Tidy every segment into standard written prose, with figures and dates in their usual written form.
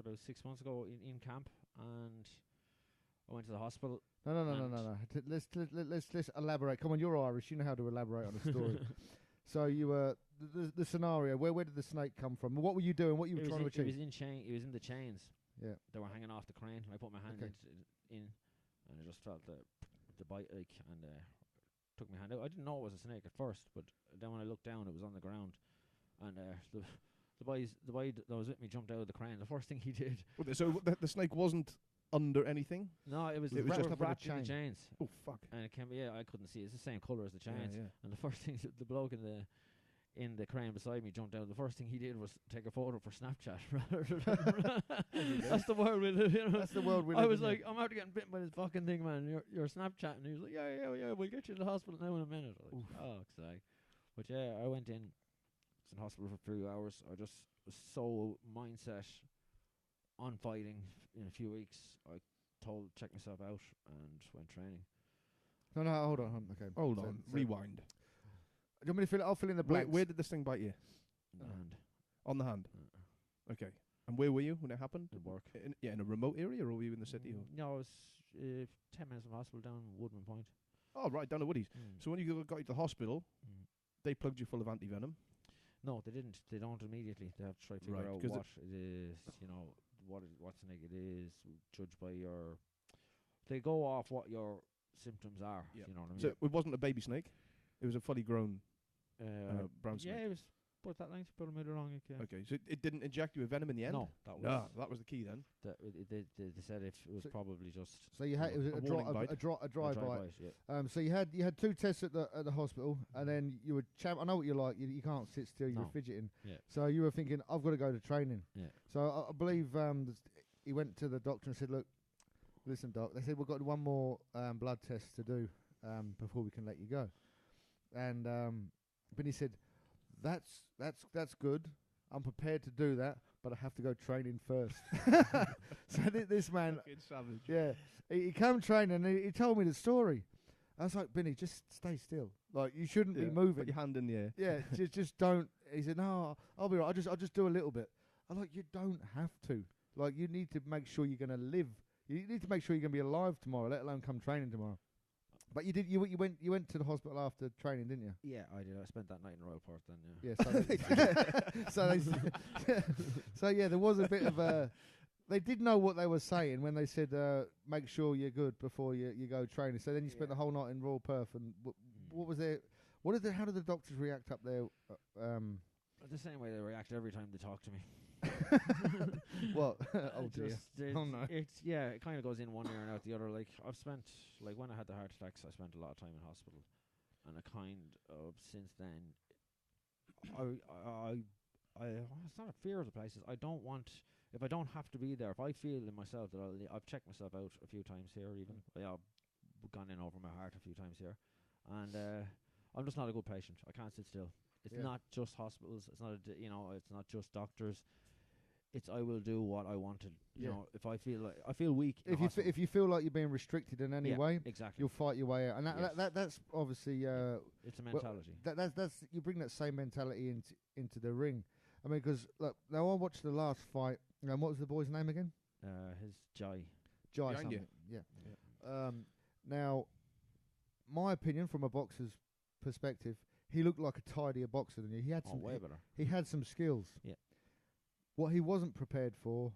about 6 months ago in camp, and I went to the hospital. No. Let's elaborate. Come on, you're Irish. You know how to elaborate on a story. So you were the scenario. Where did the snake come from? What were you doing? What you were trying to achieve? It was in the chains. Yeah. They were hanging off the crane. And I put my hand in, and I just felt the bite, and took my hand out. I didn't know it was a snake at first, but then when I looked down, it was on the ground, and the boy that was with me jumped out of the crane. The first thing he did. So the snake wasn't under anything? No, it was just wrapped in the chains. Oh fuck! And it came. Yeah, I couldn't see. It's the same colour as the chains. Yeah. And the first thing the bloke in the crane beside me jumped out. The first thing he did was take a photo for Snapchat. That's the world we live in. That's the world we live in. I was like, I'm after getting bitten by this fucking thing, man. You're Snapchatting. And he was like, yeah, we'll get you to the hospital now in a minute. I was like, oh, sorry. But yeah, I went in. I was in hospital for 3 hours. I just was so mindset on fighting. In a few weeks, I checked myself out and went training. No, hold on. Okay. Hold on. Rewind. Do you want me to fill it? I'll fill in the blanks. Where did this thing bite you? The hand. On the hand? Okay. And where were you when it happened? At work. In a remote area, or were you in the city? No, I was 10 minutes from the hospital down Woodman Point. Oh, right, down at Woodies. So when you got to the hospital, they plugged you full of anti-venom? No, they didn't. They don't immediately. They have to try to figure out what it is, what snake it is, judged by your... They go off what your symptoms are, you know what I mean? So it wasn't a baby snake? It was a fully grown brown snake? Yeah, it was about that length, about a metre long. Okay, so it didn't inject you with venom in the end? No, that was the key then. They said it was probably just... So you had it was a dry bite. Yeah. So you had 2 tests at the hospital, and then you were I know what you're like. You can't sit still. You were fidgeting. Yeah. So you were thinking, I've got to go to training. Yeah. So I believe he went to the doctor and said, look, listen, doc. They said we've got one more blood test to do before we can let you go. And Binny said, that's good. I'm prepared to do that, but I have to go training first. So this man, savage. Yeah, he came training and he told me the story. I was like, Binny, just stay still. Like, you shouldn't be moving. Put your hand in the air. Yeah, just don't. He said, no, I'll be right. I'll just do a little bit. I'm like, you don't have to. Like, you need to make sure you're going to live. You need to make sure you're going to be alive tomorrow, let alone come training tomorrow. But you did. You went to the hospital after training, didn't you? Yeah, I did. I spent that night in Royal Perth then. Yeah. So yeah, there was a bit of a. They did know what they were saying when they said, "Make sure you're good before you go training." So then you spent the whole night in Royal Perth, and what was there? How did the doctors react up there? The same way they react every time they talk to me. Well, oh dear. Oh no. It kind of goes in one ear and out the other. Like, I've spent, when I had the heart attacks, I spent a lot of time in hospital, and I kind of since then, it's not a fear of the places. I don't want, if I don't have to be there, if I feel in myself that I've checked myself out a few times here, even I've gone in over my heart a few times here, and I'm just not a good patient. I can't sit still. It's not just hospitals. It's not it's not just doctors. It's I will do what I want to. You know, if I feel weak. If you feel like you're being restricted in any way, exactly, you'll fight your way out. And that's obviously. It's a mentality. That's you bring that same mentality into the ring. I mean, because look, now I watched the last fight. And what was the boy's name again? His Jai something. Yeah. Now, my opinion from a boxer's perspective, he looked like a tidier boxer than you. He had some way better. He had some skills. Yeah. What he wasn't prepared for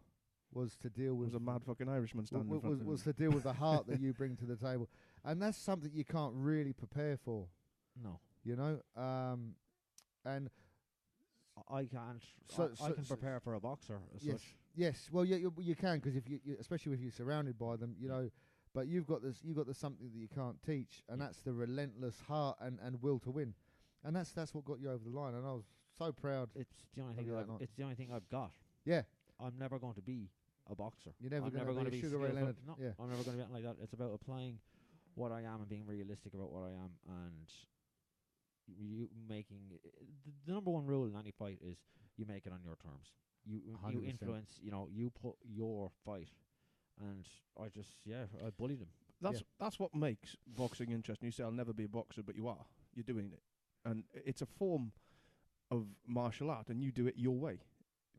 was to deal with... Was a mad fucking Irishman standing in front of him. Was to deal with the heart that you bring to the table. And that's something you can't really prepare for. No. You know? And... I can't. I can prepare for a boxer as such. Yes. Well, you can, because if you, especially if you're surrounded by them, you know... But you've got this something that you can't teach, and that's the relentless heart and will to win. And that's what got you over the line, and I was so proud. It's the only thing. It's the only thing I've got. Yeah, I'm never going to be a boxer. You're never going to be Sugar Ray Leonard. No, yeah. I'm never going to be like that. It's about applying what I am and being realistic about what I am, and you making the number one rule in any fight is you make it on your terms. You 100%. Influence. You put your fight, and I bullied him. That's what makes boxing interesting. You say I'll never be a boxer, but you are. You're doing it. And it's a form of martial art, and you do it your way.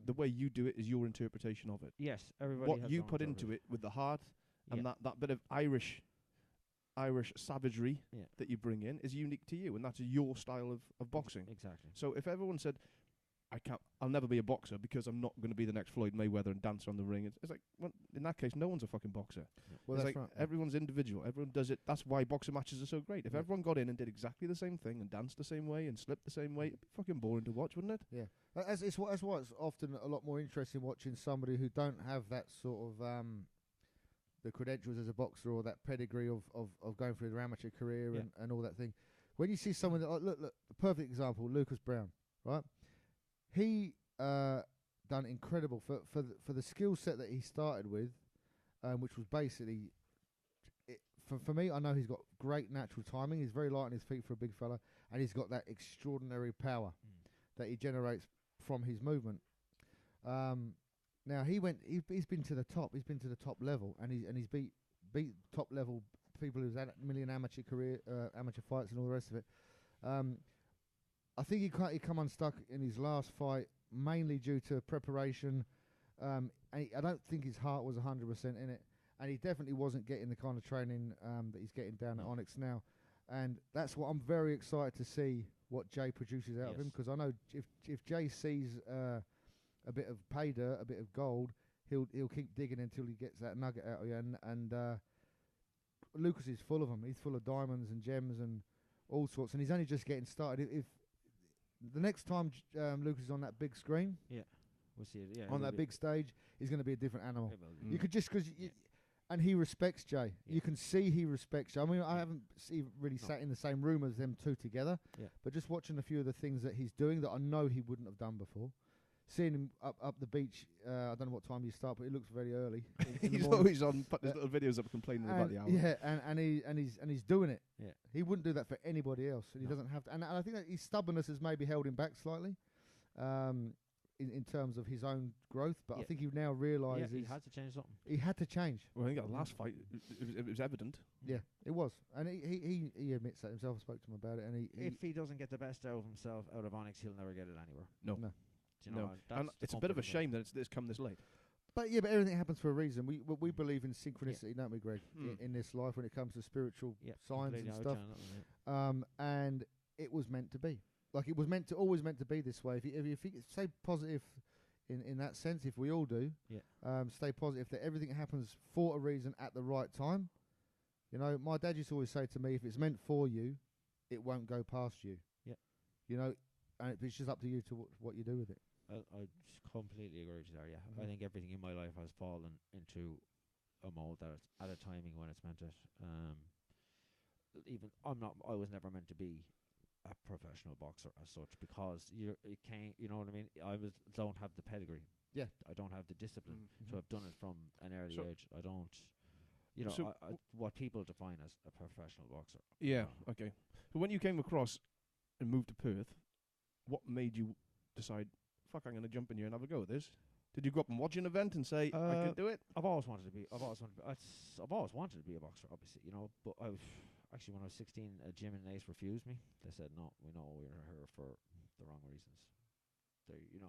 the way you do it is your interpretation of it. Yes, everybody. What has you their own put into interpretation. it with the heart and Yeah. that bit of Irish savagery Yeah. that you bring in is unique to you, and that's your style of boxing. Exactly. So if everyone said, I'll never be a boxer because I'm not going to be the next Floyd Mayweather and dance on the ring. It's like, well, in that case, no one's a fucking boxer. Well, it's that's like right. everyone's individual. Everyone does it. That's why boxing matches are so great. If Yeah. everyone got in and did exactly the same thing and danced the same way and slipped the same way, it'd be fucking boring to watch, wouldn't it? Yeah, that's why it's often a lot more interesting watching somebody who don't have that sort of the credentials as a boxer or that pedigree of going through their amateur career Yeah. and all that thing. When you see someone that look, a perfect example, Lucas Brown, right? He done incredible for the skill set that he started with, which was basically. For me, I know he's got great natural timing. He's very light on his feet for a big fella, and he's got that extraordinary power that he generates from his movement. Now he's been to the top. He's been to the top level, and he's beat top level people who's had a million amateur fights and all the rest of it. I think he come unstuck in his last fight mainly due to preparation. And I don't think his heart was 100% in it. And he definitely wasn't getting the kind of training that he's getting down at Onyx now. And that's what I'm very excited to see what Jay produces out of him, because I know if Jay sees a bit of pay dirt, a bit of gold, he'll keep digging until he gets that nugget out of you. And Lucas is full of them. He's full of diamonds and gems and all sorts. And he's only just getting started. If the next time Lucas is on that big screen, We'll see it. Yeah, on that big stage, he's going to be a different animal. Mm. You could just and he respects Jay. Yeah. You can see he respects Jay. I mean, I haven't really sat in the same room as them two together. Yeah. But just watching a few of the things that he's doing that I know he wouldn't have done before. Seeing him up the beach, I don't know what time you start, but it looks very early. in the He's morning. always on putting his little videos up complaining about the hour. Yeah, and he's doing it. Yeah. He wouldn't do that for anybody else. And he No. doesn't have to. And I think that his stubbornness has maybe held him back slightly. In terms of his own growth, but I Yeah. think he now realises he had to change something. he had to change. Well, I think that last fight, it was evident. Yeah, it was, and he admits that himself. I spoke to him about it, and he If he doesn't get the best out of himself out of Onyx, he'll never get it anywhere. No. No. Do you know? No. That's And the it's a bit of a comfort shame that it's come this late. But everything happens for a reason. We believe in synchronicity, don't we, Greg? In this life, when it comes to spiritual signs and stuff, and it was meant to be. Like it was always meant to be this way. If you stay positive, in that sense, if we all do, stay positive that everything happens for a reason at the right time. You know, my dad used to always say to me, if it's meant for you, it won't go past you. Yeah. You know, and it's just up to you to what you do with it. I just completely agree with you there. Yeah, Mhm. I think everything in my life has fallen into a mold that it's at a timing when it's meant it. Even I was never meant to be a professional boxer as such, because it can't. You know what I mean? Don't have the pedigree. Yeah. I don't have the discipline Mm-hmm. to have done it from an early So- age. I don't. You know, So what people define as a professional boxer. Yeah, okay. So when you came across and moved to Perth, what made you decide, fuck, I'm going to jump in here and have a go at this? Did you go up and watch an event and say, I can do it? I've always wanted to be. I've always wanted to be a boxer, obviously. You know, but actually, when I was 16, a gym in Naas refused me. They said, "No, we know we're here for the wrong reasons."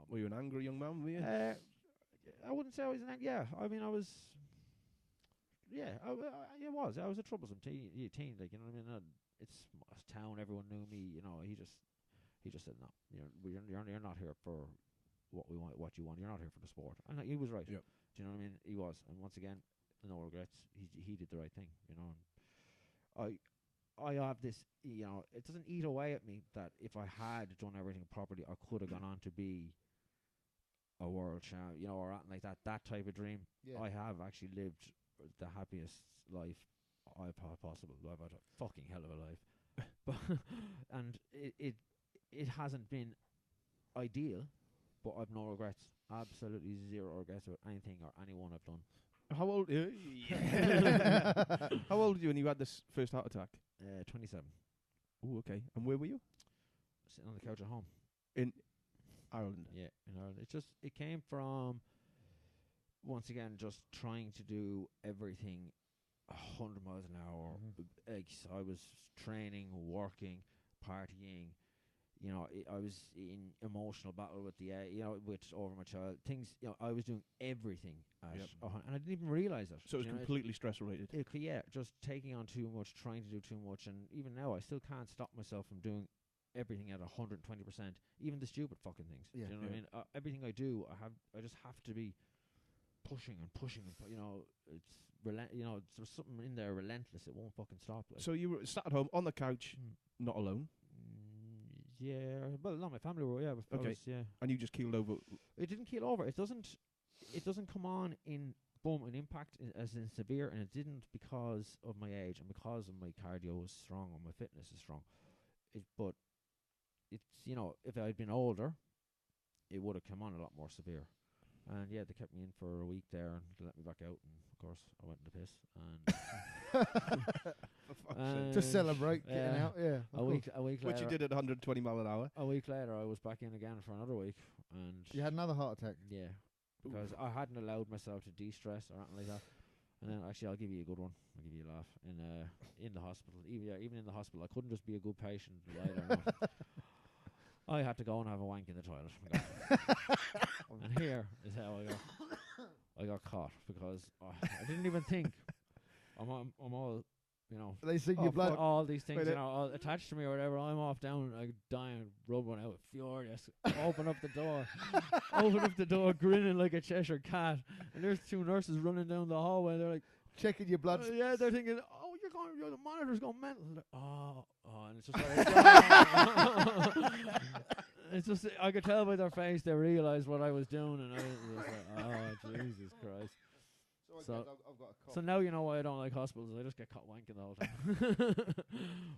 Were you an angry young man, were you? I wouldn't say I was an yeah. I mean, I was. Yeah, it was. I was a troublesome teen. Like, you know what I mean? It's a town. Everyone knew me. You know, he just said, "No, you're not here for what we want, what you want. You're not here for the sport." And he was right. Yep. Do you know what I mean? He was. And once again, no regrets. He did the right thing. You know. And I have this. You know, it doesn't eat away at me that if I had done everything properly, I could have gone on to be a world champ. You know, or like that type of dream. Yeah. I have actually lived the happiest life I've had possible. I've had a fucking hell of a life, but and it hasn't been ideal, but I've no regrets. Absolutely zero regrets about anything or anyone I've done. How old? How old were you when you had this first heart attack? 27. Oh, okay. And where were you? Sitting on the couch at home. In Ireland. Yeah, in Ireland. It came from, once again, just trying to do everything 100 miles an hour. Mhm. Like, so I was training, working, partying, I was in emotional battle with with over my child. Things, I was doing everything at and I didn't even realize it. So it was completely stress related. Just taking on too much, trying to do too much, and even now I still can't stop myself from doing everything at 120%, even the stupid fucking things. Yeah. Do you know what I mean? Everything I do, I just have to be pushing and pushing, and it's there's something in there relentless. It won't fucking stop. Like. So you were sat at home on the couch, not alone. Yeah, well, no, my family were. Yeah, okay. Yeah. And you just keeled over. It didn't keel over. It doesn't come on in boom an impact as in severe, and it didn't because of my age and because of my cardio is strong and my fitness is strong. But it's if I'd been older, it would have come on a lot more severe. And yeah, they kept me in for a week there and they let me back out, and of course I went in the piss and to celebrate getting out. Yeah, a week later, which you did at 120 mile an hour. A week later, I was back in again for another week, and you had another heart attack. Yeah, because I hadn't allowed myself to de-stress or anything like that. And then actually, I'll give you a good one. I'll give you a laugh. In the hospital, even in the hospital, I couldn't just be a good patient either. No. I had to go and have a wank in the toilet. And here is how I got caught, because I didn't even think. I'm all, They see your blood. All these things, all attached to me or whatever. I'm off down, like dying, rubbing out, furious. Open up the door, grinning like a Cheshire cat. And there's two nurses running down the hallway. They're like checking your blood. Yeah, they're thinking, the monitor's going mental. And it's just like, it's just, I could tell by their face they realised what I was doing, and I was like, oh Jesus Christ. So I've got a cough. So now you know why I don't like hospitals. I just get caught wanking the whole time.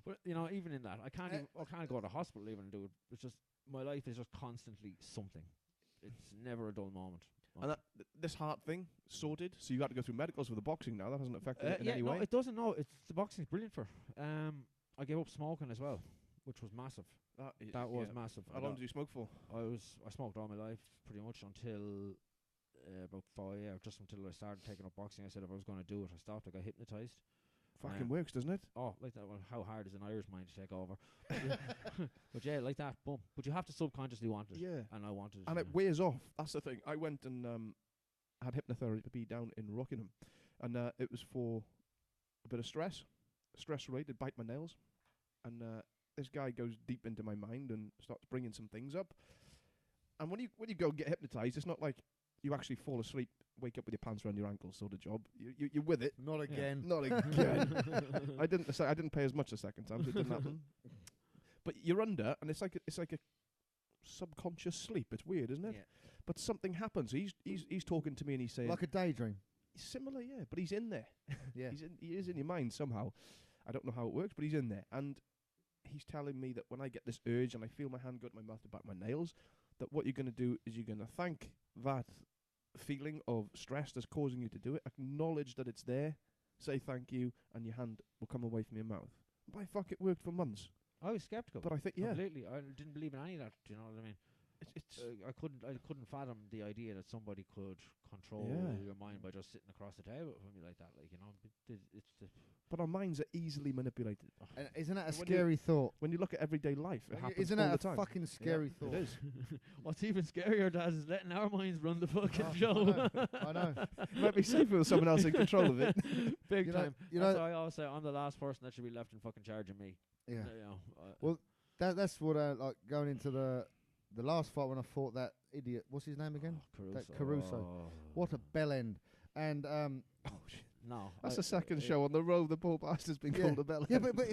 But even in that, I can't go to hospital even and do it. It's just my life is just constantly something. It's never a dull moment. And this heart thing sorted, so you got to go through medicals with the boxing now. That hasn't affected it in any way. No, it doesn't. No, the boxing's brilliant for. I gave up smoking as well, which was massive. That was massive. How long did you smoke for? I smoked all my life, pretty much until about 5 years, just until I started taking up boxing. I said if I was going to do it, I stopped. I got hypnotised. Fucking works, doesn't it? Oh, like that. Well, how hard is an Irish mind to take over? But yeah, like that. Boom. But you have to subconsciously want it. Yeah. And I wanted it. And it wears off. That's the thing. I went and had hypnotherapy down in Rockingham, and it was for a bit of stress related. Bite my nails, and this guy goes deep into my mind and starts bringing some things up. And when you go get hypnotized, it's not like you actually fall asleep, wake up with your pants around your ankles sort of job. You're with it. Not again. Yeah. Not again. I didn't pay as much the second time, so it didn't happen. But you're under, and it's like a subconscious sleep. It's weird, isn't it? Yeah. But something happens. He's talking to me and he's saying like a daydream. Similar, yeah. But he's in there. Yeah. He is in your mind somehow. I don't know how it works, but he's in there, and he's telling me that when I get this urge and I feel my hand go to my mouth to bite my nails, that what you're going to do is you're going to thank that feeling of stress that's causing you to do it, acknowledge that it's there, say thank you, and your hand will come away from your mouth. By fuck, it worked for months. I was skeptical. But I think, yeah. Completely. I didn't believe in any of that, do you know what I mean? I couldn't fathom the idea that somebody could control your mind by just sitting across the table from you like that. Like, But our minds are easily manipulated. And isn't that a scary thought? When you look at everyday life, it happens isn't all that the time. a fucking scary thought? It is. What's even scarier, Daz, is letting our minds run the fucking show. I know. It might be safer with someone else in control of it. Big time. That's why I always say I'm the last person that should be left in fucking charge of me. Yeah. Well, that's what like going into the last fight when I fought that idiot. What's his name again? Caruso. Oh. What a bell end. And no, that's the second show on the road the poor bastard's been called a bell end. Yeah, but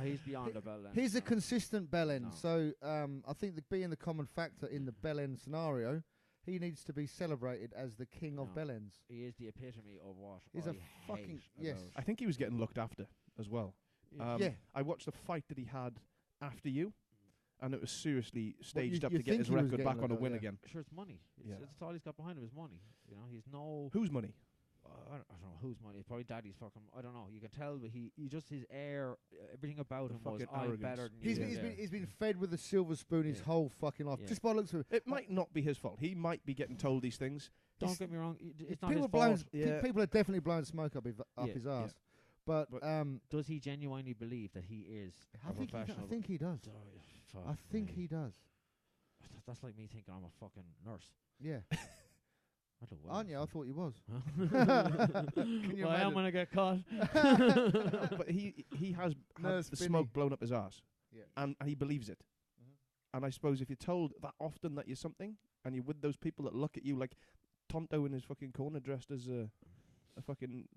he's beyond a bell end. He's a consistent bell end. No. So I think that being the common factor in the bell end scenario, he needs to be celebrated as the king of bell ends. He is the epitome of what He's I a fucking yes. I think he was getting looked after as well. Yeah. I watched the fight that he had after you, and it was seriously staged up you to get his think he was record back getting on a looked win at, again. Sure, it's money. It's all he's got behind him is money. He's no. Whose money? I don't know whose money. It's probably Daddy's fucking. I don't know. You can tell, but he just his air, everything about him was I'm better than you. He's been fed with a silver spoon his whole fucking life. Yeah. Just by the looks of it. It might not be his fault. He might be getting told these things. Don't get me wrong. It's not his fault. People are definitely blowing smoke up his ass. But does he genuinely believe that he is I a think professional? I think he does. Oh, fuck I think me. he does. That's like me thinking I'm a fucking nurse. Yeah. I don't know. Aren't you? I thought you was. Can you I am when I get caught. But he has had the Binny. smoke blown up his arse, Yeah. and he believes it. And I suppose if you're told that often that you're something, and you're with those people that look at you like Tonto in his fucking corner dressed as a fucking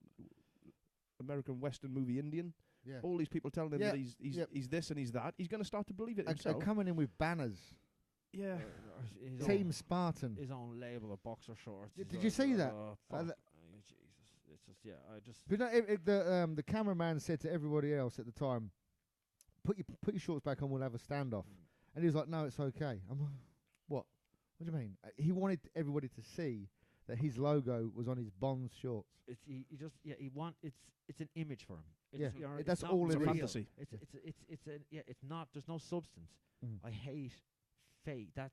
American Western movie Indian, Yeah. all these people telling him Yeah. that he's this and he's that, he's going to start to believe it And himself. coming in with banners. Yeah. His Team own, Spartan. his own label of boxer shorts. Did He's you see that? Oh, fuck. Jesus. It's just, yeah, I just... But no, the cameraman said to everybody else at the time, put your shorts back on, we'll have a standoff. And he was like, no, it's okay. I'm like, what? What do you mean? He wanted everybody to see that his logo was on his Bonds shorts. It's he just it's an image for him. It's, Yeah, you know, that's it's not all It's it a is. real. fantasy. It's not. There's no substance. Mm. I hate fake. That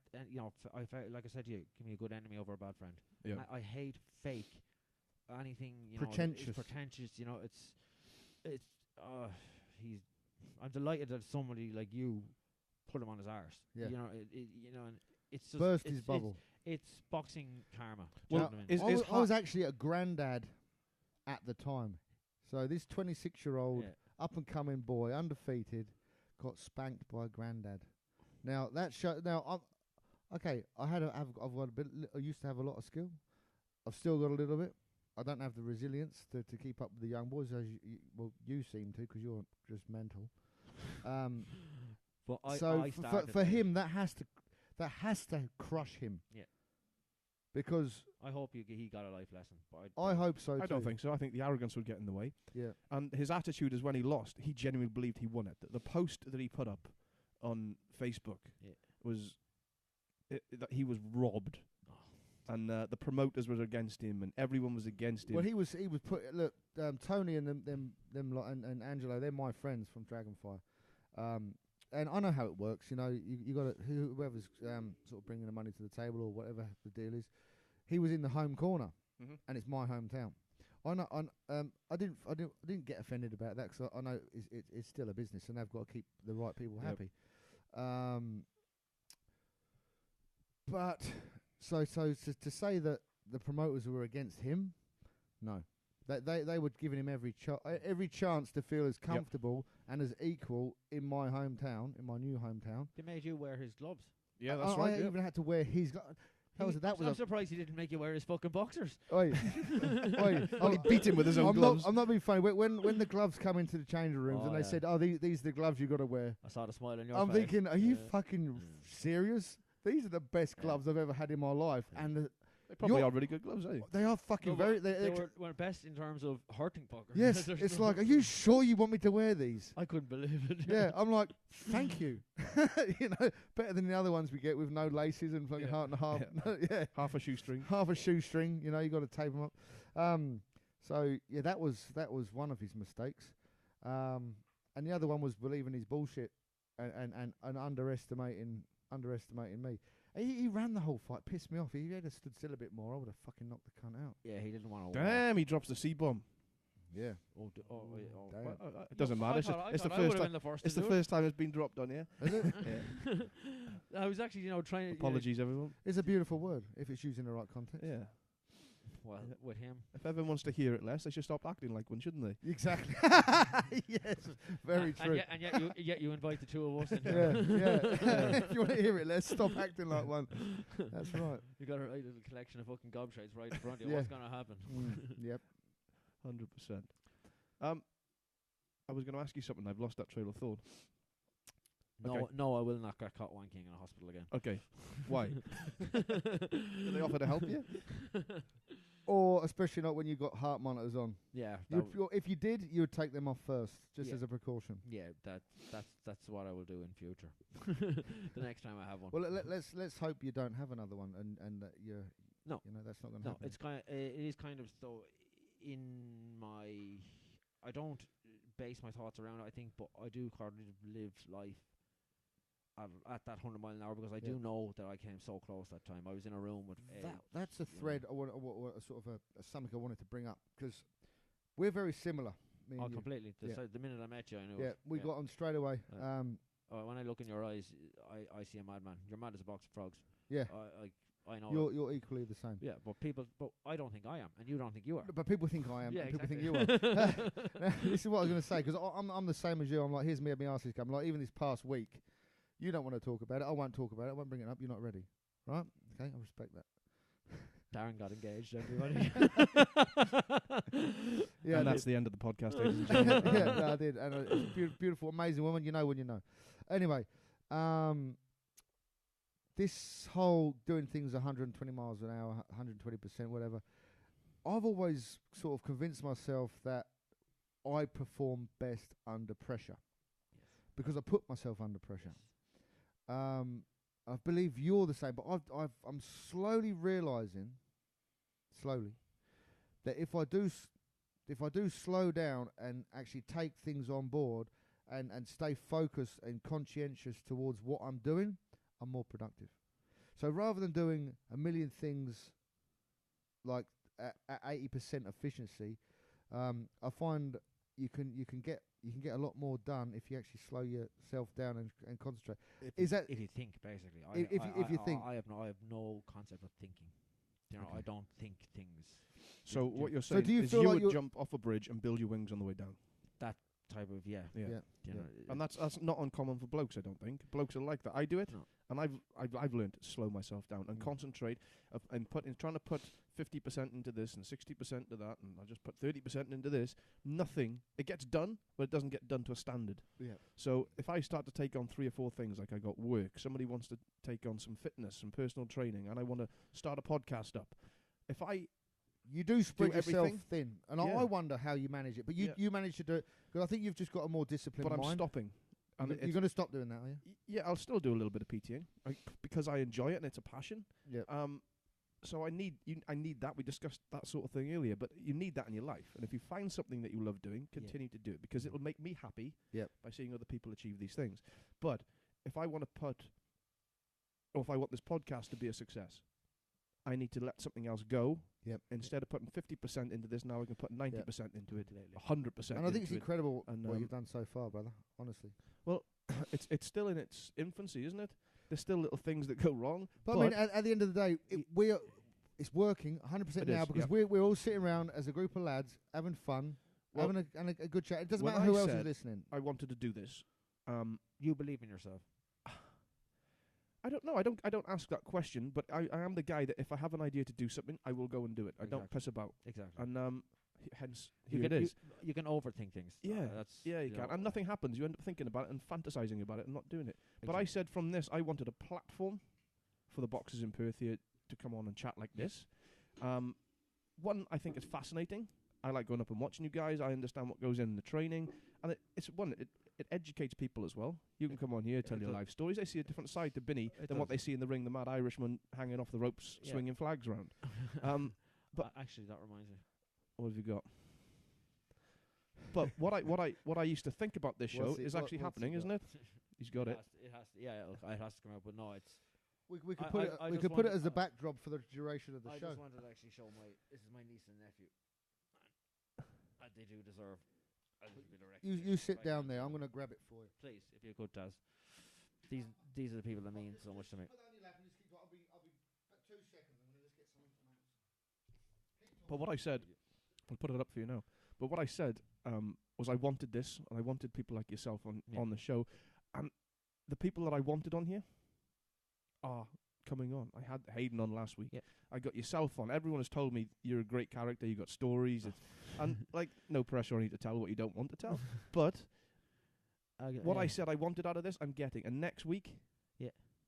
like I said to you, give me a good enemy over a bad friend. Yeah. I hate fake. Anything Pretentious. It's pretentious. It's he's. I'm delighted that somebody like you put him on his arse. Yeah. And it's just Burst it's, his bubble. It's boxing karma. Well, Do you know what I mean? I was actually a granddad at the time. So this 26-year-old Yeah. up and coming boy, undefeated, got spanked by a granddad. Now that okay. I've got a bit. I used to have a lot of skill. I've still got a little bit. I don't have the resilience to keep up with the young boys as you seem to, because you're just mental. But So I started for him, that has to crush him. Yeah. Because I hope he got a life lesson. But I hope so too. I don't think so. I think the arrogance would get in the way. Yeah. And his attitude is when he lost, he genuinely believed he won it. The post that he put up on Facebook was that he was robbed. And the promoters were against him, and everyone was against him. Well, he was look, Tony and them lot and Angelo, they're my friends from Dragonfire, and I know how it works. You got to whoever's sort of bringing the money to the table or whatever the deal is. He was in the home corner, and it's my hometown. I know. I didn't get offended about that because I know it's still a business, and they've got to keep the right people happy. But. So to say that the promoters were against him, no, they were giving him every chance to feel as comfortable and as equal in my hometown, in my new hometown. They made you wear his gloves. Yeah, that's right. I even had to wear his gloves. I'm surprised he didn't make you wear his fucking boxers. Oi, Well, he beat him with his own gloves. I'm not being funny. When the gloves come into the changing rooms and they said, "Oh, these are the gloves you got to wear," I saw the smile on your I'm face. thinking, "Are you fucking serious? These are the best gloves I've ever had in my life." And They probably are really good gloves, eh? they are fucking They were best in terms of hurting fuckers. Yes, it's like, are you sure you want me to wear these? I couldn't believe it. Yeah, I'm like, thank you. Better than the other ones we get with no laces and fucking heart and a half. Yeah, Half a shoestring. half a shoestring. You got to tape them up. So yeah, that was one of his mistakes. And the other one was believing his bullshit and underestimating me. He ran the whole fight, pissed me off. If he had stood still a bit more, I would have fucking knocked the cunt out. Yeah, he didn't want to. Damn, he drops the C-bomb. Yeah. Damn. It doesn't matter. It's the first time. It's the first time it's been dropped on here. Is it? Yeah. I was actually, trying. Apologies, everyone. It's a beautiful word if it's used in the right context. Yeah. Well, with him. If everyone wants to hear it less, they should stop acting like one, shouldn't they? Exactly. Yes, very true. And yet you invite the two of us in here. Yeah. If you want to hear it, let's stop acting like one. That's right. You got a right little collection of fucking gobshites right in front of you. Yeah. What's gonna happen? Yep. 100%. I was going to ask you something. I've lost that trail of thought. No, I will not get caught wanking in a hospital again. Okay. Why? Did they offer to help you? Or especially not when you've got heart monitors on. Yeah. If you did, you would take them off first, just Yeah. as a precaution. Yeah, that's what I will do in future. The next time I have one. Well, let's hope you don't have another one, and that you're. No. That's not going to happen. It is kind of so. I don't base my thoughts around it, I think, but I do kind of live life at that 100 mile an hour because I do know that I came so close that time. I was in a room with. That's a thread. I want sort of something I wanted to bring up because we're very similar. me Oh, and you. completely. Yeah. So the minute I met you, I knew Yeah, it. we got on straight away. When I look in your eyes, I see a madman. You're mad as a box of frogs. Yeah, I know. you're equally the same. Yeah, but I don't think I am, and you don't think you are. But people think I am. Yeah, and people exactly. think you are. This is what I was going to say, because I'm the same as you. I'm like, here's me at my arse is coming. Like, even this past week, you don't want to talk about it. I won't talk about it. I won't bring it up. You're not ready. Right? Okay, I respect that. Darren got engaged, everybody. Yeah, and that's the end of the podcast, ladies and gentlemen. Yeah, no, I did. And it's a beautiful, amazing woman. You know when you know. Anyway, this whole doing things 120 miles an hour, 120%, whatever, I've always sort of convinced myself that I perform best under pressure. Yes. Because I put myself under pressure. I believe you're the same, but I'm slowly realising, that if I do slow down and actually take things on board and stay focused and conscientious towards what I'm doing, I'm more productive. So rather than doing a million things like at 80% efficiency, I find you can get a lot more done if you actually slow yourself down and concentrate. If you think, basically, if you think, I have no concept of thinking. You know, Okay. I don't think things. So what you're So saying do you is feel you like would you're- jump off a bridge and build your wings on the way down. Type of Yeah. yeah. You know, And that's not uncommon for blokes, I don't think. Blokes are like that. I do it, No. and I've learned to slow myself down and concentrate, and trying to put 50% into this and 60% to that, and I just put 30% into this. Nothing. It gets done, but it doesn't get done to a standard. Yeah. So if I start to take on 3 or 4 things, like I got work, somebody wants to take on some fitness, some personal training, and I want to start a podcast up. If You do spread yourself everything. thin, and Yeah. I wonder how you manage it. But you manage to do it, because I think you've just got a more disciplined but I'm mind. stopping. And You're going to stop doing that, are you? yeah, I'll still do a little bit of PTing because I enjoy it and it's a passion. Yeah. So I need that. We discussed that sort of thing earlier, but you need that in your life. And if you find something that you love doing, continue to do it, because it'll make me happy by seeing other people achieve these things. But if I want this podcast to be a success, I need to let something else go. Yep. Instead of putting 50% into this, now I can put 90% into it, Completely. 100%. And I think it's into it. incredible And, what you've done so far, brother. Honestly. It's still in its infancy, isn't it? There's still little things that go wrong. But I mean, at the end of the day, it's working 100% It now, is, because we're all sitting around as a group of lads having fun, Well, having a good chat. It doesn't when matter I who else is said listening. I wanted to do this. You believe in yourself. I don't know. I don't ask that question, but I am the guy that if I have an idea to do something, I will go and do it. I don't Exactly. piss about. Exactly. And hence You here can, it is. You can overthink things. Yeah, That's Yeah, you can. know, And nothing happens. You end up thinking about it and fantasizing about it and not doing it. But I exactly. said from this, I wanted a platform for the boxers in Perth here to come on and chat like this. One, I think it's fascinating. I like going up and watching you guys. I understand what goes in the training. And it educates people as well. You can come on here, tell your life stories. They see a different side to Binny than what they see in the ring, the mad Irishman hanging off the ropes, swinging flags around. But actually, that reminds me. what have you got? But what I used to think about this show is actually happening, isn't it? He's got it. It has to, yeah, look, it has to come out, but no, it's. We could I- put I it. We just could put it wanted- as the backdrop for the duration of the I show. just wanted to actually show this is my niece and nephew. And they do deserve a little bit of recognition. You sit Right down now. there. I'm going to grab it for you. Please, if you could, Taz. These are the people that mean so much to me. I'll be about 2 seconds. I'm going to just get some information. But what I said, I'll put it up for you now. But what I said was I wanted this, and I wanted people like yourself on the show, and the people that I wanted on here are coming on. I had Hayden on last week. Yeah. I got yourself on. Everyone has told me you're a great character. You got stories, and like no pressure on you to tell what you don't want to tell. But what I said I wanted out of this, I'm getting. And next week,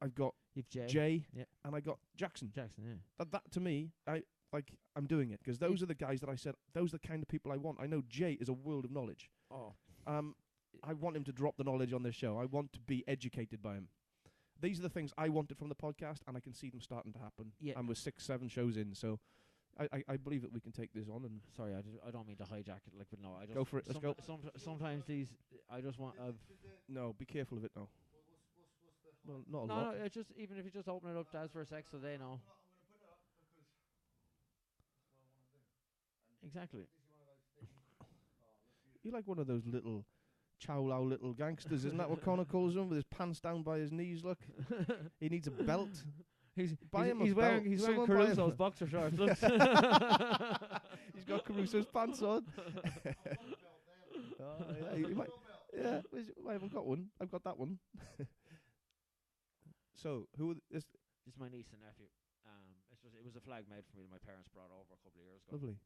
I've got You've Jay, Yeah. and I got Jackson. Jackson, yeah. That to me, I'm doing it because those are the guys that I said. Those are the kind of people I want. I know Jay is a world of knowledge. Oh. I want him to drop the knowledge on this show. I want to be educated by him. These are the things I wanted from the podcast, and I can see them starting to happen. Yeah. And we're 6-7 shows in, so I believe that we can take this on. And Sorry, I don't mean to hijack it, but no, I just Go for it, let's go. Sometimes I just want. no, be careful of it now. Well, not a No, lot. it's just even if you just open it up, Taz, for a sec, so they know. Exactly. You're like one of those little chow lao little gangsters, isn't that what Connor calls him? With his pants down by his knees. Look, he needs a belt. He's Buy wearing him a belt. Caruso's boxer shorts. Look. He's got Caruso's pants on. Yeah, I haven't got one. I've got that one. So, who is This is my niece and nephew. It was a flag made for me that my parents brought over a couple of years ago. lovely?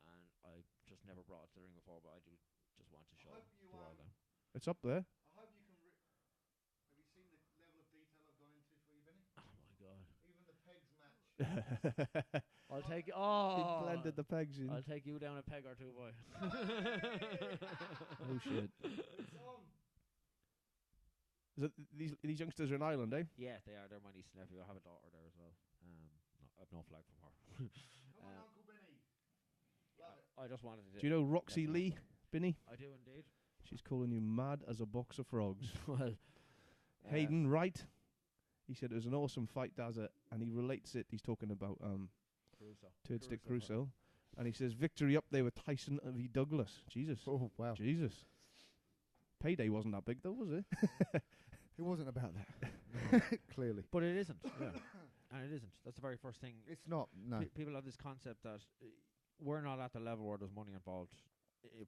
And I just never brought it to the ring before, but I do just want to show the world now. It's up there. I hope you can. Have you seen the level of detail I've gone into for you, Benny? Oh my god! Even the pegs match. I'll take He blended the pegs in. I'll take you down a peg or two, boy. Oh shit! Is it these youngsters are in Ireland, eh? Yeah, they are. They're my niece and nephew. I have a daughter there as well. I've no flag from her. Come on, Uncle Benny. Love it. I just wanted to. Do you know Roxy Yeah. Lee, Binny? I do indeed. She's calling you mad as a box of frogs. Well, Hayden Wright. He said it was an awesome fight, does it? And he relates it. He's talking about Caruso. Turd Stick Crusoe. And he says victory up there with Tyson v Douglas. Jesus. Oh wow. Jesus. Payday wasn't that big though, was it? It wasn't about that. Clearly. But it isn't. Yeah. And it isn't. That's the very first thing. It's not. No. People have this concept that we're not at the level where there's money involved. We're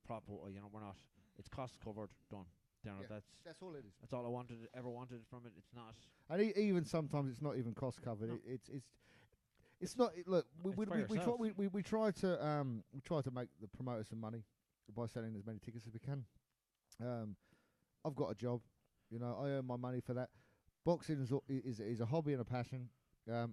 not. It's costs covered, done. That's all it is. That's all I ever wanted from it. It's not. And even sometimes it's not even cost covered. No. It's not. Look, It's for we try to make the promoter some money by selling as many tickets as we can. I've got a job, I earn my money for that. Boxing is a hobby and a passion. I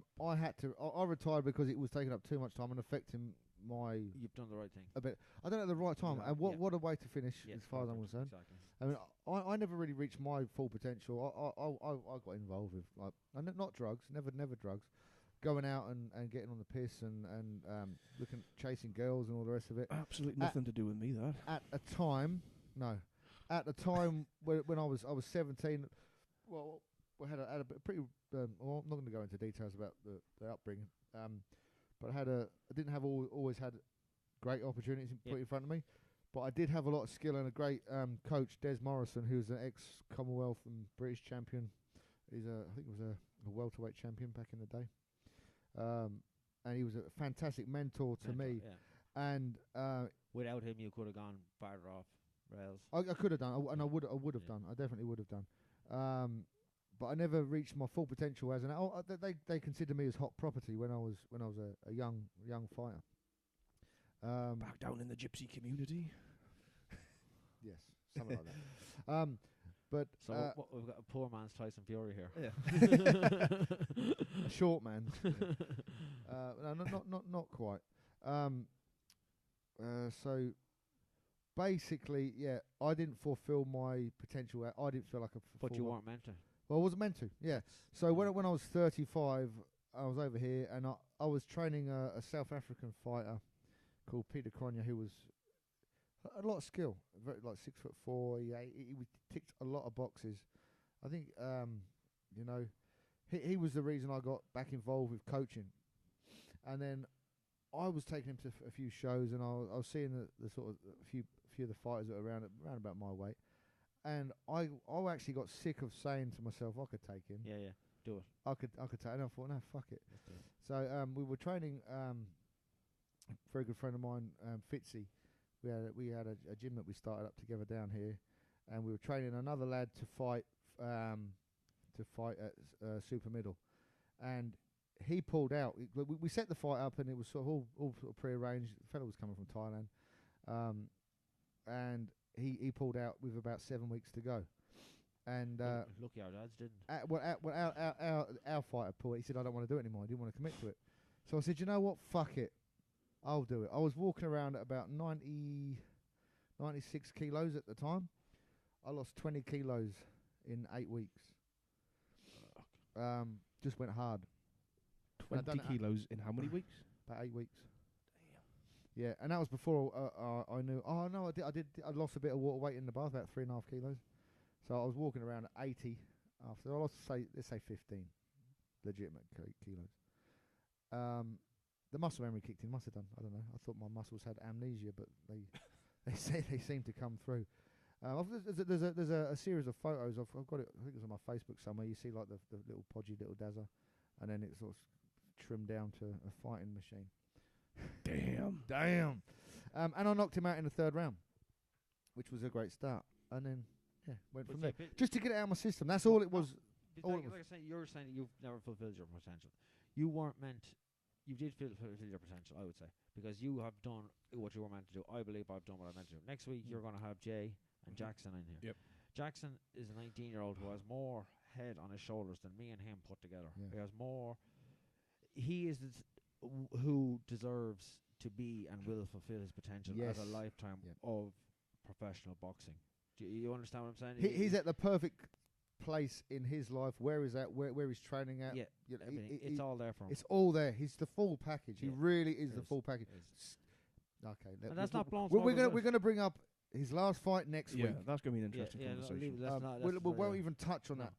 retired because it was taking up too much time and affecting my. You've done the right thing. A bit. I done it at the right time, and what a way to finish, as far as I'm concerned. Exactly. I mean, I never really reached my full potential. I got involved with not drugs, never drugs, going out and getting on the piss and chasing girls and all the rest of it. Absolutely nothing to do with me, that. At a time when I was 17, well, we had a pretty. Well, I'm not going to go into details about the upbringing, but I didn't have always had great opportunities put in front of me, but I did have a lot of skill and a great coach, Des Morrison, who's an ex-Commonwealth and British champion. I think he was a welterweight champion back in the day, and he was a fantastic mentor to me. Yeah. And without him, you could have gone farther off rails. I could have done, and I would have done. I definitely would have done. But I never reached my full potential as they consider me as hot property when I was a young fighter. Back down in the gypsy community. Yes, something like that. But So we've got a poor man's Tyson Fury here. Yeah. A short man. No, not quite. So basically, yeah, I didn't fulfill my potential. I didn't feel like I fulfilled. But you weren't meant to. Well, I wasn't meant to. Yeah. So when I was 35, I was over here and I was training a South African fighter called Peter Cronje, who was a lot of skill, very, like 6'4". He ticked a lot of boxes. I think he was the reason I got back involved with coaching. And then I was taking him to a few shows, and I was seeing the sort of a few of the fighters that were around about my weight. And I actually got sick of saying to myself, I could take him. Yeah, do it. I could take. And I thought, no, fuck it. So we were training. A very good friend of mine, Fitzy. We had a gym that we started up together down here, and we were training another lad to fight at super middle, and he pulled out. We set the fight up, and it was sort of all sort of prearranged. The fellow was coming from Thailand, and he pulled out with about 7 weeks to go. And lucky our dads didn't. Our fighter pulled. He said, "I don't want to do it anymore. I didn't want to commit to it." So I said, "You know what? Fuck it. I'll do it." I was walking around at about 96 kilos at the time. I lost 20 kilos in 8 weeks. Just went hard. 20 kilos in how many weeks? About 8 weeks. Yeah, and that was before I knew. Oh no, I lost a bit of water weight in the bath, about 3.5 kilos. So I was walking around at 80 after. I lost, let's say 15 legitimate kilos. The muscle memory kicked in. Must have done. I don't know. I thought my muscles had amnesia, but they seem to come through. There's a series of photos. I've got it. I think it's on my Facebook somewhere. You see like the little podgy little Dazza, and then it's sort of trimmed down to a fighting machine. Damn. And I knocked him out in the third round, which was a great start. And then went from there, just to get it out of my system. That's all it was. Like I say, you're saying you've never fulfilled your potential. You weren't meant. You did fulfill your potential, I would say, because you have done what you were meant to do. I believe I've done what I meant to do. Next week, you're going to have Jay and Jackson in here. Yep. Jackson is a 19-year-old who has more head on his shoulders than me and him put together. Yeah. He has more. He is who deserves to be and will fulfill his potential as a lifetime of professional boxing. Do you understand what I'm saying? He's at the perfect place in his life, where he's at, where he's training at. Yeah, it's all there for him. It's all there. He's the full package. He really is the full package. Okay, and that's not blown. We're gonna bring up his last fight next week. Yeah, that's gonna be an interesting conversation. We won't even touch on that.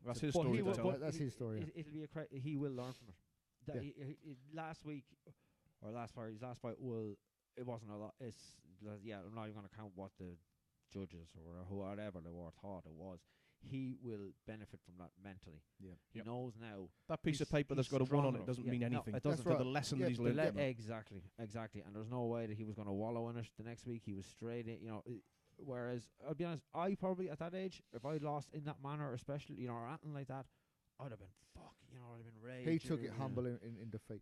That's his story. That's his story. It'll be he will learn from it. Last week or last fight, his last fight it wasn't a lot. I'm not even gonna count what the judges or whatever they were thought it was. He will benefit from that mentally. Yeah, he knows now. That piece of paper that's got a 1 on it doesn't mean anything. No, it doesn't. For the lesson that he's learned. Exactly. And there's no way that he was going to wallow in it. The next week he was straight in. Whereas I'll be honest, I probably at that age, if I lost in that manner, especially or anything like that, I'd have been I'd have been raging. He took it humble in defeat.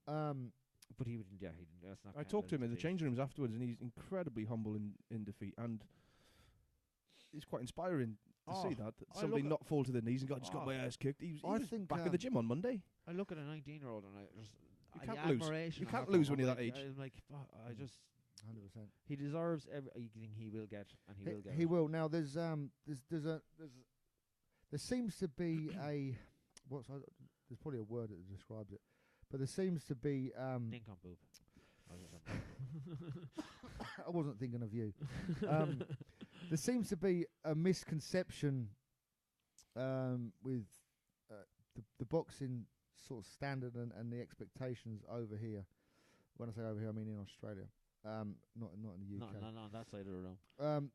But he didn't. Yeah, he didn't. That's not. I talked to him in the changing rooms afterwards, and he's incredibly humble in defeat, and it's quite inspiring to see that somebody not fall to their knees and just got my ass kicked. He was back at the gym on Monday. I look at a 19-year-old and I can't lose. You can't lose when you're that age. I'm like, I just 100%. He deserves everything he will get, and he will get. He will. Now there seems to be there's probably a word that describes it, but there seems to be nincompoop. I wasn't thinking of you. There seems to be a misconception with the boxing sort of standard and the expectations over here. When I say over here, I mean in Australia, not in the UK. No, that side of the room.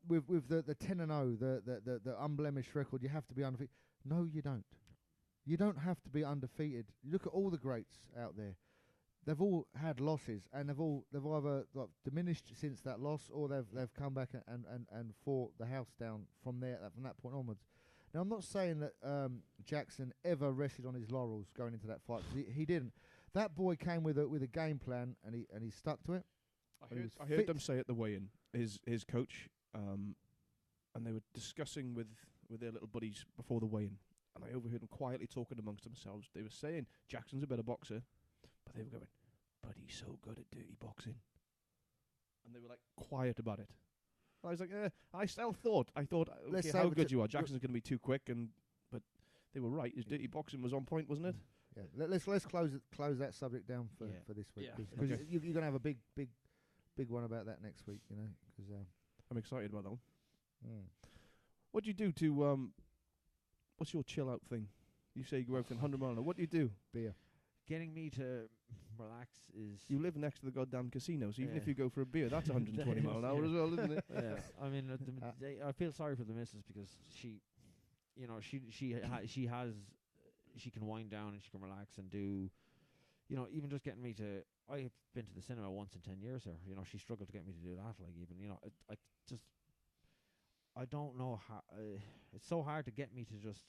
With the 10-0, the unblemished record, you have to be undefeated. No, you don't. You don't have to be undefeated. You look at all the greats out there. They've all had losses, and they've either diminished since that loss, or they've come back and fought the house down from that point onwards. Now, I'm not saying that Jackson ever rested on his laurels going into that fight, 'cause he didn't. That boy came with a game plan, and he stuck to it. I heard them say at the weigh-in, his coach, and they were discussing with their little buddies before the weigh-in, and I overheard them quietly talking amongst themselves. They were saying Jackson's a better boxer. But they were going, but he's so good at dirty boxing. And they were like quiet about it. I was like, I thought, okay, how good you are. Jackson's going to be too quick, but they were right. His dirty boxing was on point, wasn't it? Yeah. Let's close that subject down for this week, because you're going to have a big one about that next week, Cause, I'm excited about that one. Mm. What do you do to what's your chill out thing? You say you go out in 100 miles an hour. What do you do? Beer. Getting me to relax is... You live next to the goddamn casino, so even if you go for a beer, that's 120 miles an hour as well, isn't it? Yeah, I mean, I feel sorry for the missus, because she can wind down and she can relax and do, even just getting me to... I've been to the cinema once in 10 years here. She struggled to get me to do that. Like, even, I don't know how... it's so hard to get me to just...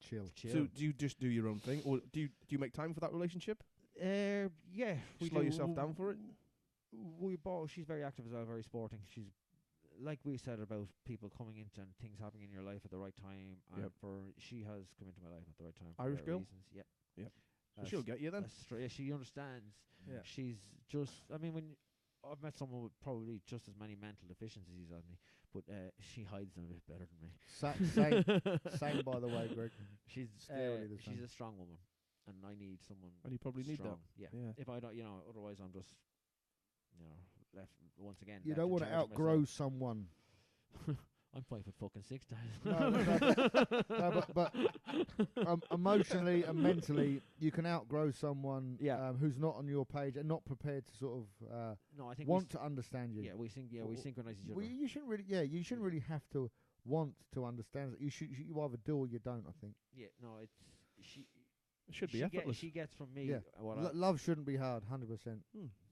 Chill. So do you just do your own thing, or do you make time for that relationship? Yeah. Slow yourself down for it? She's very active as well, very sporting. She's, like we said about people coming into and things happening in your life at the right time, and she has come into my life at the right time. Irish girl? Reasons. Yep. So she'll get you then? Yeah, she understands. Yeah. She's just, when I've met someone with probably just as many mental deficiencies as me, but she hides them a bit better than me. Same by the way, Greg. She's a strong woman, and I need someone. And you probably need strong. that. Yeah. If I don't, otherwise I'm just, left once again. You don't want to outgrow someone. I'm 5'6". But emotionally and mentally, you can outgrow someone who's not on your page and not prepared to sort of no, I think want to understand you. Yeah, we synchronize each other. Well, you shouldn't really. Yeah, you shouldn't really have to want to understand it. You either do or you don't. I think. Yeah, no, it should be effortless. She gets from me. Yeah, love shouldn't be hard. 100%.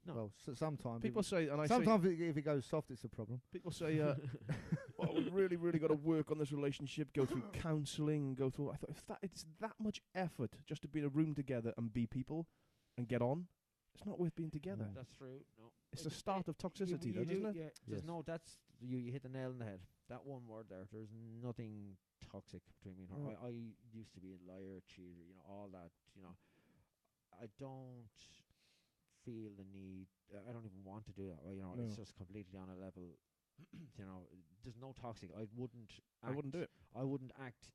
No. Well, sometimes people say, and sometimes if it goes soft, it's a problem. People say, "Well, we've really got to work on this relationship. Go through counselling. Go through." I thought if it's that much effort just to be in a room together and be people and get on, it's not worth being together. No. That's true. No, it's the start of toxicity, though, isn't it? Yeah. Yes. No, that's you hit the nail on the head. That one word there. There's nothing toxic between me and her. I used to be a liar, cheater, all that. I don't feel the need. I don't even want to do that. No. It's just completely on a level. There's no toxic. I wouldn't do it. I wouldn't act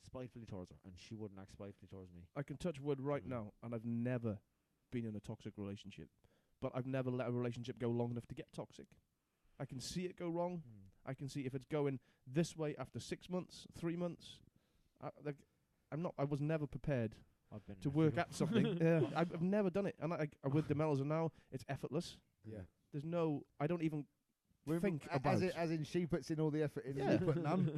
spitefully towards her, and she wouldn't act spitefully towards me. I can touch wood right now, and I've never been in a toxic relationship, but I've never let a relationship go long enough to get toxic. I can see it go wrong. I can see if it's going this way after 6 months, 3 months. I was never prepared to work at something. I've never done it, and I with Demelza now, it's effortless. Yeah. There's no. I don't even think about it. As in, she puts in all the effort in, and you put none,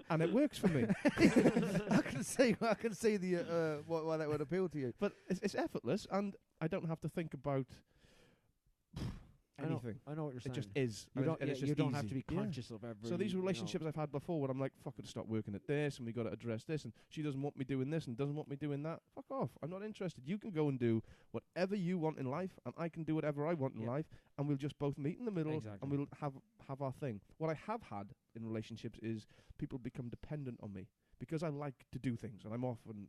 and it works for me. I can see the why that would appeal to you. But it's effortless, and I don't have to think about anything. I know what you're saying. It just is. You don't have to be conscious of every. So these relationships I've had before, when I'm like, fuck, I've stop working at this, and we got to address this, and she doesn't want me doing this, and doesn't want me doing that. Fuck off. I'm not interested. You can go and do whatever you want in life, and I can do whatever I want in life, and we'll just both meet in the middle, and we'll have our thing. What I have had in relationships is people become dependent on me because I like to do things, and I'm often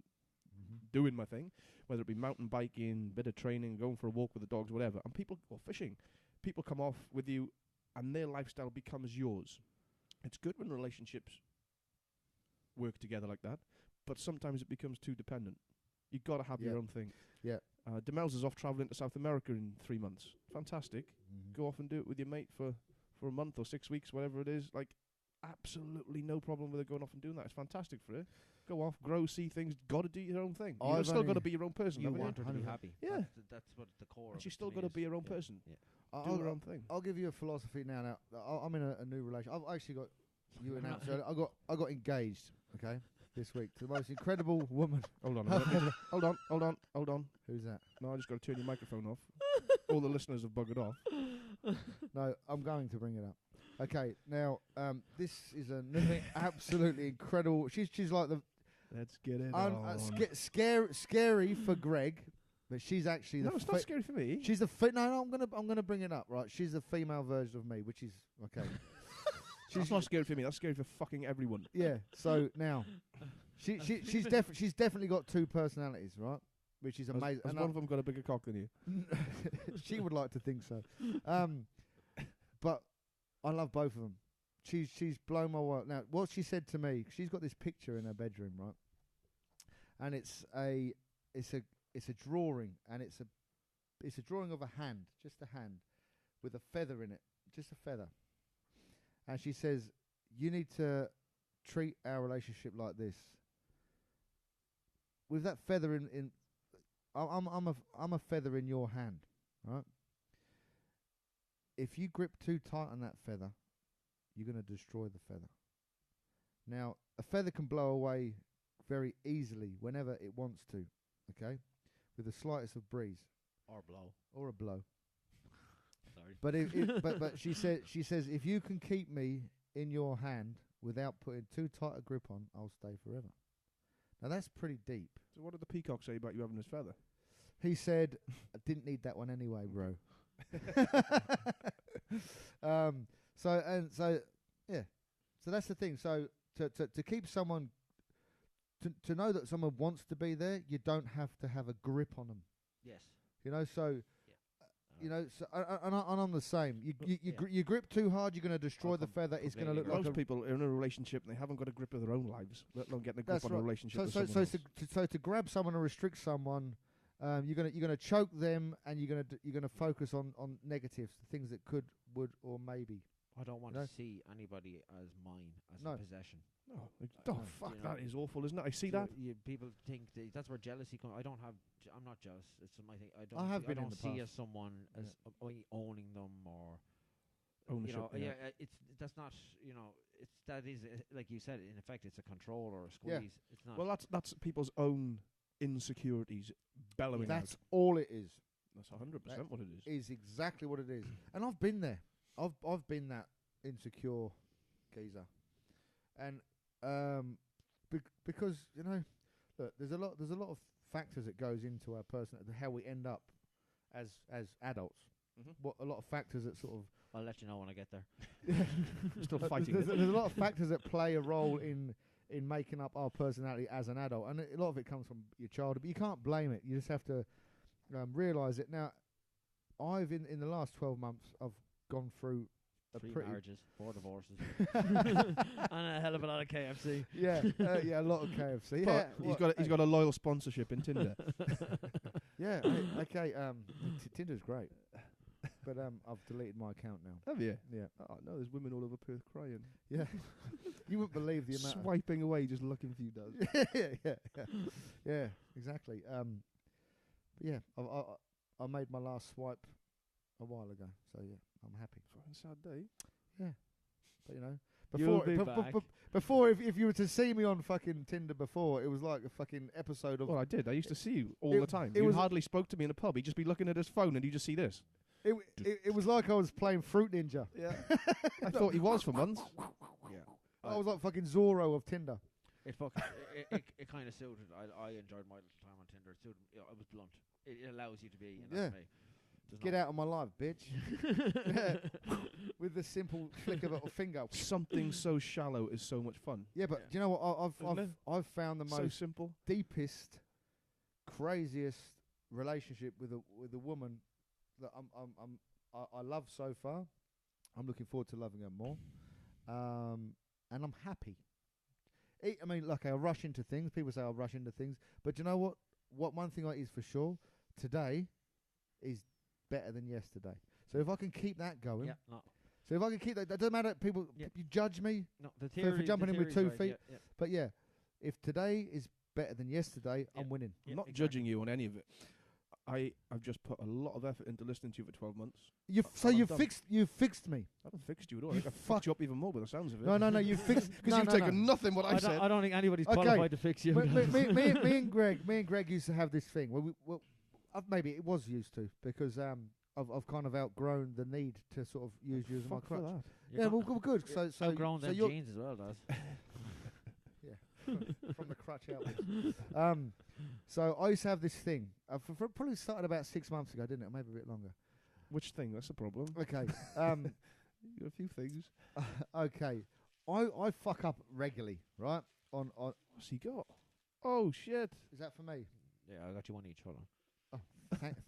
doing my thing, whether it be mountain biking, bit of training, going for a walk with the dogs, whatever, and or fishing. People come off with you and their lifestyle becomes yours. It's good when relationships work together like that, but sometimes it becomes too dependent. You've got to have your own thing. Yeah. Demelza's off travelling to South America in 3 months. Fantastic. Go off and do it with your mate for a month or 6 weeks, whatever it is. Like, absolutely no problem with her going off and doing that. It's fantastic for her. Go off, grow, see things. Got to do your own thing. You've still got to be your own person. You want her to be happy. Yeah. That's what the core. And she's still got to be her own person. Yeah. Do her own thing. I'll give you a philosophy now. I'm in a new relationship. I've actually got you announced. I got engaged. Okay, this week to the most incredible woman. Hold on a minute. Hold on. Who's that? No, I just got to turn your microphone off. All the listeners have buggered off. No, I'm going to bring it up. Okay, now this is a absolutely incredible. She's like the. Let's get it on. Scary for Greg. But she's actually it's not scary for me. She's the I'm gonna bring it up, right? She's the female version of me, which is okay. That's not scary for me. That's scary for fucking everyone. Yeah. So now, she's definitely got two personalities, right? Which is amazing. Has one of them got a bigger cock than you? She would like to think so. But I love both of them. She's blown my world. Now, what she said to me, she's got this picture in her bedroom, right? And it's a drawing, and it's a drawing of a hand, just a hand, with a feather in it, just a feather. And she says, "You need to treat our relationship like this. With that feather in I'm a feather in your hand, right? If you grip too tight on that feather, you're going to destroy the feather. Now, a feather can blow away very easily whenever it wants to, okay? With the slightest of breeze. Or blow. Or a blow. Sorry. But she says, if you can keep me in your hand without putting too tight a grip on, I'll stay forever. Now, that's pretty deep. So what did the peacock say about you having this feather? He said, I didn't need that one anyway, bro. So that's the thing. So to keep someone, to know that someone wants to be there, you don't have to have a grip on them. Yes. You know, so you know, so and I'm the same. You grip too hard, you're going to destroy the feather. It's going to look like most people are in a relationship and they haven't got a grip of their own lives, let alone getting a grip on a relationship. So to grab someone or restrict someone, you're gonna choke them, and you're gonna focus on negatives, things that could, would, or maybe I don't want You know? to see anybody as mine, as No. a possession. No, No, fuck, you know, that is awful, isn't it? I see So that. people think that's where jealousy comes. I'm not jealous. It's my thing. I have I been in don't the see past. as someone as owning them or Ownership, you know. yeah. It's that's not, you know. It's that is like you said. In effect, it's a control or a squeeze. Yeah. It's not. Well, that's people's own insecurities bellowing That's out. all it is. That's 100% what it is. Is exactly what it is. And I've been there. I've been that insecure geezer. And because, you know, look, there's a lot of factors that goes into our person, how we end up as adults. Mhm. What a lot of factors that sort of I'll let you know when I get there. Still fighting there's, it. there's a lot of factors that play a role in making up our personality as an adult, and a lot of it comes from your childhood. But you can't blame it. You just have to realise it. Now, I've in the last 12 months, I've gone through a 3 pretty marriages, 4 divorces, and a hell of a lot of KFC. yeah a lot of KFC. But he's got a loyal sponsorship in Tinder. Yeah, okay. Tinder's great, but I've deleted my account now. Have you? Yeah, Oh no, there's women all over Perth crying, yeah. You wouldn't believe the amount. swiping away, just looking for you, does. Yeah, exactly. But yeah, I made my last swipe a while ago, so yeah, I'm happy. Fucking sad day. Yeah, but you know, You'll before be back. before if you were to see me on fucking Tinder before, it was like a fucking episode of. Well, I did. I used to see you all the time. it You was- hardly spoke to me in a pub. He'd just be looking at his phone, and you just see this. It was like I was playing Fruit Ninja. Yeah. I thought he was for months. Yeah. I was like fucking Zorro of Tinder. It fucking it kind of suited. I enjoyed my little time on Tinder. It suited. You know, it was blunt. It allows you to be. You know, Yeah. me. There's Get no- out of my life, bitch. Yeah. With the simple flick of a little finger. Something so shallow is so much fun. Yeah, but Yeah. do you know what? Isn't it? I've found the So most simple. deepest, craziest relationship with a woman that I love so far. I'm looking forward to loving her more, and I'm happy. I mean, like I rush into things. People say I rush into things, but do you know what? What one thing is for sure, today is better than yesterday. So if I can keep that going, Yeah. No. so if I can keep that doesn't matter. People, Yeah. you judge me, No. The for theory. jumping the in with theory's 2 right, feet. Yeah, yeah. but yeah, if today is better than yesterday, Yeah. I'm winning. Yeah, I'm not exactly. judging you on any of it. I've just put a lot of effort into listening to you for 12 months. So I'm you done. fixed me. I haven't fixed you at all. I You think I fucked you up even more by the sounds of it. No, you fixed Because you've taken nothing what I said. I don't think anybody's Okay. qualified to fix you. me and Greg used to have this thing. Maybe it was used to because I've kind of outgrown the need to sort of use you as my Fuck for crutch. that. Yeah, well, good. So outgrown so them you're jeans as well, does. from the crutch outwards. So I used to have this thing. Probably started about 6 months ago, didn't it? Maybe a bit longer. Which thing? That's the problem. Okay. You got a few things. Okay. I fuck up regularly, right? On What's he got? Oh, shit. is that for me? Yeah, I got you one each. Hold on.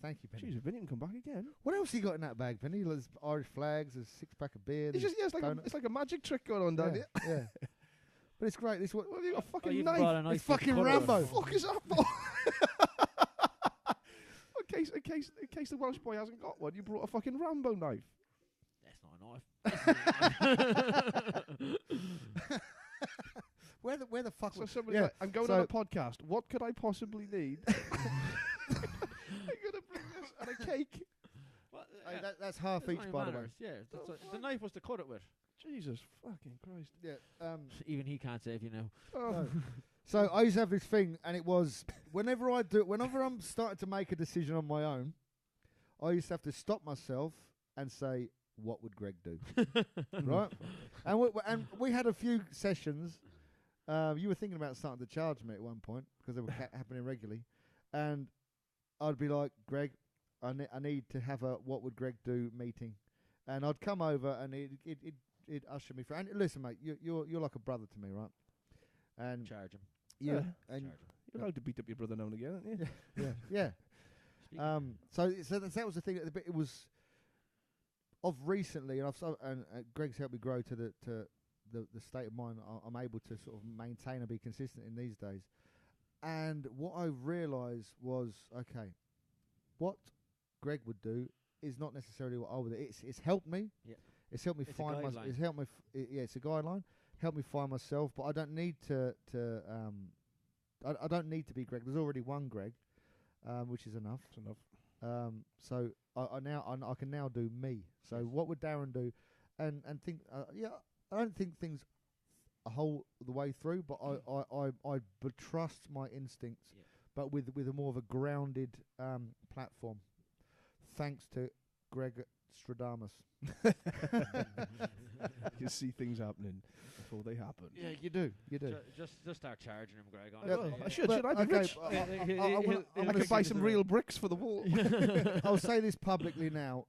Thank you, Penny. Jeez, Vinny can come back again. What else you got in that bag, Penny? There's Irish flags, there's 6-pack of beer. It's there's just it's like a magic trick going on down yeah, here. yeah. But it's great. This what What have you got? A Oh, fucking you knife? brought a knife It's to fucking cut it Rambo. with. Fuck is that for? In case the Welsh boy hasn't got one, you brought a fucking Rambo knife. That's not a knife. where the fuck? So somebody's yeah. like, I'm going on a podcast. What could I possibly need? I'm gonna bring this and a cake. Well, Hey, that's half that's each, not by the way. manners. Yeah, the knife was to cut it with. Jesus fucking Christ. Yeah. Even he can't save you now. Oh. No. So I used to have this thing, and it was whenever I'm starting to make a decision on my own, I used to have to stop myself and say, "What would Greg do?" Right? And we had a few sessions. You were thinking about starting to charge me at one point because they were happening regularly, and I'd be like, "Greg, I need to have a what would Greg do meeting," and I'd come over and it'd usher me through. And listen, mate, you're like a brother to me, right? And Charge him. you Yeah. and Charge him. You're allowed to beat up your brother now and again, aren't you? yeah. Speaking So that was the thing. It was of recently, and Greg's helped me grow to the state of mind I'm able to sort of maintain and be consistent in these days. And what I realised was, okay, what Greg would do is not necessarily what I would do. It's helped me. Yeah. It's helped me It's a find guideline. It's helped me. It's a guideline. Help me find myself, but I don't need to. I don't need to be Greg. There's already one Greg, which is enough. It's enough. So I can now do me. So what would Darren do? And think. I don't think things a whole the way through, but I trust my instincts, but with a more of a grounded platform. Thanks to Greg Stradamus. You see things happening before they happen. Yeah, you do. Just start charging him, Greg. I should I be rich? I could buy some real bricks for the wall. I'll say this publicly now,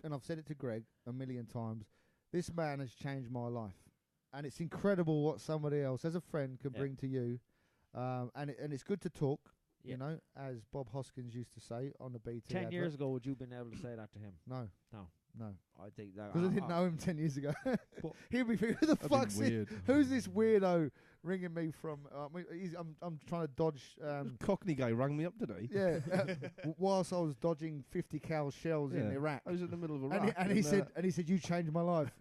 and I've said it to Greg a million times. This man has changed my life, and it's incredible what somebody else, as a friend, can bring to you. And it's good to talk. You know, as Bob Hoskins used to say on the BT. 10 years ago, would you have been able to say that to him? No. I think that. Because I didn't know him 10 years ago. He'd be thinking, who the fuck's this? Who's this weirdo ringing me from? I'm trying to dodge. Cockney guy rang me up today. Yeah, whilst I was dodging 50 cal shells in Iraq. I was in the middle of Iraq. And he said, you changed my life.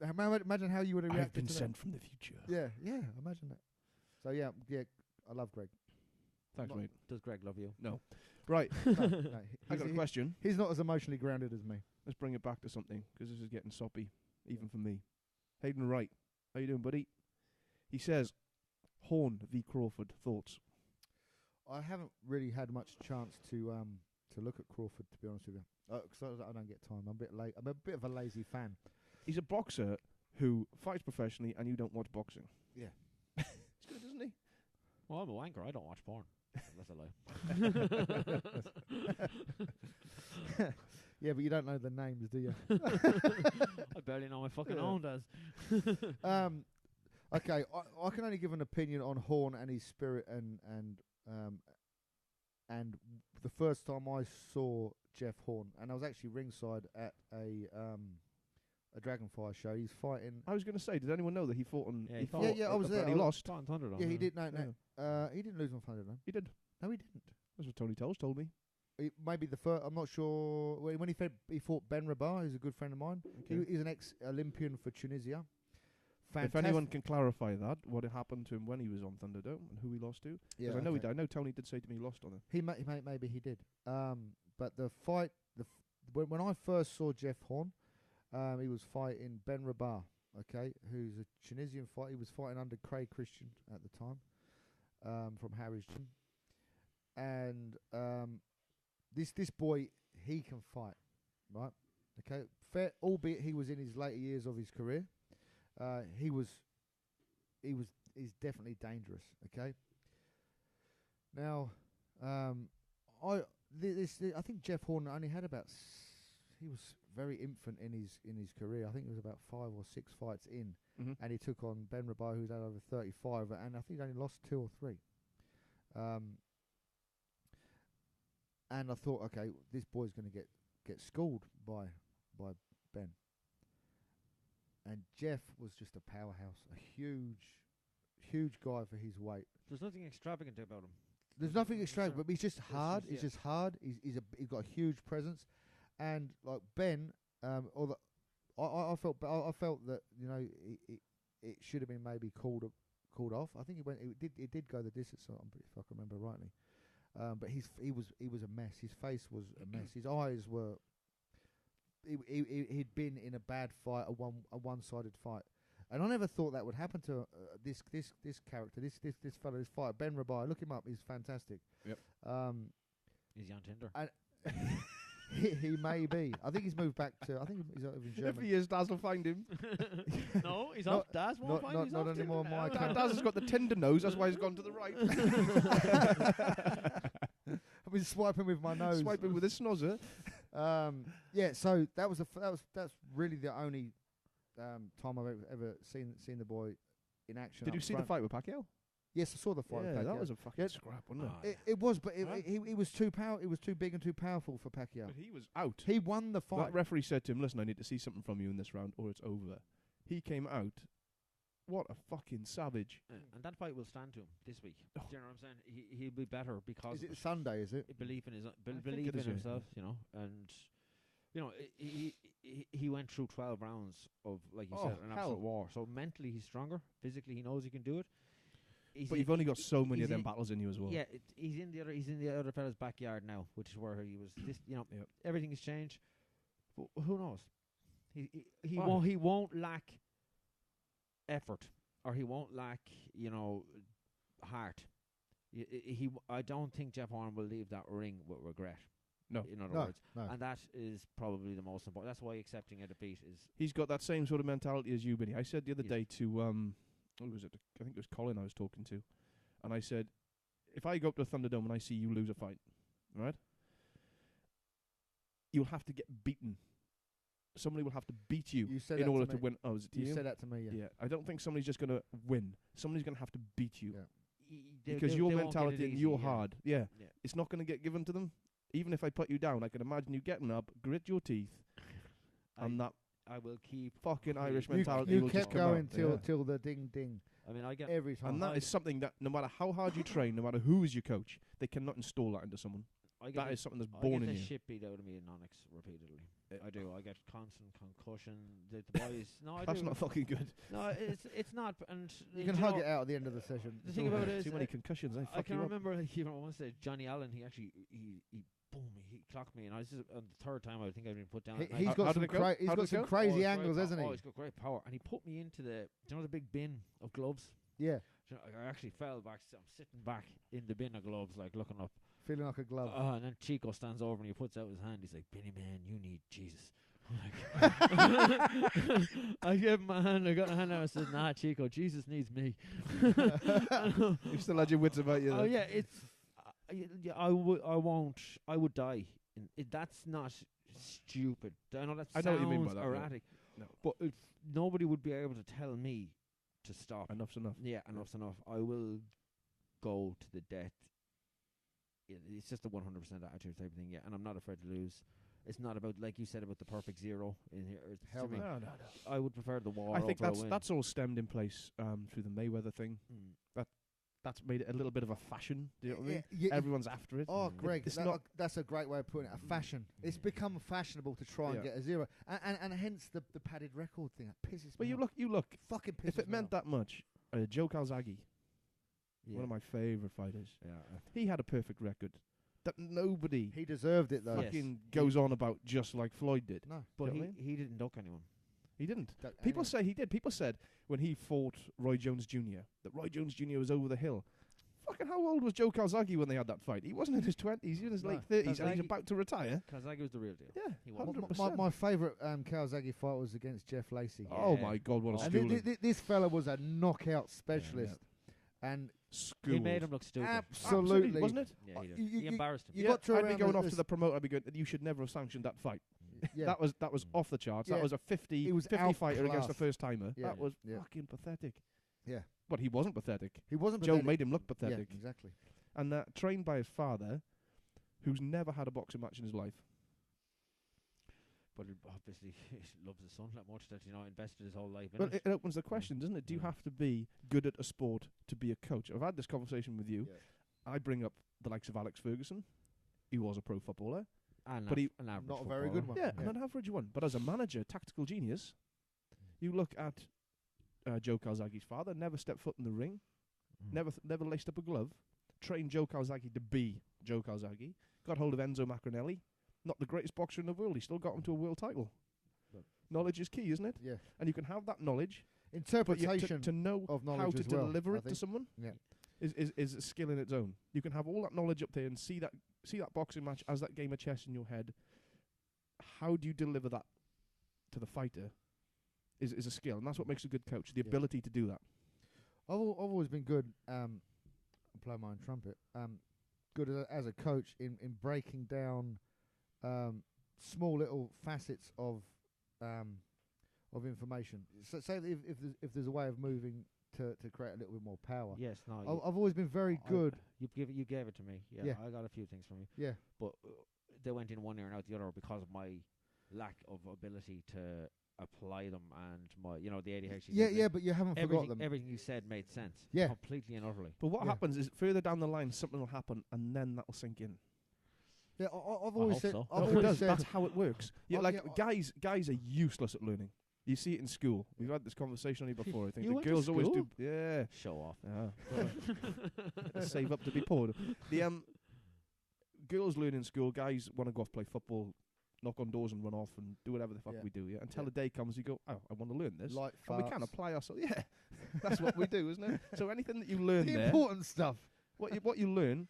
Imagine how you would have reacted. I've been to sent that. from the future. Yeah, imagine that. So yeah, I love Greg. Thanks, mate. Does Greg love you? No. Right. No, I got a question. He's not as emotionally grounded as me. Let's bring it back to something, because this is getting soppy, even for me. Hayden Wright, how you doing, buddy? He says, Horn v Crawford, thoughts? I haven't really had much chance to look at Crawford, to be honest with you. 'Cause I don't get time. I'm a bit late. I'm a bit of a lazy fan. He's a boxer who fights professionally, and you don't watch boxing. Yeah. He's good, isn't he? Well, I'm a wanker. I don't watch porn. That's a lie. Yeah, but you don't know the names, do you? I barely know my fucking own, does. Okay, I can only give an opinion on Horn and his spirit, and the first time I saw Jeff Horn, and I was actually ringside at a Dragonfire show. He's fighting. I was going to say, did anyone know that he fought on? Yeah, I was there. He lost. Fought on Thunderdome. Yeah, he did. No, he didn't lose on Thunderdome. He did. No, he didn't. That's what Tony Tells told me. Maybe the first. I'm not sure. When he fought Ben Rabat, who's a good friend of mine. Okay. He's an ex-Olympian for Tunisia. If anyone can clarify that, what had happened to him when he was on Thunderdome and who he lost to? Yeah, I know he did. I know Tony did say to me he lost on it. Maybe he did. But the fight, when I first saw Jeff Horn, he was fighting Ben Rabat. Okay, who's a Tunisian fighter. He was fighting under Craig Christian at the time, from Harriston, and this boy, he can fight, right? Okay, fair, albeit he was in his later years of his career. He's definitely dangerous. Okay. Now, I think Jeff Horn only had he was very infant in his career. I think it was about 5 or 6 fights in, and he took on Ben Rabat, who's had over 35, and I think he only lost 2 or 3. And I thought, okay, this boy's going to get schooled by Ben. And Jeff was just a powerhouse, a huge guy for his weight. There's nothing extravagant about him. There's nothing extravagant, but he's just hard. He's just hard. He's got a huge presence, and like Ben, although I felt that it should have been maybe called off. I think it did go the distance, if I can remember rightly. But he was a mess. His face was a mess. His eyes were. He'd been in a bad fight, a one-sided fight, and I never thought that would happen to this character, this fellow, this fighter, Ben Rabat. Look him up; he's fantastic. Yep. He's on Tinder. And he may be. I think he's moved back to. I think he's over in Germany. If he is, Daz will find him. No, he's off. Daz won't find him. He's not off anymore. Tinder My now. account. Daz has got the tender nose. That's why he's gone to the right. I've been swiping with my nose. Swiping with his snozzer. Yeah. So that's really the only time I've ever seen the boy in action. Did you see the fight with Pacquiao? Yes, I saw the fight. Yeah, with Pacquiao. that was a fucking scrap, wasn't it? It was, but he was too He was too big and too powerful for Pacquiao. But he was out. He won the fight. That referee said to him, "Listen, I need to see something from you in this round, or it's over." He came out. What a fucking savage! And that fight will stand to him this week. Do you know what I'm saying? He'll be better because Is it Sunday? Is it? belief in his think belief it in is, yeah. himself, and you know, he went through 12 rounds of, like you said, an hell. absolute war. So mentally he's stronger. Physically he knows he can do it. But you've only got so many of them in- battles in you as well. Yeah, he's in the other fella's backyard now, which is where he was. This, you know, Yep. everything has changed. But who knows? He Oh. won't lack effort, or he won't lack, you know, heart. I don't think Jeff Horn will leave that ring with regret. No. In other No, words, no. and that is probably the most important. That's why accepting a defeat is. He's got that same sort of mentality as you, Benny. I said the other Yes. day to who was it? I think it was Colin I was talking to, and I said, if I go up to a Thunderdome and I see you lose a fight, right? You'll have to get beaten. Somebody will have to beat you You said in that order to to me. win. Oh, is it to You you? said that to me. Yeah, I don't think somebody's just going to win. Somebody's going to have to beat you. Yeah. Because your they won't get it mentality and easy, you're yeah. hard. Yeah. Yeah. It's not going to get given to them. Even if I put you down, I can imagine you getting up, grit your teeth, and that I will keep. fucking Irish You- mentality You will just kept come going out. till the ding ding I mean, I get. every time. And that is something that no matter how hard you train, no matter who is your coach, they cannot install that into someone. I get That the- is something that's I born get in the you. shit beat out of me in Onyx repeatedly. Yeah. I do. I get constant concussion. The boys. No, I That's do. not fucking good. No, it's not. And you can hug it out at the end of the session. The thing about it is, Too many concussions. I I fuck can you up. remember like, even once Johnny Allen. He actually he boom. He clocked me, and I was just on the third time I think I'd been put down. and He's How got did some it go? he's How did got it some go? crazy great angles, pow- hasn't he? Oh, he's got great power, and he put me into the big bin of gloves. Yeah, Do you know, I actually fell back. So I'm sitting back in the bin of gloves, like looking up. feeling like a glove. And then Chico stands over and he puts out his hand. He's like, "Benny man, you need Jesus." I'm like, I gave him my hand. I got a hand out. I said, "Nah, Chico, Jesus needs me." You still had your wits about you. Oh then. yeah, it's. I won't. I would die. That's not stupid. I know that I sounds know what you mean by that, yeah. erratic. No. But if nobody would be able to tell me to stop. Enough's enough. Yeah, enough's enough. I will go to the death. It's just a 100% attitude type of thing, yeah. And I'm not afraid to lose. It's not about, like you said, about the perfect zero in here. It's Hell to me, no. No. I would prefer the war. I think over a win. that's all stemmed in place through the Mayweather thing. Mm. That's made it a little bit of a fashion. Do you know what I mean? Yeah, Everyone's after it. Oh, Mm. Greg, It's that- not- that's a great way of putting it. A fashion. It's become fashionable to try and Yeah. get a zero, and hence the padded record thing. That pisses But me you off. look. Fucking pisses If it me meant off. that much, Joe Calzaghe, Yeah. one of my favourite fighters, Yeah. he had a perfect record that nobody He deserved it though. Yes. fucking goes on about, just like Floyd did. No, But Do you he, know what I he didn't duck anyone. He didn't. that- People anyway. say he did. People said when he fought Roy Jones Jr. that Roy Jones Jr. was over the hill. Fucking how old was Joe Calzaghe when they had that fight? He wasn't in his 20s. He was in his No. late 30s, and he's Calzaghe- about to retire. Calzaghe was the real deal. Yeah, He was. 100%. My favourite Calzaghe fight was against Jeff Lacey. Oh Yeah. my God, what a And schooling! this fella was a knockout specialist, and School. He made him look stupid. absolutely, wasn't it? Yeah, he did. You- He you- embarrassed him. you Yeah, got to I'd be around going the- off to the the promoter. I'd be going, you should never have sanctioned that fight. yeah. That was off the charts. Yeah. That was a 50, He was 50 fighter against a outclassed. first timer. Yeah. That was Yeah. fucking pathetic. Yeah. But he wasn't pathetic. He wasn't. Joe pathetic. made him look Yeah, pathetic. exactly. And trained by his father, who's never had a boxing match in his life. But obviously, he loves his son that much that, invested his whole life in Well, it. it opens the question, doesn't it? Do you Yeah. have to be good at a sport to be a coach? I've had this conversation with you. Yeah. I bring up the likes of Alex Ferguson. He was a pro footballer. And but he- an average Not a very footballer. good one. Yeah, and an average one. But as a manager, tactical genius, you look at Joe Calzaghe's father, never stepped foot in the ring, Mm. never laced up a glove, trained Joe Calzaghe to be Joe Calzaghe, got hold of Enzo Macronelli, not the greatest boxer in the world, he still got him to a world title. But- Knowledge is key, isn't it? Yeah. And you can have that knowledge, but Interpretation to know of how knowledge to as well, deliver I it to think. someone Yeah. is a skill in its own. You can have all that knowledge up there and see that boxing match as that game of chess in your head. How do you deliver that to the fighter is a skill, and that's what makes a good coach, the Yeah. ability to do that. I've always been good. Play my own trumpet. Good as a coach in breaking down small little facets of information. So say that if there's a way of moving to create a little bit more power. Yes, no. I've always been very good. You gave it to me. Yeah, Yeah. I got a few things from you. Yeah. But they went in one ear and out the other because of my lack of ability to apply them and my, the ADHD. Yeah, but you haven't forgot them. Everything you said made sense. Yeah. Completely and utterly. But what Yeah. happens is further down the line, something will happen, and then that will sink in. Yeah, I've I always hope said. so. I've No, it always does. said. That's how it works. Yeah, Oh, like yeah, guys are useless at learning. You see it in school. We've had this conversation on here before. I think You the went to girls always do. school? Yeah. Show off. Save up to be poor. The girls learn in school. Guys want to go off play football, knock on doors and run off and do whatever the fuck Yeah. we do. Yeah. Until Yeah. the day comes, you go, oh, I want to learn this. Light And we can farts. apply ourselves. Yeah, that's what we do, isn't it? So anything that you learn The there, important stuff. what you learn,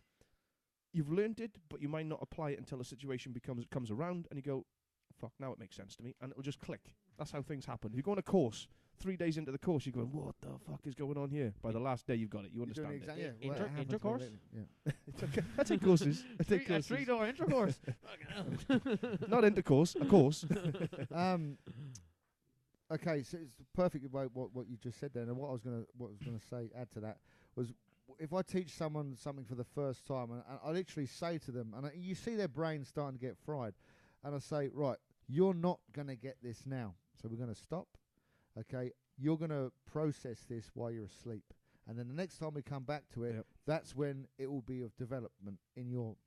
you've learned it, but you might not apply it until a situation comes around, and you go, fuck, now it makes sense to me, and it'll just click. That's how things happen. You go on a course. 3 days into the course, you're going, what the fuck is going on here? By the last day, you've got it. You You're doing understand the it. exact- yeah, well, it happens intercourse? to me lately. Yeah. I take courses. I take courses. 3-door intercourse. Not intercourse, a course. Okay, so it's perfect about what you just said there, and what I was gonna say, add to that, was if I teach someone something for the first time, and I literally say to them, and you see their brain starting to get fried, and I say, right, you're not gonna get this now, so we're gonna stop. Okay, you're gonna process this while you're asleep, and then the next time we come back to it, Yep. that's when it will be of development in your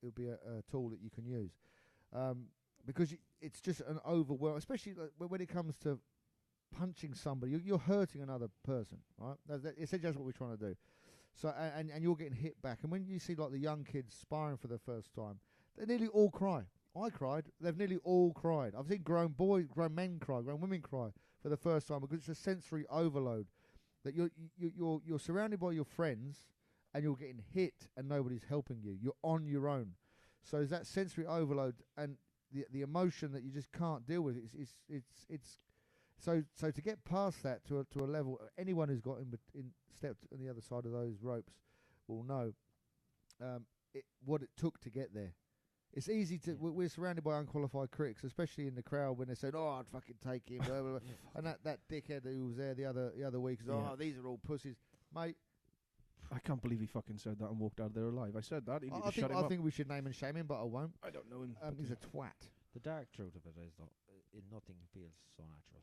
it'll be a tool that you can use. Because it's just an overwhelm, especially like when it comes to punching somebody. You're hurting another person, right? Essentially, that's what we're trying to do. So, and you're getting hit back. And when you see like the young kids sparring for the first time, they nearly all cry. I cried. They've nearly all cried. I've seen grown men cry, grown women cry for the first time because it's a sensory overload. That you're surrounded by your friends and you're getting hit and nobody's helping you. You're on your own. So there's that sensory overload and the emotion that you just can't deal with. It's so to get past that to a level, anyone who's got in stepped on the other side of those ropes will know what it took to get there. It's easy to we're surrounded by unqualified critics, especially in the crowd when they say, "Oh, I'd fucking take him," blah, blah, blah. And that dickhead who was there the other week is, "Oh, these are all pussies, mate." I can't believe he fucking said that and walked out of there alive. I said that. I think we should name and shame him, but I won't. I don't know him. He's a twat. The dark truth of it is, though, nothing feels so natural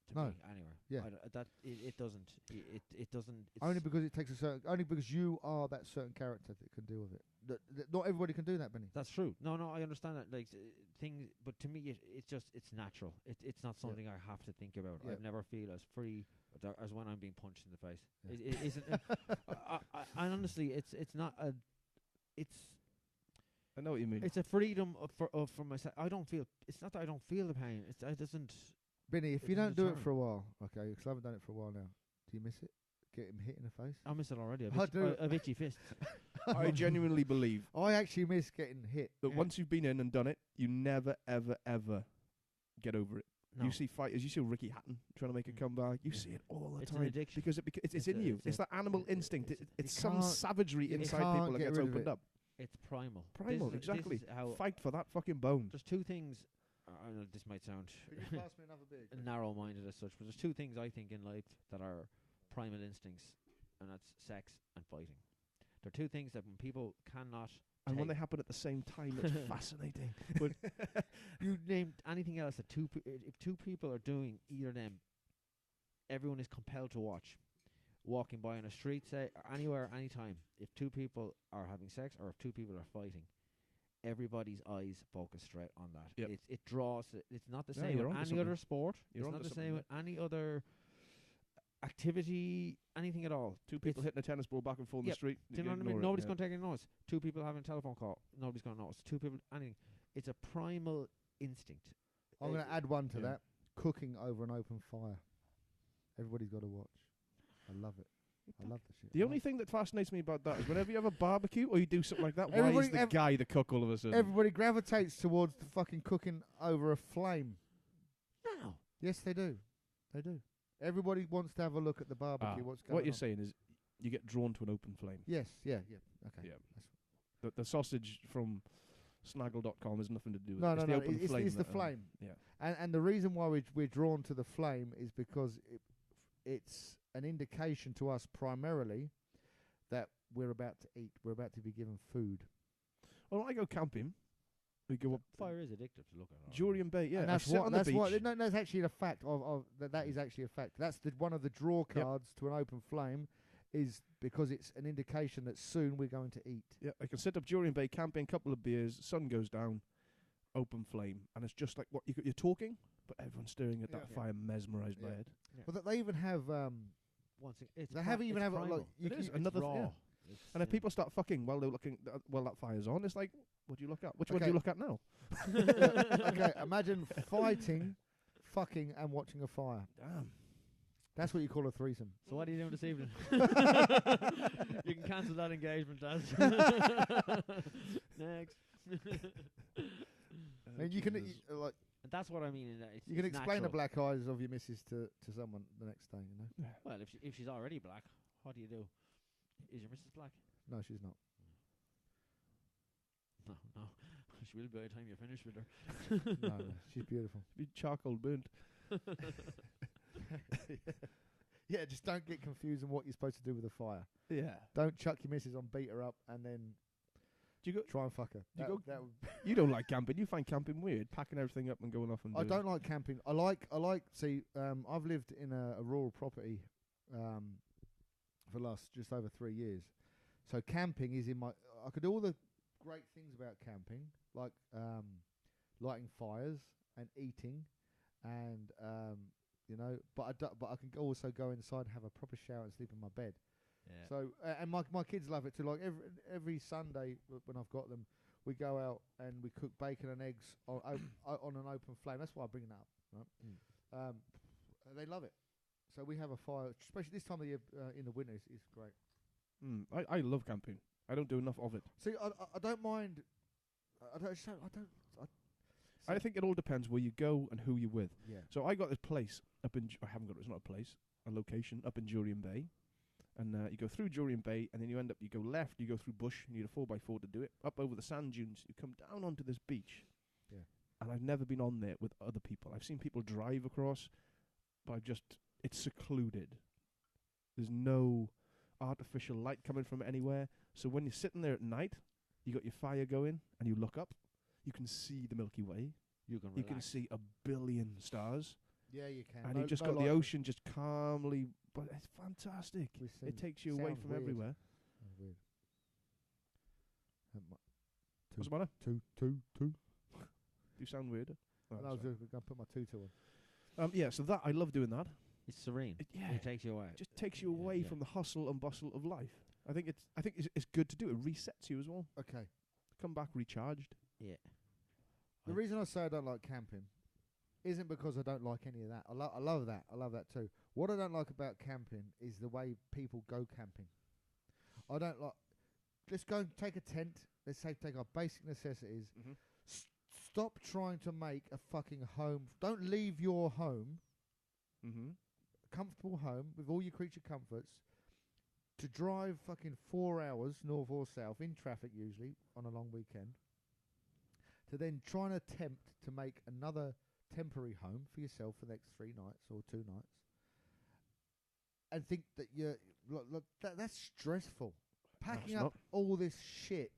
to No. me. Anyway, Yeah. It doesn't. It doesn't. It's Only because it takes only because you are that certain character that can deal with it. Not everybody can do that, Benny. That's true. No, I understand that. Like things, but to me, it's natural. It's not something I have to think about. Yeah. I never feel as free as when I'm being punched in the face. Yeah. It isn't. I honestly, it's not a. I know what you mean. It's a freedom for myself. I don't feel. It's not that I don't feel the pain. It doesn't. Benny, if It you don't doesn't do it determine. for a while, okay, because I haven't done it for a while now, do you miss it? Get him hit in the face? I miss it already. I do. I've itchy fists. I genuinely believe I actually miss getting hit. that Yeah. once you've been in and done it, you never, ever, ever get over it. No. You see fighters, you see Ricky Hatton trying to make a Mm. comeback. You Yeah. see it all the It's an time addiction. because it's It's in a- you. it's It's a- that animal it's- instinct. it's- It's you some can't- savagery you inside can't people that get gets rid of opened it. up. It's primal. Primal, This exactly. is how Fight for that fucking bone. there's two things. I know this might sound pass me another beer? narrow-minded as such, but there's two things I think in life that are primal instincts, and that's sex and fighting. They're two things that when people cannot. And when they take- happen at the same time, it's fascinating. But you name anything else that if two people are doing either of them, everyone is compelled to watch. Walking by on a street, say, or anywhere, anytime. If two people are having sex or if two people are fighting, everybody's eyes focus straight on that. Yep. It draws. It's not the Yeah, same you're with onto any other something. sport. You're It's not onto the something same with any other activity, anything at all. Two people It's- hitting a tennis ball back and forth in the Yep. street. Do you know what I mean? Nobody's going to take any notice. Two people having a telephone call. Nobody's going to notice. Two people, anything. It's a primal instinct. I'm going to add one to Yeah. that. Cooking over an open fire. Everybody's got to watch. I love it. I love the shit. The only thing that fascinates me about that is whenever you have a barbecue or you do something like that, why Everybody- is the guy the cook all of a sudden? Everybody gravitates towards the fucking cooking over a flame. No. Yes, they do. They do. Everybody wants to have a look at the barbecue. What's going what you're on? saying is you get drawn to an open flame. Yes, yeah. Okay. Yeah. That's The sausage from snaggle.com has nothing to do with No, it. no, It's no. the open It's flame. the flame. Yeah. And the reason why we're drawn to the flame is because it's an indication to us primarily that we're about to eat. We're about to be given food. Well, when I go camping, we go up Fire is addictive to look at. Jurien Bay. Yeah, and I that's sit what. on That's the beach. what. No, that's actually a fact. That is actually a fact. That's one of the draw cards to an open flame. is because it's an indication that soon we're going to eat. Yeah, I can sit up during bay camping, couple of beers, sun goes down, open flame, and it's just like what you're talking, but everyone's staring at that fire, mesmerised by it. Yeah. Well, they even have. They have even have like it is another thing. And if people start fucking while they're looking, while that fire's on, it's like, what do you look at? Which one do you look at now? Okay, imagine fighting, fucking, and watching a fire. Damn. That's what you call a threesome. So what are you doing this evening? You can cancel that engagement, Dad. Next. And you can like. And that's what I mean. In that You can explain natural. the black eyes of your missus to someone the next day. You know. Well, if she's already black, what do you do? Is your missus black? No, she's not. No. She will be by the time you finish with her. No, she's beautiful. Be charcoal burnt. Yeah, just don't get confused on what you're supposed to do with a fire. Yeah. Don't chuck your missus on, beat her up, and then try and fuck her. You don't like camping. You find camping weird, packing everything up and going off and. I don't like camping. I like. See, I've lived in a rural property for the last just over 3 years. So camping is in my. I could do all the great things about camping, like lighting fires and eating, and but I can also go inside, have a proper shower, and sleep in my bed. Yeah. So and my kids love it too. Like every Sunday when I've got them, we go out and we cook bacon and eggs on an open flame. That's why I bring it up. Right? They love it. So we have a fire, especially this time of year in the winter. It's great. I love camping. I don't do enough of it. See, I don't mind. I think it all depends where you go and who you're with. Yeah. So I got this place up in. I haven't got it. It's not a place. A location up in Jurien Bay, and you go through Jurien Bay, and then you go left. You go through bush. You need a 4x4 to do it. Up over the sand dunes. You come down onto this beach. Yeah. And I've never been on there with other people. I've seen people drive across, but it's secluded. There's no artificial light coming from anywhere. So when you're sitting there at night, you got your fire going, and you look up, you can see the Milky Way. You can see 1 billion stars. Yeah, you can. And you just got the ocean just calmly, but it's fantastic. It takes you away from weird. everywhere. Weird. What's the matter? Two. You sound weird. I was going to put my tutu on. Yeah, so I love doing that. It's serene. It takes you away. It just takes you away from the hustle and bustle of life. I think it's good to do. It resets you as well. Okay. Come back recharged. Yeah. The reason I say I don't like camping isn't because I don't like any of that. I love that. I love that too. What I don't like about camping is the way people go camping. I don't like. Let's go and take a tent. Let's say take our basic necessities. Mm-hmm. Stop trying to make a fucking home. Don't leave your home, comfortable home with all your creature comforts, to drive fucking 4 hours north or south in traffic usually on a long weekend, to then try and attempt to make another temporary home for yourself for the next 3 nights or 2 nights, and think that that's stressful. Packing up all this shit.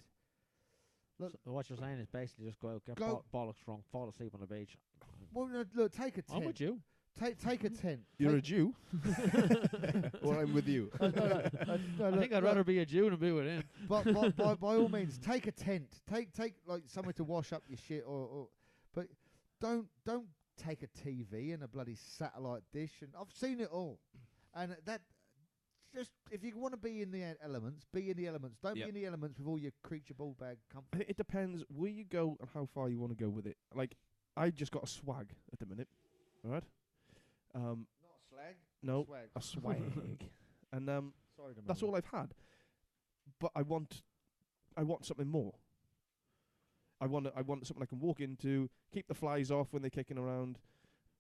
Look, so what you're saying is basically just go out, get bollocks drunk, fall asleep on the beach. Well, look, take a tent. I'm with you. Take a tent. You're a Jew? Or I'm with you? I think I'd rather be a Jew than be with him. But by all means, take a tent. Take like somewhere to wash up your shit, but don't take a TV and a bloody satellite dish. And I've seen it all, and that. Just if you want to be in the elements, be in the elements. Don't be in the elements with all your creature ball bag comfort. It depends where you go and how far you want to go with it. Like, I just got a swag at the minute, all right? Not slag. No, swag. a swag, and Sorry to that's all I've had. But I want something more. I want something I can walk into, keep the flies off when they're kicking around.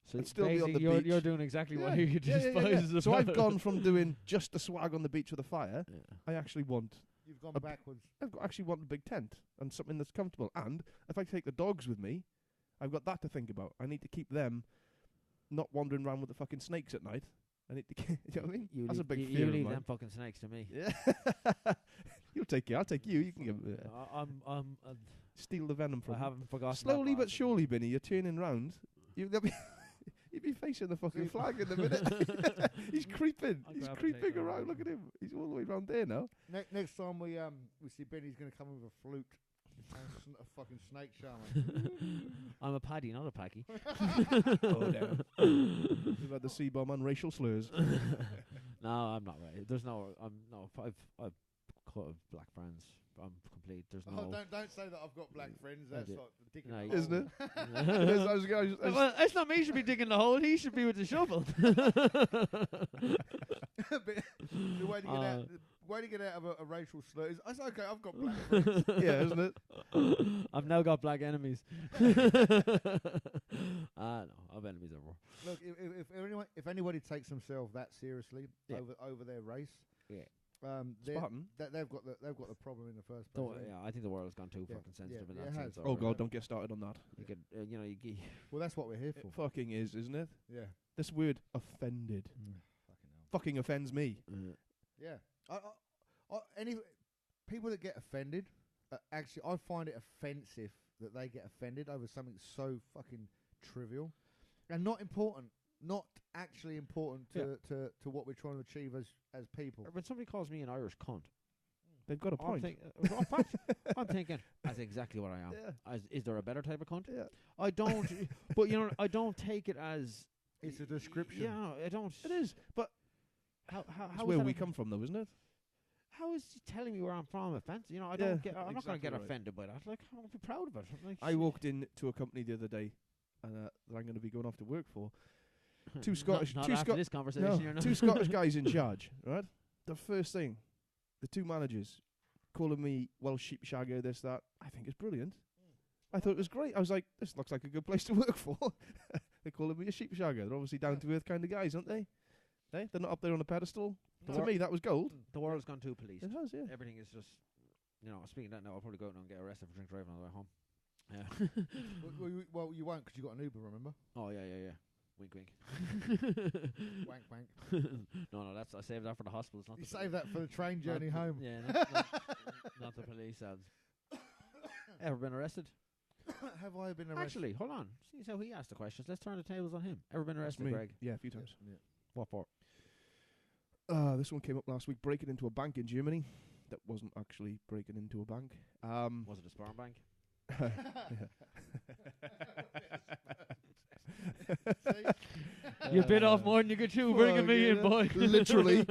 So still be on the you're, beach. You're doing exactly what he despises. So I've gone from doing just the swag on the beach with a fire. Yeah. I actually want. You've gone backwards. Actually want a big tent and something that's comfortable. And if I take the dogs with me, I've got that to think about. I need to keep them not wandering around with the fucking snakes at night. I need to. You know what I mean? That's a big fear You of leave mine. them fucking snakes to me. Yeah. You'll take it. I'll take you. You can give. Steal the venom from. I haven't forgotten. Slowly but surely, Binny, you're turning round. He'd be facing the fucking flag in the minute. He's creeping. He's creeping around. Look at him. He's all the way around there now. Next time we see Benny's going to come with a flute. And a fucking snake charmer. I'm a paddy, not a packy. Oh, damn. We've had the C-bomb on racial slurs. No, I'm not right. There's no. I've cut of black friends. I'm complete. There's no. Oh, don't say that I've got black friends. That's like digging No, a Isn't hole. it? Well, it's not me who should be digging the hole. He should be with the shovel. Why do you get out of a racial slur? That's okay. I've got black friends. Yeah, isn't it? I've now got black enemies. No, I've enemies everywhere. Look, if anybody takes themselves that seriously over their race, Spartan. they've got the problem in the first place. I think the world's gone too fucking sensitive in that it sense. has. Oh God, don't get started on that. You could, Well, that's what we're here for. It fucking is, isn't it? Yeah. This word offended fucking offends me. Yeah. Any people that get offended, actually, I find it offensive that they get offended over something so fucking trivial and not important, not actually important to what we're trying to achieve as people. When somebody calls me an Irish cunt, They've got a point. I'm thinking that's exactly what I am. Yeah. Is there a better type of cunt? Yeah. I don't. But I don't take it as it's a description. Yeah, I don't. It is, but how that's where we come from, though, isn't it? How is he telling me where I'm from offensive? I don't get. I'm not going to get right. offended by that. Like, I'm be proud of it. Like, I walked into a company the other day that I'm going to be going off to work for. Two Scottish, not after this conversation. no, You're not. two Scottish guys in charge. Right. The first thing, the two managers calling me Welsh sheep shagger, this, that. I think it's brilliant. I thought it was great. I was like, this looks like a good place to work for. They're calling me a sheep shagger. They're obviously down to earth kind of guys, aren't they? They're not up there on a pedestal. To me, that was gold. The world's gone too policed. It has, yeah. Everything is just, speaking of that now, I'll probably go out and get arrested for drink driving on the way home. Yeah. Well, you won't because you got an Uber, remember? Oh, yeah. Wink, wink. Wank, wank. No, I saved that for the hospitals. Not You the save that for the train journey home. Yeah, not the police ads. Ever been arrested? Have I been arrested? Actually, hold on. See how he asked the questions. Let's turn the tables on him. Ever been That's arrested, me. Greg? Yeah, a few times. Yeah. What for? This one came up last week, breaking into a bank in Germany. That wasn't actually breaking into a bank. Was it a sperm bank? You bit off more than you could chew, bringing me in, boy. Literally.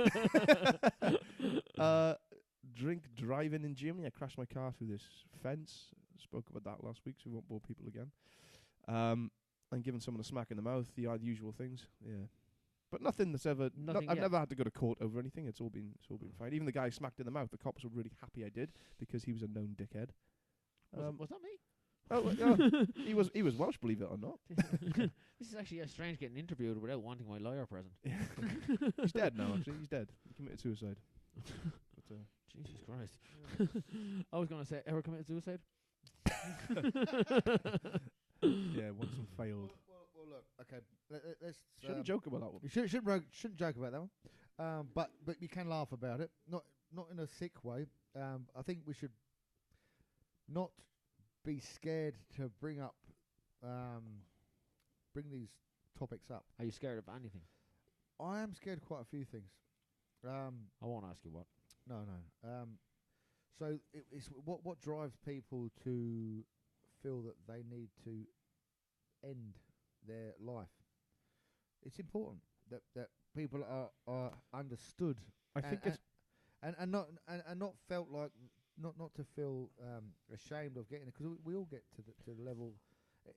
Drink driving in Germany. I crashed my car through this fence. Spoke about that last week, so we won't bore people again. And giving someone a smack in the mouth, the usual things. Yeah. But nothing that's ever. I've never had to go to court over anything. It's all been fine. Even the guy smacked in the mouth, the cops were really happy I did because he was a known dickhead. Was that me? Oh, yeah. He was Welsh, believe it or not. This is actually strange getting interviewed without wanting my lawyer present. He's dead now. Actually, he's dead. He committed suicide. But, Jesus Christ! I was gonna say, ever committed suicide? Yeah, once and failed. Well, look. Okay, let's. Shouldn't joke about that one. You shouldn't joke about that one. But you can laugh about it. Not in a sick way. I think we should not be scared to bring these topics up. Are you scared of anything? I am scared of quite a few things. I won't ask you what. No. So it's what drives people to feel that they need to end their life. It's important that people are understood. I think it's and not felt like not to feel ashamed of getting it, because we all get to the level.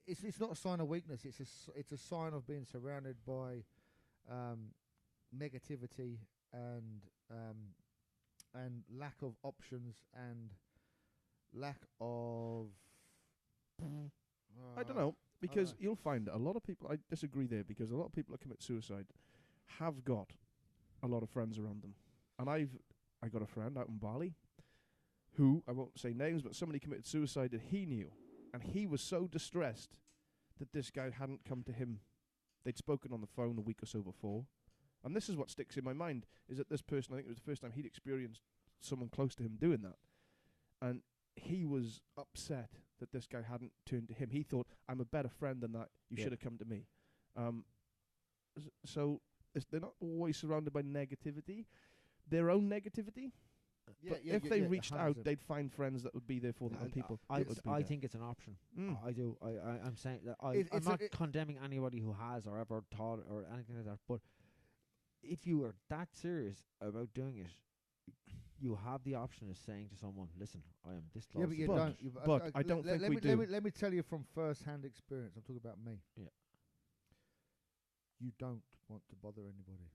It's not a sign of weakness. It's a sign of being surrounded by negativity and lack of options and lack of. I don't know, because you'll find a lot of people. I disagree there, because a lot of people that commit suicide have got a lot of friends around them, and I got a friend out in Bali who, I won't say names, but somebody committed suicide that he knew, and he was so distressed that this guy hadn't come to him. They'd spoken on the phone a week or so before, and this is what sticks in my mind, is that this person, I think it was the first time he'd experienced someone close to him doing that, and he was upset that this guy hadn't turned to him. He thought, I'm a better friend than that, you should have come to me. So they're not always surrounded by negativity, their own negativity. But if they reached out, they'd find friends that would be there for them and people. I think it's an option. I do. I'm saying that I'm not condemning anybody who has or ever taught or anything like that. But if you are that serious about doing it, you have the option of saying to someone, "Listen, I am this close." Yeah, but you don't. But I don't think we do. Let me tell you from first-hand experience. I'm talking about me. Yeah. You don't want to bother anybody.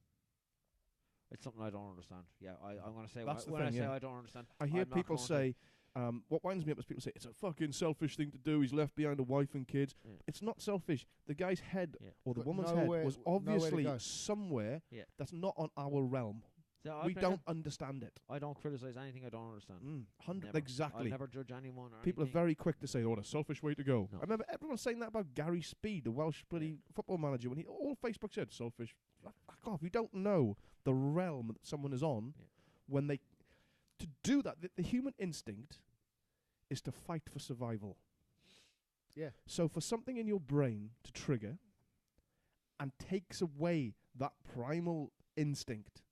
It's something I don't understand. Yeah, I'm going to say That's when I say I don't understand. I hear people say, what winds me up is people say, it's a fucking selfish thing to do. He's left behind a wife and kids. Yeah. It's not selfish. The guy's head or the woman's head was obviously somewhere that's not on our realm. So we don't understand it. I don't criticize anything I don't understand. Exactly. I never judge anyone. Or people anything. are very quick to say, "Oh, the selfish way to go." No. I remember everyone saying that about Gary Speed, the Welsh bloody football manager, when all Facebook said selfish. Fuck off! You don't know the realm that someone is on when they to do that. The human instinct is to fight for survival. Yeah. So for something in your brain to trigger and takes away that primal instinct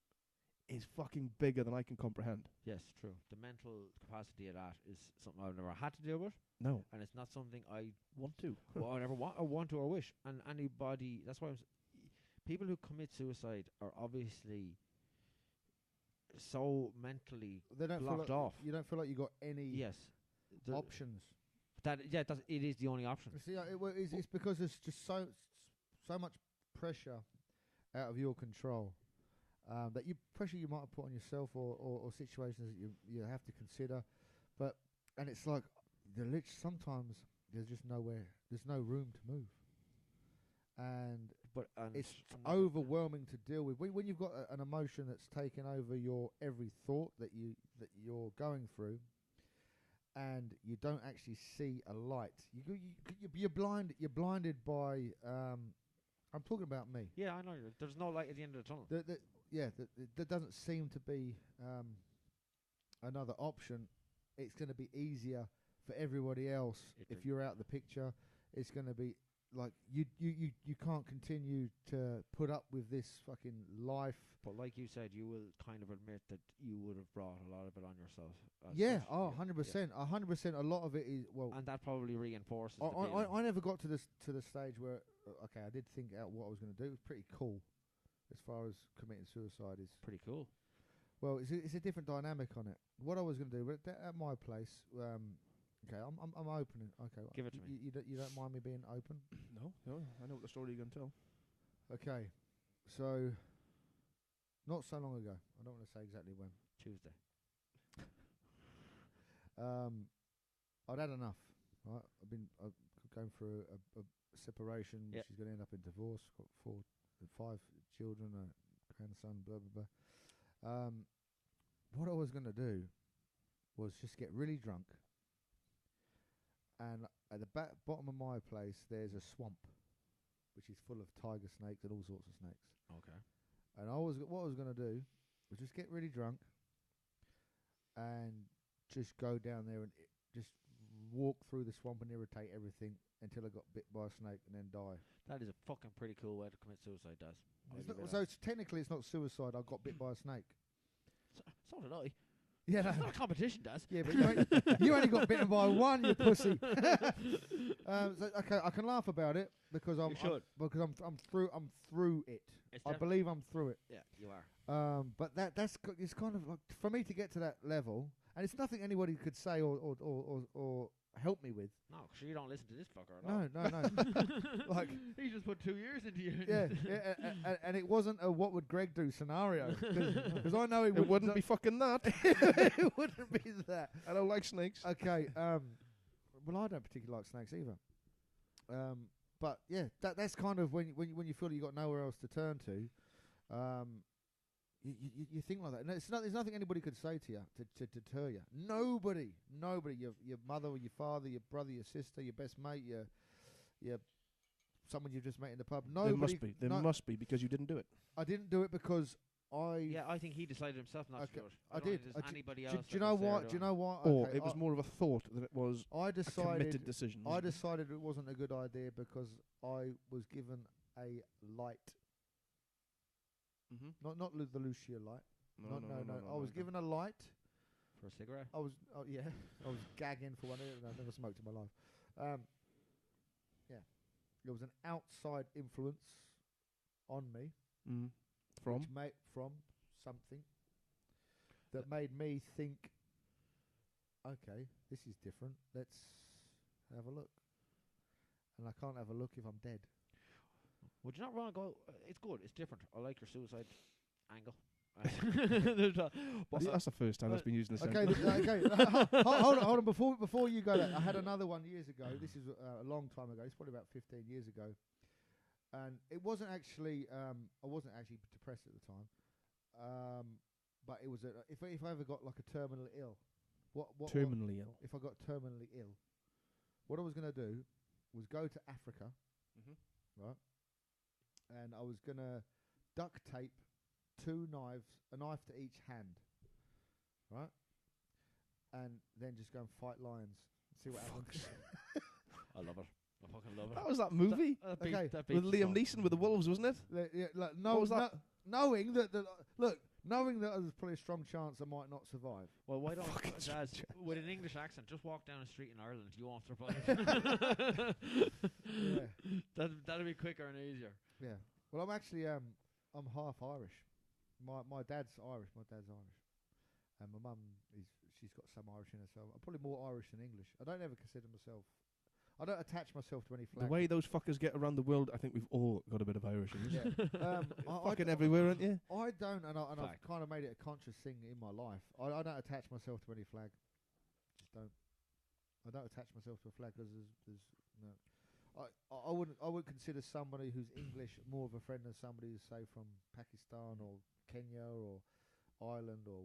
is fucking bigger than I can comprehend. Yes, true. The mental capacity of that is something I've never had to deal with. No. And it's not something I want to. Well, I never want to or wish. And anybody, that's why people who commit suicide are obviously so mentally blocked off. You don't feel like you got any options. It is the only option. See, it's because there's just so much pressure out of your control. That pressure you might have put on yourself or situations that you have to consider, and it's like sometimes there's just there's no room to move, and it's overwhelming to deal with when you've got an emotion that's taken over your every thought that you're going through, and you don't actually see a light. You're blinded by. I'm talking about me. Yeah, I know. There's no light at the end of the tunnel. There doesn't seem to be another option. It's going to be easier for everybody else if you're out of the picture. It's going to be like you can't continue to put up with this fucking life. But like you said, you will kind of admit that you would have brought a lot of it on yourself. 100%. 100%. A lot of it is and that probably reinforces. I never got to the stage where I did think out what I was going to do. It was pretty cool. As far as committing suicide is pretty cool. Well, it's a different dynamic on it. What I was going to do at my place. I'm open. Okay, give it to me. You don't mind me being open? No, I know what the story you're going to tell. Okay, so not so long ago. I don't want to say exactly when. Tuesday. I'd had enough. Right, I've been going through a separation. Yep. She's going to end up in divorce. Got 5 children, a grandson, blah blah blah. What I was going to do was just get really drunk, and at the bottom of my place there's a swamp, which is full of tiger snakes and all sorts of snakes. Okay. And what I was going to do was just get really drunk and just go down there and just walk through the swamp and irritate everything until I got bit by a snake and then die. That is a fucking pretty cool way to commit suicide, Daz. Technically it's not suicide. I got bit by a snake. So did I. Yeah, it's not a competition, Daz. Yeah, but you only got bitten by one, you pussy. Okay, I can laugh about it because I'm through it. I believe I'm through it. Yeah, you are. But it's kind of like for me to get to that level, and it's nothing anybody could say or help me with. No, because you don't listen to this fucker at all. No. Like he just put 2 years into you. Yeah, and it wasn't a what would Greg do scenario because I know it wouldn't be fucking that. It wouldn't be that. I don't like snakes. Okay. Well, I don't particularly like snakes either. But yeah, that's kind of when you feel you got nowhere else to turn to. You think like that. No, there's nothing anybody could say to you to deter you. Nobody. Your mother or your father, your brother, your sister, your best mate, your someone you've just met in the pub. Nobody. There must be because you didn't do it. I didn't do it because I think he decided himself not to do it. I did. Anybody else? Do you know what? Or it was more of a thought than it was a committed decision. I decided it wasn't a good idea because I was given a light Mm-hmm. Not the Lucia light. No. I was given a light. For a cigarette? I was I was gagging for one. I've never smoked in my life. Yeah, there was an outside influence on me. From From something that made me think, okay, this is different. Let's have a look. And I can't have a look if I'm dead. Would you not want to go? It's good. It's different. I like your suicide angle. that's the first time that's been used in the okay, sentence. okay. Hold on. Before you go there, I had another one years ago. This is a long time ago. It's probably about 15 years ago. And it wasn't actually. I wasn't actually depressed at the time. But it was if I ever got like a terminally ill. Terminally ill. If I got terminally ill, what I was going to do was go to Africa, right? And I was going to duct tape 2 knives, a knife to each hand, right? And then just go and fight lions. See what happens. I love it. I fucking love it. That was that movie with Liam Neeson with the wolves, wasn't it? What was that? Knowing that knowing that there's probably a strong chance I might not survive. Well, why don't Dad, with an English accent, just walk down the street in Ireland, you won't survive. Yeah. That'd be quicker and easier. Yeah. Well, I'm actually I'm half Irish. My dad's Irish. My dad's Irish, and my mum she's got some Irish in her. So I'm probably more Irish than English. I don't ever consider myself. I don't attach myself to any flag. The way those fuckers get around the world, I think we've all got a bit of Irish in us. Yeah. Fucking everywhere, aren't you? I don't, and I've kind of made it a conscious thing in my life. I don't attach myself to any flag. Just don't. I don't attach myself to a flag because there's no. I wouldn't consider somebody who's English more of a friend than somebody who's say from Pakistan or Kenya or Ireland or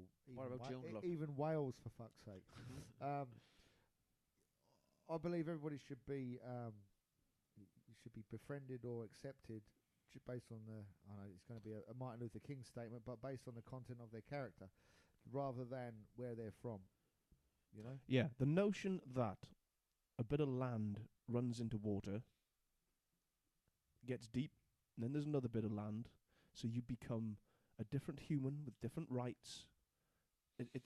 even Wales, for fuck's sake. I believe everybody should be befriended or accepted based on I know it's going to be a Martin Luther King statement, but based on the content of their character, rather than where they're from. You know? Yeah, the notion that a bit of land runs into water, gets deep, and then there's another bit of land, so you become a different human with different rights.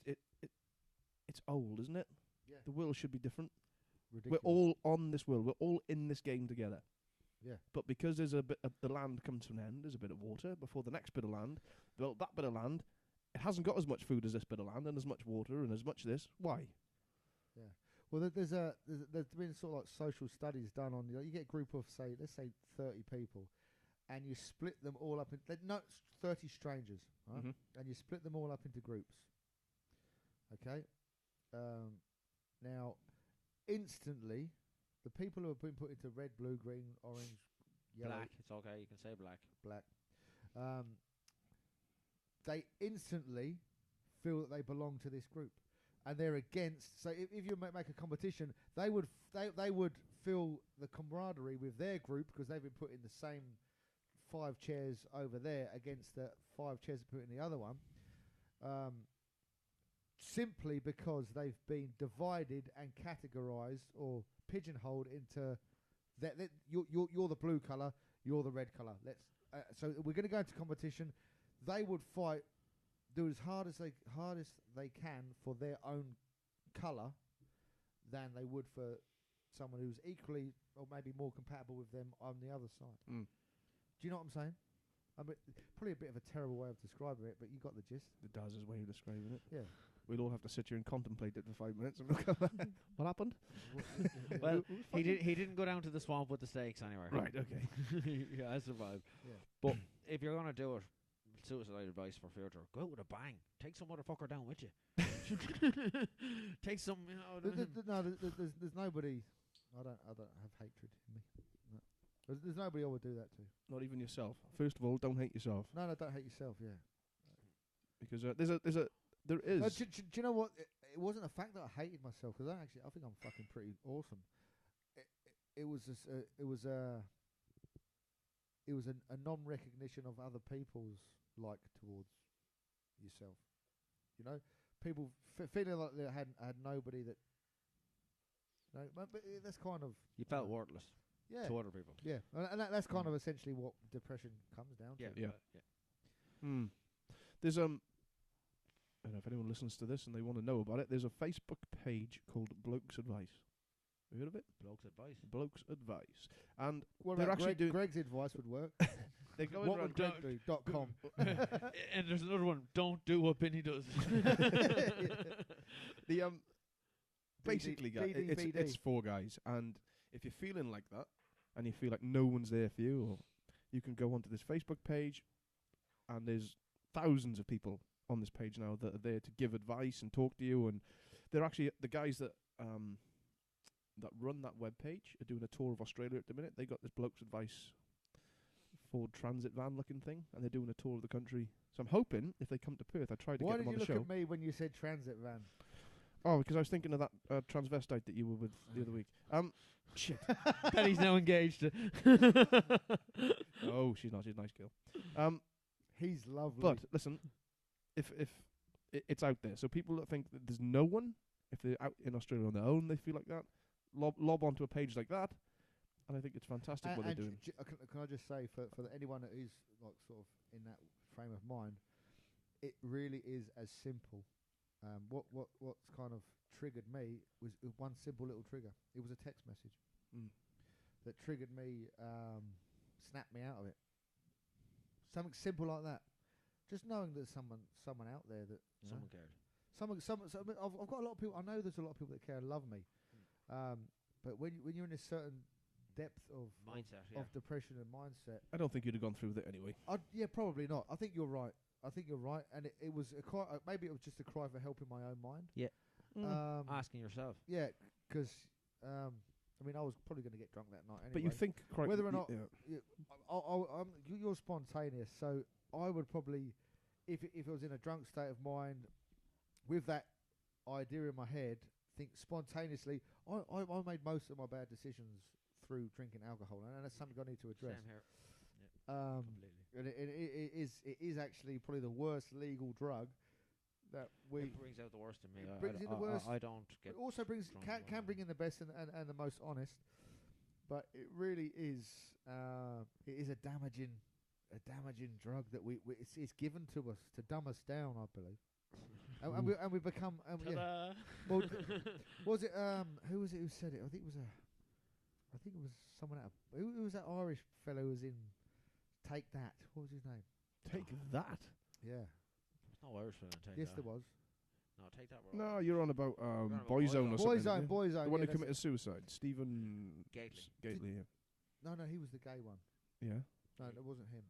It's old, isn't it? Yeah. The world should be different. Ridiculous. We're all on this world. We're all in this game together. Yeah. But because there's a bit of the land comes to an end, there's a bit of water before the next bit of land. Well, that bit of land, it hasn't got as much food as this bit of land, and as much water, and as much this. Why? Yeah. Well, there's been sort of like social studies done on. You get a group of let's say 30 people, and you split them all up into 30 strangers, right? And you split them all up into groups. Okay. Now, instantly, the people who have been put into red, blue, green, orange, yellow, black. It's okay. You can say black. Black. They instantly feel that they belong to this group, and they're against. So if you make a competition, they would feel the camaraderie with their group because they've been put in the same 5 chairs over there against the 5 chairs put in the other one. Simply because they've been divided and categorized or pigeonholed into that you're the blue color, you're the red color. So we're going to go into competition. They would fight, do as hardest they can for their own color than they would for someone who's equally or maybe more compatible with them on the other side. Do you know what I'm saying? I mean, probably a bit of a terrible way of describing it, but you got the gist. It does his way of describing it. Yeah. We'll all have to sit here and contemplate it for 5 minutes and look at that. What happened? Well, he didn't go down to the swamp with the stakes anyway. Right, okay. Yeah, I survived. Yeah. But if you're going to do it, suicide advice for future, go out with a bang. Take some motherfucker down with you. Take some, you know. There's nobody. I don't have hatred in me. No. There's nobody I would do that to. Not even yourself. First of all, don't hate yourself. No, don't hate yourself. Yeah. Because there is. Do you know what? It wasn't the fact that I hated myself because I think I'm fucking pretty awesome. It was a non-recognition of other people's like towards yourself. You know, people feeling like they had nobody that. No, but that's kind of you felt worthless. Yeah. To other people. Yeah, and that's kind of essentially what depression comes down to. Yeah. There's I don't know if anyone listens to this and they want to know about it. There's a Facebook page called Blokes Advice. Have you heard of it? Blokes advice. Blokes Advice. And What they're about actually doing. Greg's advice would work. They're going What around would Greg do? .com. And there's another one. Don't do what Binny does. The basically, guys, BD. it's for guys, and if you're feeling like that, and you feel like no one's there for you, or you can go onto this Facebook page, and there's thousands of people on this page now that are there to give advice and talk to you, and they're actually the guys that run that web page are doing a tour of Australia at the minute. They got this Bloke's Advice Ford Transit van looking thing, and they're doing a tour of the country. So I'm hoping if they come to Perth, I try to Why get did them on you the look show. at me when you said transit van? Oh, because I was thinking of that transvestite that you were with the other week. Shit. That he's now engaged. Oh, she's not. She's a nice girl. He's lovely. But listen, if it's out there, so people that think that there's no one, if they're out in Australia on their own, they feel like that, lob onto a page like that, and I think it's fantastic what they're doing. Can I just say for anyone that is like sort of in that frame of mind, it really is as simple. What's kind of triggered me was one simple little trigger. It was a text message that triggered me, snapped me out of it. Something simple like that. Just knowing that someone out there that Someone cared. I've got a lot of people. I know there's a lot of people that care and love me. But when you're in a certain depth of Mindset, of depression and mindset, I don't think you'd have gone through with it anyway. yeah, probably not. I think you're right. And it was a cry. Maybe it was just a cry for help in my own mind. Yeah. Asking yourself. Yeah, because I mean, I was probably going to get drunk that night anyway. But you think whether or not you're spontaneous, so I would probably, if it was in a drunk state of mind, with that idea in my head, think spontaneously. I made most of my bad decisions through drinking alcohol, and that's something I need to address. Same here. Completely. And it is actually probably the worst legal drug that it brings out the worst in me. It brings in the worst. I don't get. It also brings can bring in the best and the most honest, but it really is it is a damaging drug that it's given to us to dumb us down, I believe. and we become yeah. Well, was it who was it who said it? I think it was someone out. Who was that Irish fellow who was in Take That? What was his name? Take That? Yeah. There's no Irish film in Take That. Yes, there was. No, Take That. No, you're on about Boyzone or something. Boyzone. The one who committed suicide. Stephen Gately. Yeah. No, he was the gay one. Yeah. No, it wasn't him.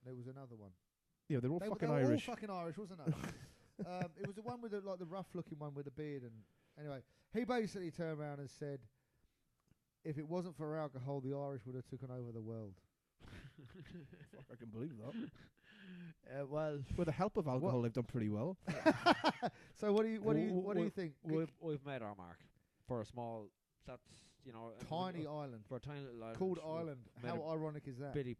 There was another one. Yeah, they're all fucking they were Irish. All fucking Irish, wasn't it? It was the one with the rough-looking one with the beard. And anyway, he basically turned around and said, if it wasn't for alcohol, the Irish would have taken over the world. Fuck, I can believe that. Well, with the help of alcohol, they've done pretty well. So what do you think? We've made our mark for a small. That's tiny island. For a tiny little island called Ireland. How ironic is that? Pretty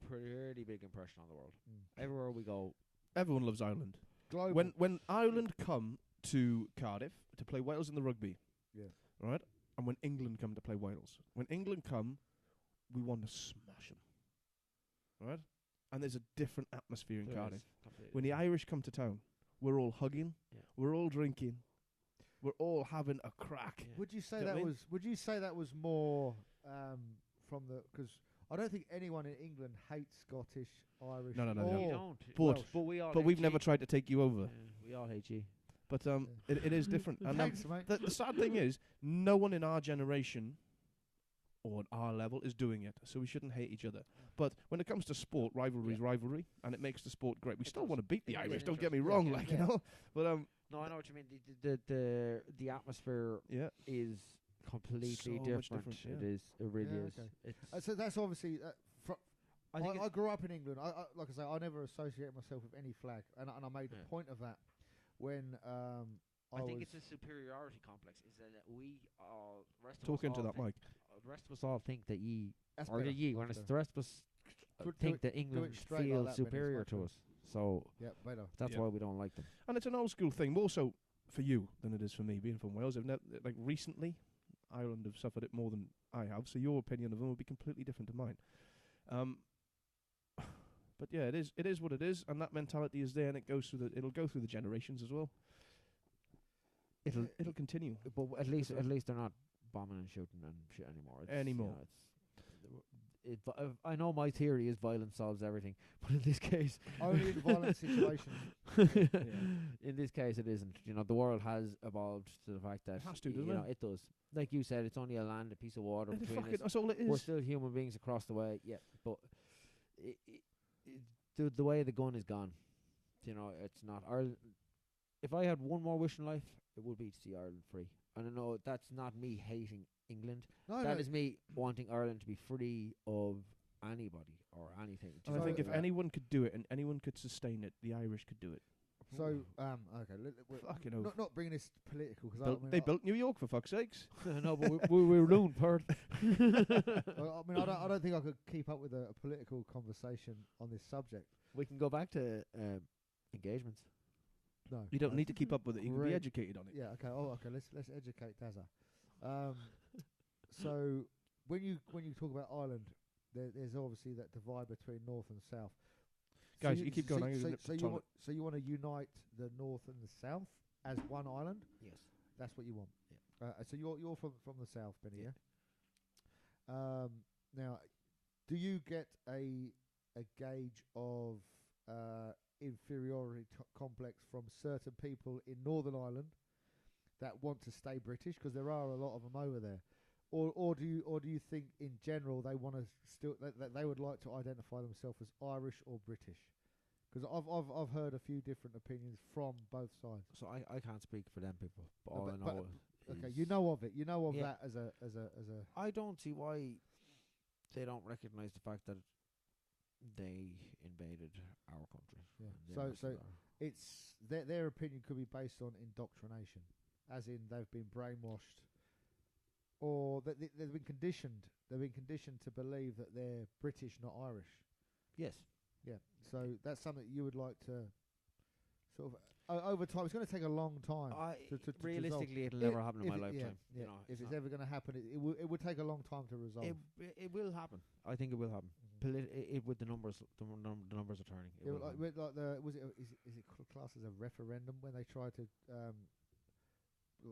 big impression on the world. Everywhere we go, everyone loves Ireland. Global. When Ireland come to Cardiff to play Wales in the rugby, right, and when England come to play Wales, when England come, we want to smash them. Right? And there's a different atmosphere in Cardiff. When the Irish come to town, we're all hugging, we're all drinking, we're all having a crack. Yeah. Would you say that was more from the, because I don't think anyone in England hates Scottish, Irish. No. We don't. But we've never tried to take you over. We all hate you. But it is different. And thanks, mate. The sad thing is, no one in our generation or at our level is doing it, so we shouldn't hate each other. But when it comes to sport, rivalry is rivalry, and it makes the sport great. We still want to beat the Irish, don't get me wrong, you know. But no, I know what you mean. The atmosphere is completely so different. It is. It really is. Okay. So that's obviously. I grew up in England. I like I say, I never associate myself with any flag, and I made a point of that when I think it's a superiority complex. Is that we all talk into that mic. The rest of us all think that the rest of us think that England feel superior to us. So that's why we don't like them. And it's an old school thing, more so for you than it is for me, being from Wales. Like recently, Ireland have suffered it more than I have, so your opinion of them will be completely different to mine. But yeah, it is what it is, and that mentality is there, and it'll go through the generations as well. It'll continue. But at least they're not bombing and shooting and shit anymore. Anymore. I know my theory is violence solves everything, but in this case, only in violent situations. In this case, it isn't. You know, the world has evolved to the fact that It has to, doesn't it? it does. Like you said, it's only a land, a piece of water between us. That's all it is. We're still human beings across the way, yeah. But the way the gun is gone, you know, it's not Ireland. If I had one more wish in life, it would be to see Ireland free. And I know that's not me hating England. That is me wanting Ireland to be free of anybody or anything. And I think if anyone could do it and anyone could sustain it, the Irish could do it. So, okay, not bringing this political because they built New York for fuck's sakes. No, but we ruined Perth. I don't think I could keep up with a political conversation on this subject. We can go back to engagements. No, you don't need to keep up with it. You can be educated on it. Yeah. Okay. Oh, okay. Let's educate Dazza. So when you talk about Ireland, there's obviously that divide between North and South. Guys, you keep going. So you want to unite the North and the South as one island? Yes, that's what you want. Yeah. So you're from the South, Benny, yeah? Now, do you get a gauge of inferiority complex from certain people in Northern Ireland that want to stay British? Because there are a lot of them over there. Or do you think in general they want to still that they would like to identify themselves as Irish or British? Because I've heard a few different opinions from both sides. So I can't speak for them people, but all I know okay, you know of it. You know of that as a. I don't see why they don't recognise the fact that they invaded our country. Yeah. So it's their opinion could be based on indoctrination, as in they've been brainwashed. Or that they've been conditioned. They've been conditioned to believe that they're British, not Irish. Yes. Yeah. So that's something you would like to sort of over time. It's going to take a long time. To realistically, it'll never happen in my lifetime. Yeah. You know, if it's ever going to happen, it would take a long time to resolve. It will happen. I think it will happen. With the numbers, the numbers are turning. Is it classed as a referendum when they tried to?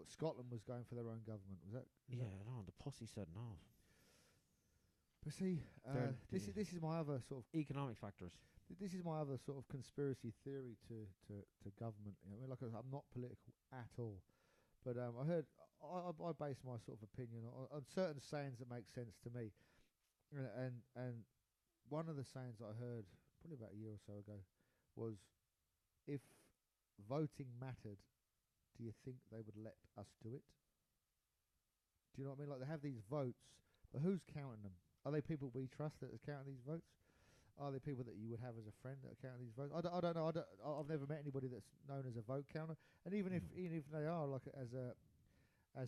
Scotland was going for their own government. Was that? No. The pussy said no. But see, this is my other sort of economic factors. This is my other sort of conspiracy theory to government. You know, I mean, like I'm not political at all, but I heard I base my sort of opinion on certain sayings that make sense to me, and one of the sayings I heard probably about a year or so ago was, if voting mattered, do you think they would let us do it? Do you know what I mean? Like, they have these votes, but who's counting them? Are they people we trust that are counting these votes? Are they people that you would have as a friend that are counting these votes? I don't know. I've never met anybody that's known as a vote counter. And even if they are like as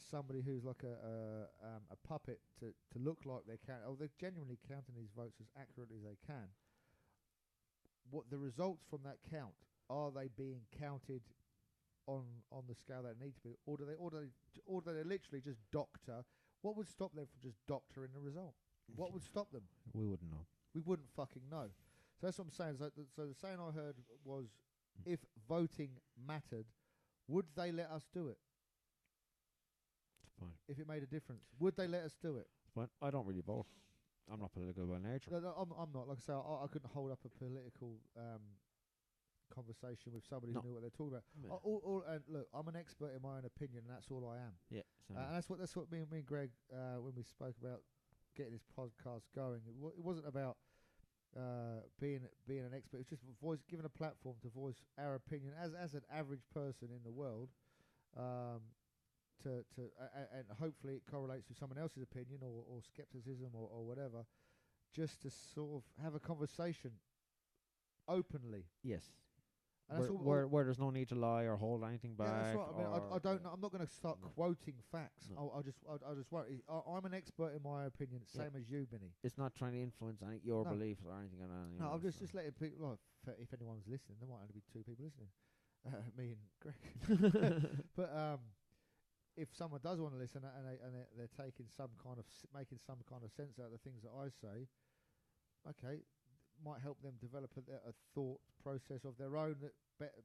somebody who's like a puppet to look like they're counting, or they're genuinely counting these votes as accurately as they can. What the results from that count, are they being counted on the scale that it needs to be, or do they literally just doctor? What would stop them from just doctoring the result? What would stop them? We wouldn't know. We wouldn't fucking know. So that's what I'm saying. So the saying I heard was, if voting mattered, would they let us do it? Fine. If it made a difference, would they let us do it? Fine. I don't really vote. I'm not political by nature. No, I'm not. Like I say, I couldn't hold up a political conversation with somebody who knew what they're talking about. Yeah. And look, I'm an expert in my own opinion, and that's all I am. Yeah, and that's what me and Greg, when we spoke about getting this podcast going, it wasn't about being an expert. It's just giving a platform to voice our opinion as an average person in the world, and hopefully it correlates with someone else's opinion or skepticism or whatever, just to sort of have a conversation openly. Yes. And where there's no need to lie or hold anything back. Yeah, that's right. I mean, I don't know. I'm not going to start quoting facts. No. I just won't. I'm an expert in my opinion, same as you, Binny. It's not trying to influence your beliefs or anything. No, I'm just letting people. Well, if anyone's listening, there might only be 2 people listening, me and Greg. But if someone does want to listen and they're taking making some kind of sense out of the things that I say, okay. might help them develop a thought process of their own that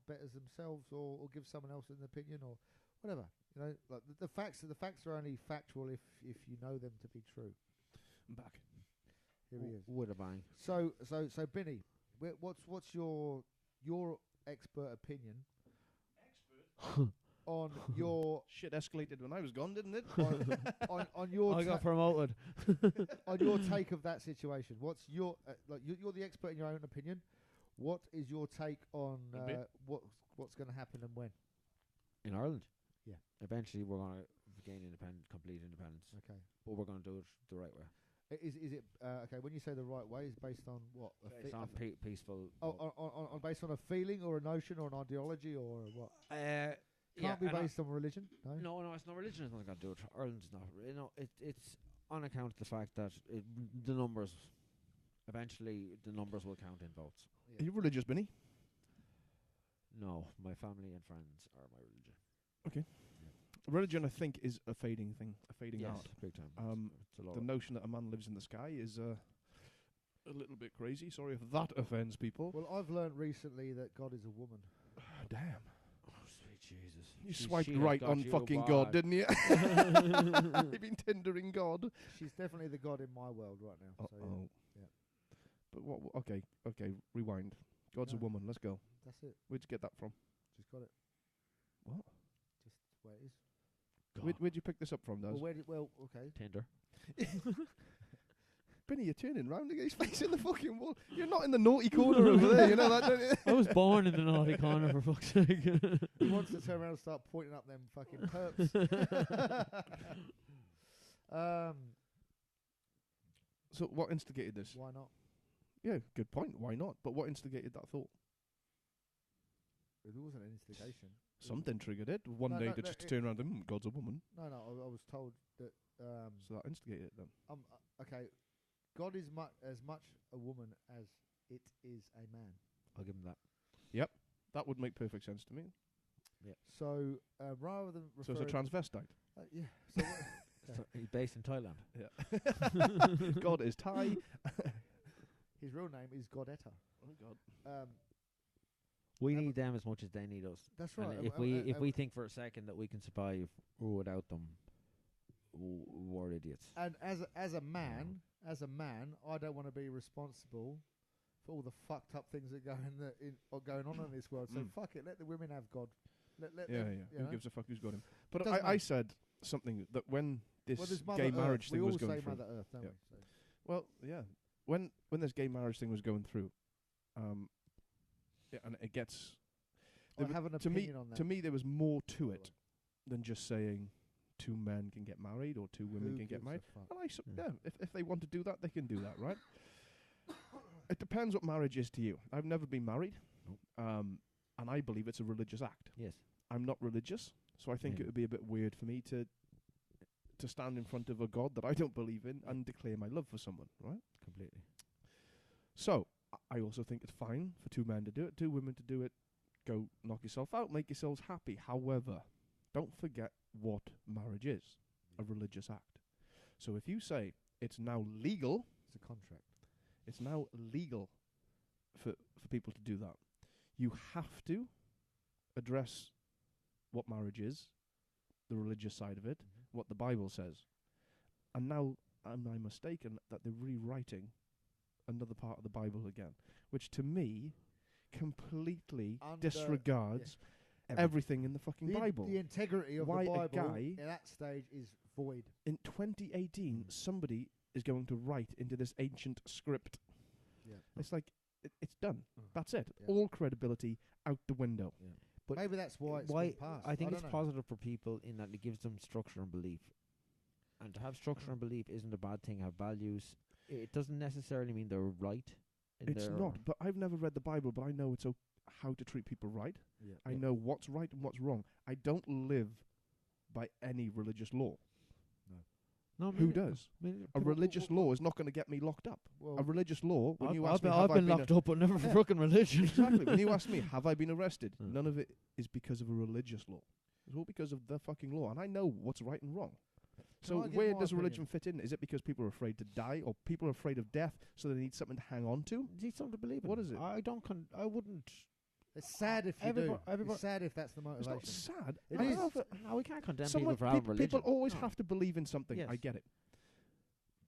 betters themselves, or gives someone else an opinion, or whatever. You know, like the facts are only factual if you know them to be true. I'm back. Here he is. With a bang. So Binny, what's your expert opinion on your Shit escalated when I was gone, didn't it? on your I got promoted. on your take of that situation? What's your you're the expert in your own opinion. What is your take on what's going to happen and when? In Ireland? Yeah. Eventually we're going to gain complete independence. Okay. But we're going to do it the right way. Is it okay? When you say the right way, is based on what? Based on peaceful. On based on a feeling or a notion or an ideology or what? Can't be based on religion. No, it's not religion. It's not going to do it. Ireland's not. You know, it's on account of the fact that the numbers. Eventually, the numbers will count in votes. Are you religious, Binny? No, my family and friends are my religion. Okay. Religion, I think, is a fading thing, a fading Yes, art. big time. It's a lot The notion that a man lives in the sky is a little bit crazy. Sorry if that offends people. Well, I've learned recently that God is a woman. Damn. Oh, sweet Jesus. You swiped right on fucking God, didn't you? You've been Tindering God. She's definitely the God in my world right now. So yeah. But what? Okay. Rewind. God's a woman. Let's go. That's it. Where'd you get that from? Just got it. What? Just where it is. Where'd you pick this up from, Daz? Okay. Tinder. Binny, you're turning round again. He's facing the fucking wall. You're not in the naughty corner over there. You know that, don't you? I was born in the naughty corner, for fuck's sake. He wants to turn around and start pointing up them fucking perps. So what instigated this? Why not? Yeah, good point. Why not? But what instigated that thought? It wasn't an instigation. Something triggered it. One day to just turn around and God's a woman. No, I was told that. So that instigated it then. Okay, God is as much a woman as it is a man. I'll give him that. Yep, that would make perfect sense to me. Yeah. So rather than so it's a transvestite. Yeah. So So he's based in Thailand. Yeah. God is Thai. His real name is Godetta. Oh God. We need them as much as they need us. That's right. And if we think for a second that we can survive without them, we're idiots. And as a man, I don't want to be responsible for all the fucked up things that are going on in this world. So fuck it, let the women have God. Let them, Who gives a fuck who's got him? But I said something that when this gay marriage thing was going through. We all say Mother Earth, don't we? So. Well, yeah. When this gay marriage thing was going through, and it gets. I have an opinion on that. To me, there was more to it than just saying 2 men can get married or 2 women can get married. And if they want to do that, they can do that, right? It depends what marriage is to you. I've never been married, and I believe it's a religious act. Yes. I'm not religious, so I think it would be a bit weird for me to stand in front of a God that I don't believe in and declare my love for someone, right? Completely. So, I also think it's fine for 2 men to do it, 2 women to do it. Go knock yourself out, make yourselves happy. However, don't forget what marriage is, a religious act. So if you say it's now legal, it's a contract. It's now legal for people to do that. You have to address what marriage is, the religious side of it, what the Bible says. And now am I mistaken that they're rewriting another part of the Bible again, which to me completely disregards everything in the fucking Bible. The integrity of the Bible at that stage is void. In 2018, somebody is going to write into this ancient script. Yeah. It's like, it's done. That's it. Yeah. All credibility out the window. Yeah. But maybe that's why it's been passed. I think it's positive for people in that it gives them structure and belief. And to have structure and belief isn't a bad thing. Have values. It doesn't necessarily mean they're right. It's not. But I've never read the Bible, but I know it's how to treat people right. Yeah. I know what's right and what's wrong. I don't live by any religious law. No. Who does? A religious law is not going to get me locked up. Well, a religious law, when you ask me, I've been locked up, but never for fucking religion. Exactly. When you ask me, have I been arrested? None of it is because of a religious law. It's all because of the fucking law. And I know what's right and wrong. So I give where my does opinion? religion fit in? Is it because people are afraid to die, or people are afraid of death, so they need something to hang on to? You need something to believe in. What is it? I wouldn't. It's sad if you do. Everybody- It's sad if that's the It's motivation. not sad. It I is. love it. No, we can't condemn Someone- people for having religion. People always No. have to believe in something. Yes. I get it.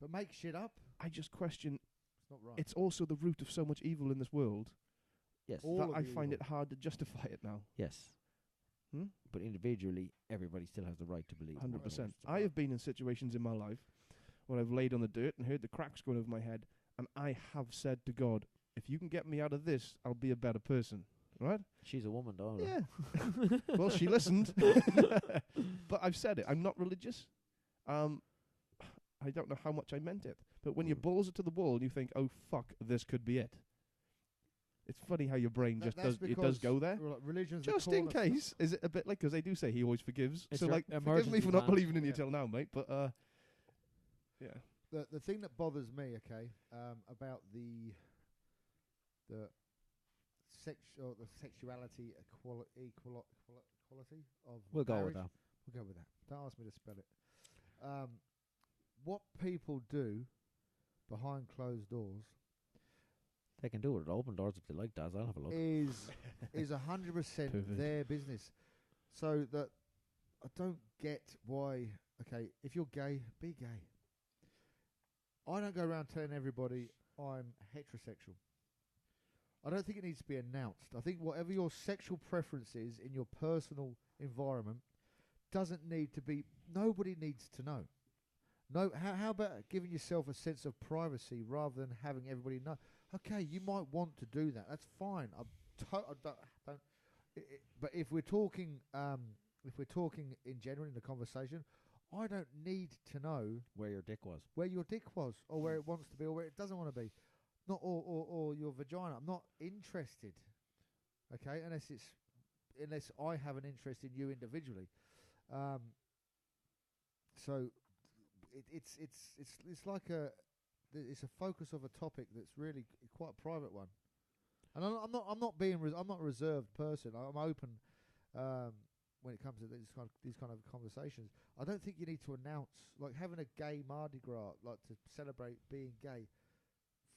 But make shit up. I just question. It's not right. It's also the root of so much evil in this world Yes. All that of I the find evil. it hard to justify it now. Yes. Hmm? But individually, everybody still has the right to believe. 100%. I have been in situations in my life when I've laid on the dirt and heard the cracks going over my head, and I have said to God, if you can get me out of this, I'll be a better person. Right? She's a woman, though. Yeah. Well, she listened. But I've said it. I'm not religious. I don't know how much I meant it. But when your balls are to the wall and you think, oh, fuck, this could be it. It's funny how your brain just does go there. Religion's Just in case. Is it a bit like, because they do say he always forgives. It's So, your like, forgive me emergency for not plan. believing in you Yeah. till now, mate. But, yeah. The thing that bothers me, about the sexuality equality of We'll go with marriage. that. We'll go with that. Don't ask me to spell it. What people do behind closed doors They can do it at open doors if they like, Daz. I'll have a look. is 100% Perfect. their business. So that I don't get why. Okay, if you're gay, be gay. I don't go around telling everybody I'm heterosexual. I don't think it needs to be announced. I think whatever your sexual preference is in your personal environment doesn't need to be. Nobody needs to know. No. How about giving yourself a sense of privacy rather than having everybody know? Okay, you might want to do that. That's fine. I don't. But if we're talking in general in the conversation, I don't need to know Where your dick was. where your dick was, or where it wants to be, or where it doesn't want to be, not or your vagina. I'm not interested. Okay, unless I have an interest in you individually. So it's like it's a focus of a topic that's really quite a private one, and I'm not a reserved person. I'm open when it comes to these kind of conversations. I don't think you need to announce, like having a gay Mardi Gras, like to celebrate being gay.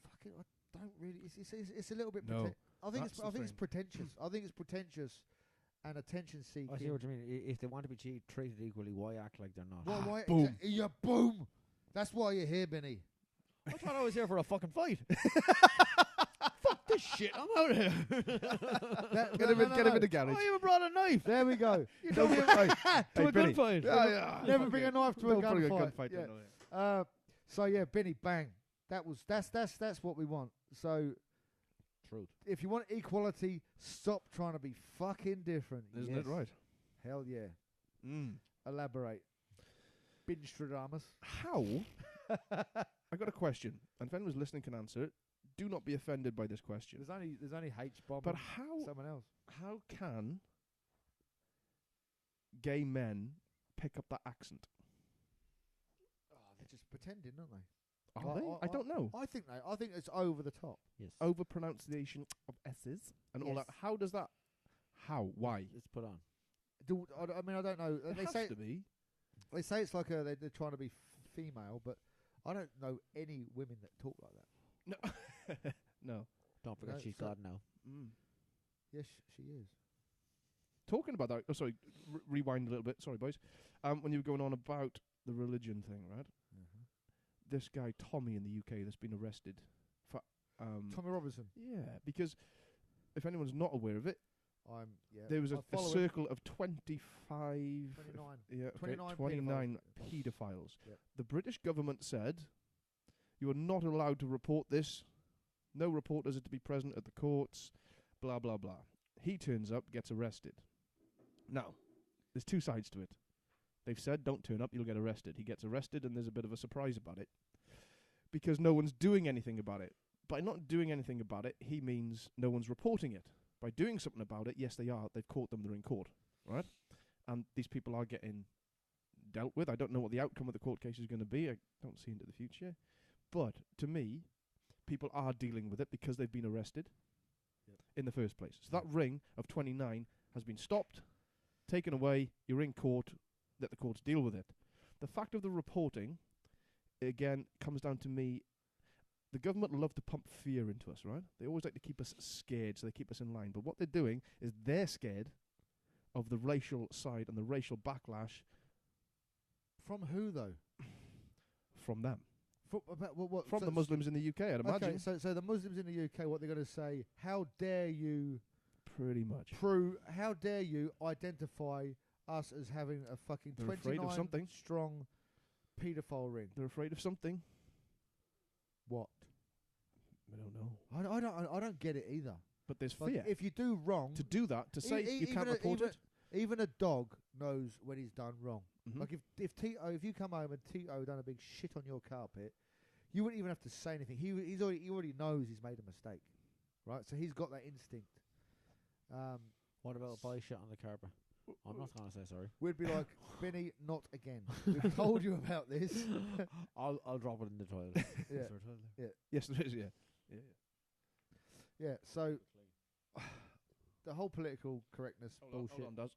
Fuck it, I don't really. It's a little bit. No, I think that's the it's thing. pretentious. I think it's pretentious and attention seeking. I see what you mean. If they want to be treated equally, why act like they're not? Why, Boom. Yeah, boom. That's why you're here, Benny. I thought I was here for a fucking fight. Fuck this shit. I'm out of here. Get him in the garage. I even brought a knife. There we go. You don't give to a Benny. gunfight. Never bring a knife to a Don't bring gunfight. in, Yeah. no. So yeah, Benny, bang. That's what we want. So Truth. if you want equality, stop trying to be fucking different. Isn't Yes. it right? Hell yeah. Mm. Elaborate. Binstradamus. How? I got a question, and if anyone's listening can answer it. Do not be offended by this question. There's only H bomb. But and someone else. how can gay men pick up that accent? Oh, they're just pretending, aren't they? Are they? I don't know. I think it's over the top. Yes. Over pronunciation of S's and all that. Yes. How does that? How? Why? It's put on. I mean, I don't know. It They has say to be. they say it's like they're trying to be female, but I don't know any women that talk like that. No. No. Don't forget No, she's so- God now. Mm. Yes, she is. Talking about that. Oh, sorry. Rewind a little bit. Sorry, boys. When you were going on about the religion thing, right? This guy Tommy in the UK that's been arrested for Tommy Robinson. yeah, because if anyone's not aware of it, there was I a follow him. circle of 25 29. yeah, 29 29 paedophiles. paedophiles. Yep. The British government said you are not allowed to report this. No reporters are to be present at the courts, blah blah blah. He turns up, gets arrested. Now, there's two sides to it. They've said, don't turn up, you'll get arrested. He gets arrested, and there's a bit of a surprise about it. Because no one's doing anything about it. By not doing anything about it, he means no one's reporting it. By doing something about it, yes, they are. They've caught them, they're in court. Right? And these people are getting dealt with. I don't know what the outcome of the court case is going to be. I don't see into the future. But, to me, people are dealing with it because they've been arrested in the first place. So that ring of 29 has been stopped, taken away, you're in court, let the courts deal with it. The fact of the reporting, again, comes down to me. The government love to pump fear into us, right? They always like to keep us scared, so they keep us in line. But what they're doing is they're scared of the racial side and the racial backlash. From who, though? From them. From So the Muslims in the UK, I'd imagine. Okay, so the Muslims in the UK, what they're going to say, how dare you... Pretty much. How dare you identify us as having a fucking They're afraid of 29 something. strong paedophile ring? They're afraid of something. What? I don't know. I don't get it either. But there's Like, fear. if you do wrong... To do that, to say you can't report it. Even a dog knows when he's done wrong. Mhm. Like if you come home and Tito done a big shit on your carpet, you wouldn't even have to say anything. He already knows he's made a mistake, right? So he's got that instinct. What about buy shit on the carpet? I'm not gonna say sorry. We'd be like, Binny, not again. We've told you about this. I'll drop it in the toilet. Yeah. Is there a toilet there? Yes, there is, yeah. Yeah. So the whole political correctness bullshit. Hold on, Daz.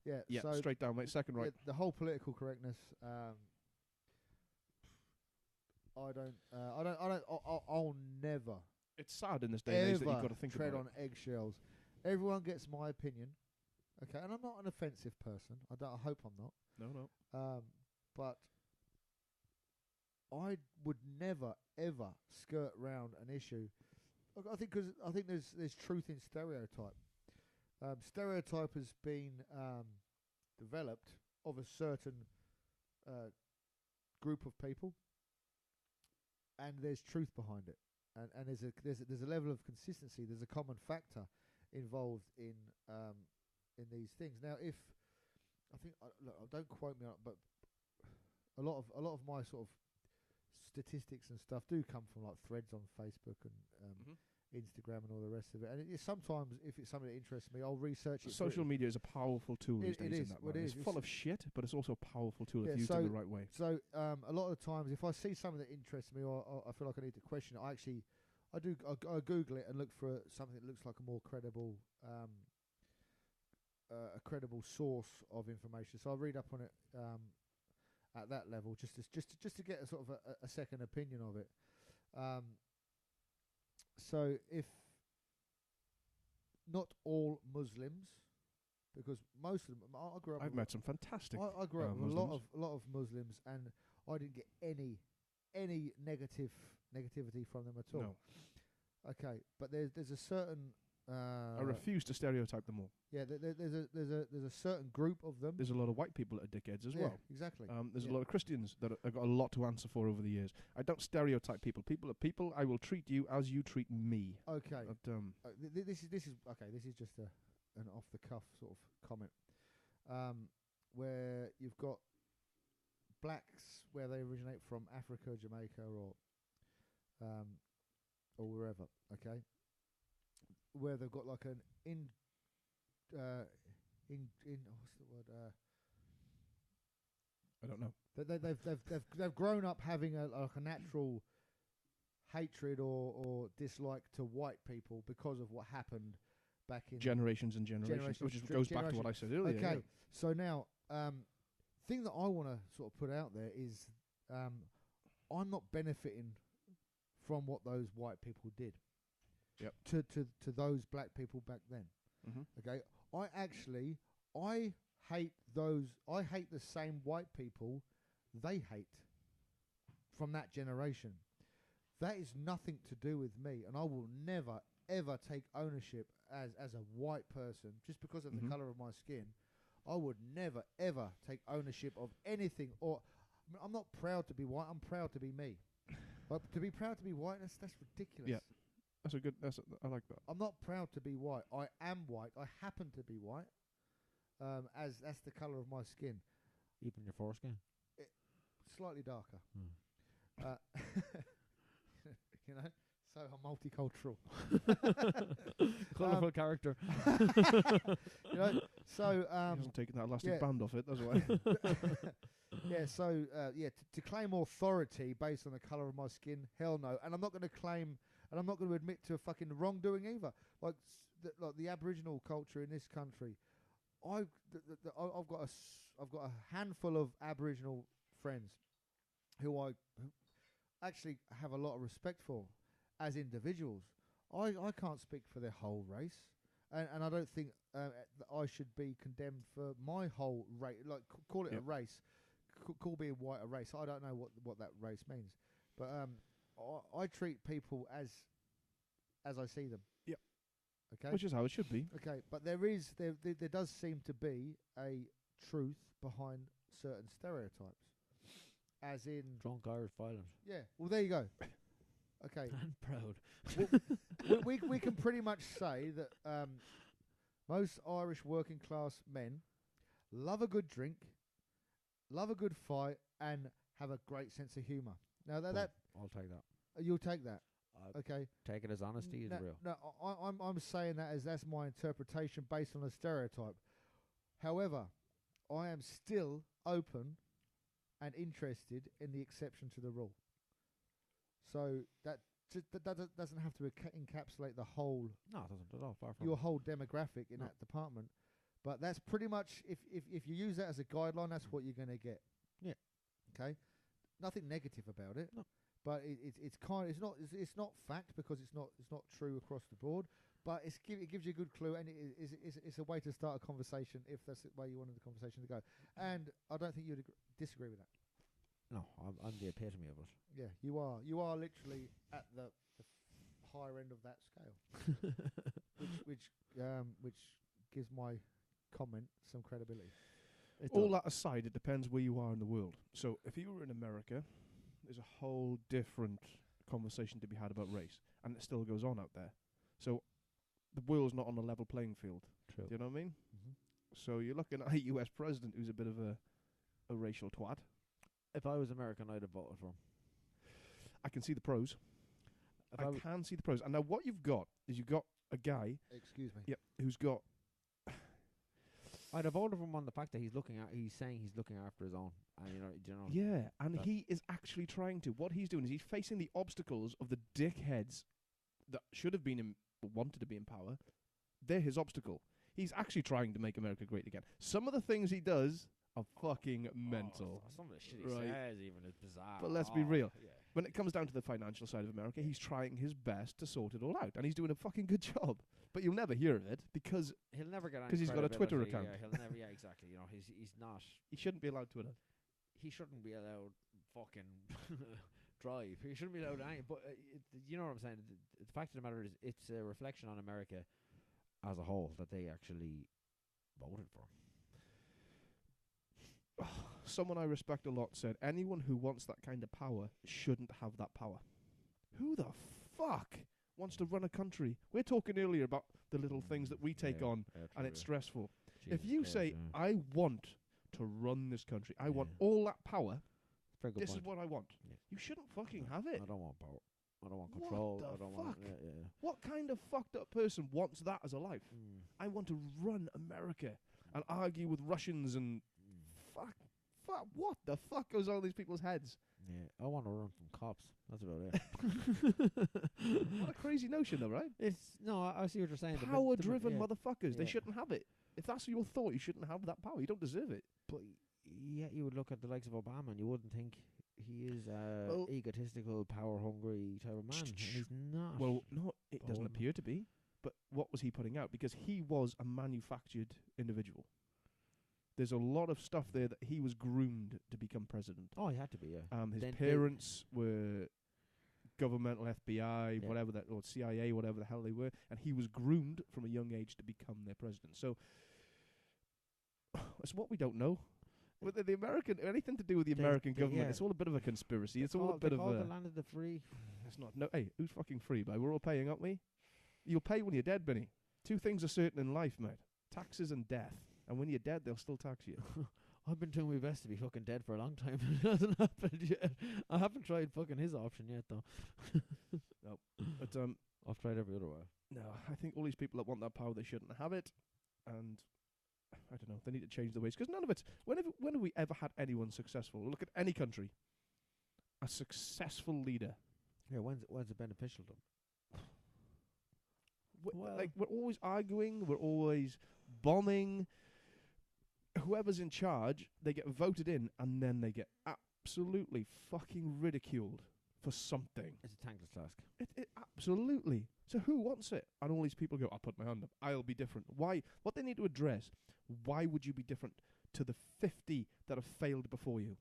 Yeah. Yeah, So straight down, mate. Second right. yeah, the whole political correctness. I'll never It's sad in this day and age that you've got ever to think tread about on eggshells. Everyone gets my opinion, okay, and I'm not an offensive person. I hope I'm not. it. No. But I would never ever skirt round an issue. I think there's truth in stereotype. Stereotype has been developed of a certain group of people, and there's truth behind it, and there's a level of consistency. There's a common factor involved in these things. Now, if I think look, don't quote me on it, but a lot of my sort of statistics and stuff do come from like threads on Facebook and Instagram and all the rest of it. And sometimes if it's something that interests me, I'll research it. Social media is a powerful tool these days. It is. It's full of shit, but it's also a powerful tool if used in the right way. So a lot of the times, if I see something that interests me or I feel like I need to question it, I Google it and look for something that looks like a more credible a credible source of information. So I read up on it at that level, just to get a sort of a second opinion of it. So if not all Muslims, because most of them, I grew up. I've met some fantastic. I grew up with Muslims. a lot of Muslims, and I didn't get any negativity from them at all. No. Okay, but there's a certain. I refuse to stereotype them all. Yeah, there's a certain group of them. There's a lot of white people that are dickheads as well. Exactly. There's a lot of Christians that have got a lot to answer for over the years. I don't stereotype people. People are people. I will treat you as you treat me. Okay. This is okay. This is just an off the cuff sort of comment, where you've got blacks where they originate from Africa, Jamaica, or wherever. Okay. Where they've got like an what's the word? I don't know. They've grown up having a natural hatred or dislike to white people because of what happened back in generations and generations, which goes back to what I said earlier. Okay, so now thing that I want to sort of put out there is I'm not benefiting from what those white people did. Yep. To those black people back then. Okay, I hate the same white people they hate from that generation. That is nothing to do with me, and I will never ever take ownership as a white person just because of the colour of my skin. I would never ever take ownership of anything. Or I'm not proud to be white. I'm proud to be me. But to be proud to be white, that's ridiculous. Yeah. I like that. I'm not proud to be white. I am white. I happen to be white. As that's the colour of my skin. Even your foreskin? Slightly darker. You know, so I'm multicultural. Colourful character. You know, so he hasn't taken that elastic band off it. That's why. Yeah. So to claim authority based on the colour of my skin, hell no. And I'm not going to claim. And I'm not going to admit to a fucking wrongdoing either. Like like the Aboriginal culture in this country, I've got I've got a handful of Aboriginal friends who actually have a lot of respect for as individuals. I can't speak for their whole race, and I don't think that I should be condemned for my whole race. Like call it a race, call being white a race. I don't know what that race means, but I treat people as I see them. Yep. Okay. Which is how it should be. Okay, but there does seem to be a truth behind certain stereotypes, as in Drunk Irish violent. Yeah. Well, there you go. Okay. And proud. we can pretty much say that most Irish working class men love a good drink, love a good fight, and have a great sense of humour. Now that I'll take that. You'll take that. Okay. Take it as honesty is real. No, I'm saying that as that's my interpretation based on a stereotype. However, I am still open and interested in the exception to the rule. So that doesn't have to encapsulate the whole. No, it doesn't at all. Far from your whole demographic in that department. But that's pretty much if you use that as a guideline, that's what you're going to get. Yeah. Okay. Nothing negative about it. No. But it's not fact because it's not true across the board. But it gives you a good clue, and it's a way to start a conversation if that's the way you wanted the conversation to go. And I don't think you'd disagree with that. No, I'm the epitome of it. Yeah, you are. You are literally at the higher end of that scale, which gives my comment some credibility. All that aside, it depends where you are in the world. So if you were in America, there's a whole different conversation to be had about race, and it still goes on out there. So the world's not on a level playing field. True. Do you know what I mean? Mm-hmm. So you're looking at a US president who's a bit of a racial twat. If I was American, I'd have voted for him. I can see the pros. I can see the pros. And now what you've got is you've got a guy. Excuse me. Yep. Who's got. I'd have voted for him on the fact that he's saying he's looking after his own, and you know. Yeah, and he is actually trying to. What he's doing is he's facing the obstacles of the dickheads that should have been wanted to be in power. They're his obstacle. He's actually trying to make America great again. Some of the things he does are fucking mental. Some of the shit he says even is bizarre. But let's be real. Yeah. When it comes down to the financial side of America, he's trying his best to sort it all out, and he's doing a fucking good job. But you'll never hear of it because he'll never get he's got a Twitter account. Yeah, he'll never. Yeah, exactly. You know, he's not. He shouldn't be allowed Twitter. He shouldn't be allowed fucking drive. He shouldn't be allowed anything. But you know what I'm saying. The fact of the matter is, it's a reflection on America as a whole that they actually voted for him. Someone I respect a lot said, anyone who wants that kind of power shouldn't have that power. Who the fuck wants to run a country? We're talking earlier about the little things that we take on, and it's stressful. Jesus if you Christ, say, I want to run this country, I want all that power, this is what I want. Yeah. You shouldn't fucking have it. I don't want power. I don't want control. What the I don't fuck? want. What kind of fucked up person wants that as a life? I want to run America and argue with Russians and fuck. What the fuck goes on in these people's heads? Yeah, I want to run from cops. That's about it. What a crazy notion, though, right? I see what you're saying. Power-driven motherfuckers. They shouldn't have it. If that's your thought, you shouldn't have that power. You don't deserve it. But yet you would look at the likes of Obama and you wouldn't think he is egotistical, power-hungry type of man. And he's not. Well, no, it doesn't appear to be. But what was he putting out? Because he was a manufactured individual. There's a lot of stuff there that he was groomed to become president. Oh, he had to be, yeah. His parents were governmental FBI, whatever that, or CIA, whatever the hell they were, and he was groomed from a young age to become their president. So it's what we don't know. With the American, anything to do with the American government, it's all a bit of a conspiracy. It's all a bit of a. The land of the free. It's not. No, hey, who's fucking free? But we're all paying, aren't we? You'll pay when you're dead, Benny. Two things are certain in life, mate: taxes and death. And when you're dead, they'll still tax you. I've been doing my best to be fucking dead for a long time. It hasn't happened yet. I haven't tried fucking his option yet, though. No. But I've tried every other way. No, I think all these people that want that power, they shouldn't have it. And I don't know, they need to change the ways. Because none of it, when have we ever had anyone successful? Look at any country. A successful leader. Yeah, when's it beneficial to them? We're always arguing. We're always bombing. Whoever's in charge, they get voted in, and then they get absolutely fucking ridiculed for something. It's a thankless task. It absolutely. So who wants it? And all these people go, I'll put my hand up. I'll be different. Why? What they need to address, why would you be different to the 50 that have failed before you?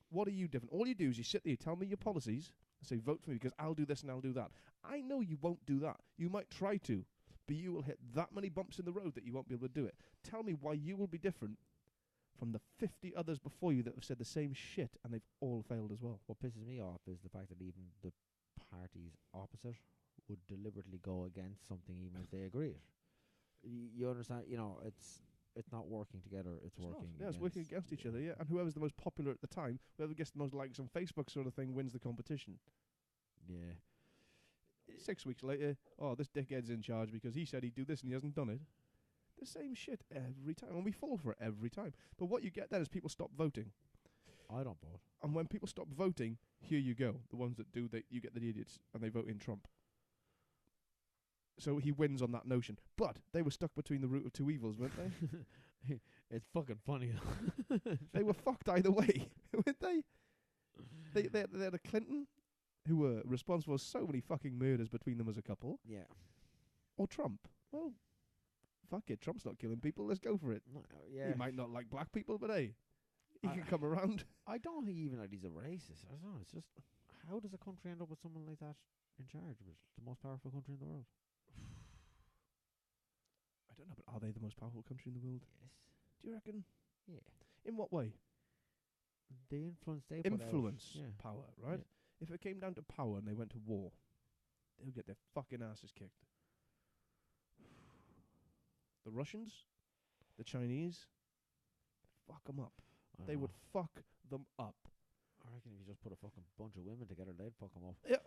What are you different? All you do is you sit there, you tell me your policies, and say, vote for me because I'll do this and I'll do that. I know you won't do that. You might try to, but you will hit that many bumps in the road that you won't be able to do it. Tell me why you will be different from the 50 others before you that have said the same shit and they've all failed as well. What pisses me off is the fact that even the parties opposite would deliberately go against something even if they agree it. You understand? You know, it's not working together. It's working. Yeah, it's working against each other. Yeah, and whoever's the most popular at the time, whoever gets the most likes on Facebook, sort of thing, wins the competition. Yeah. 6 weeks later, this dickhead's in charge because he said he'd do this and he hasn't done it. The same shit every time, and we fall for it every time. But what you get then is people stop voting. I don't vote. And when people stop voting, here you go. The ones that do, you get the idiots, and they vote in Trump. So he wins on that notion. But they were stuck between the root of two evils, weren't they? It's fucking funny. They were fucked either way, weren't they? They had a Clinton, who were responsible for so many fucking murders between them as a couple. Yeah. Or Trump. Well, fuck it. Trump's not killing people. Let's go for it. No, yeah. He might not like black people, but hey, he can come around. I don't think even that he's a racist. I don't know. It's just, how does a country end up with someone like that in charge of it? The most powerful country in the world. I don't know, but are they the most powerful country in the world? Yes. Do you reckon? Yeah. In what way? The influence they put out. Influence power, right? Yeah. If it came down to power and they went to war, they would get their fucking asses kicked. The Russians, the Chinese, fuck them up. They would fuck them up. I reckon if you just put a fucking bunch of women together, they'd fuck them up. Yeah,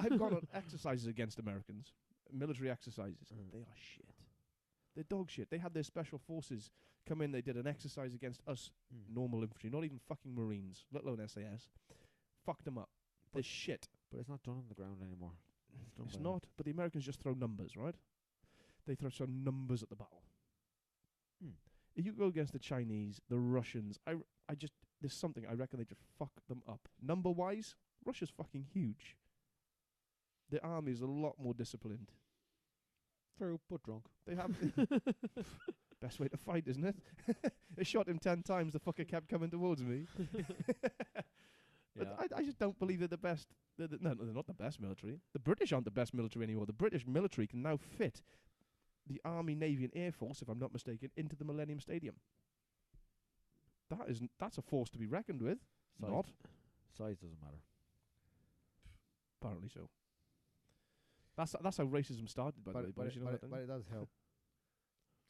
I've gone on exercises against Americans, military exercises. They are shit. They're dog shit. They had their special forces come in. They did an exercise against us, normal infantry, not even fucking Marines, let alone SAS. Fucked them up. They're shit. But it's not done on the ground anymore. It's not. But the Americans just throw numbers, right? They throw some numbers at the battle. If you go against the Chinese, the Russians, I just, there's something, I reckon they just fuck them up. Number-wise, Russia's fucking huge. Their army is a lot more disciplined. True, but drunk. They have... Best way to fight, isn't it? They shot him 10 times, the fucker kept coming towards me. But I just don't believe they're the best. No, they're not the best military. The British aren't the best military anymore. The British military can now fit the Army, Navy and Air Force, if I'm not mistaken, into the Millennium Stadium. That's a force to be reckoned with. Size. Not. Size doesn't matter. Apparently so. That's how racism started, by the way. But it does help.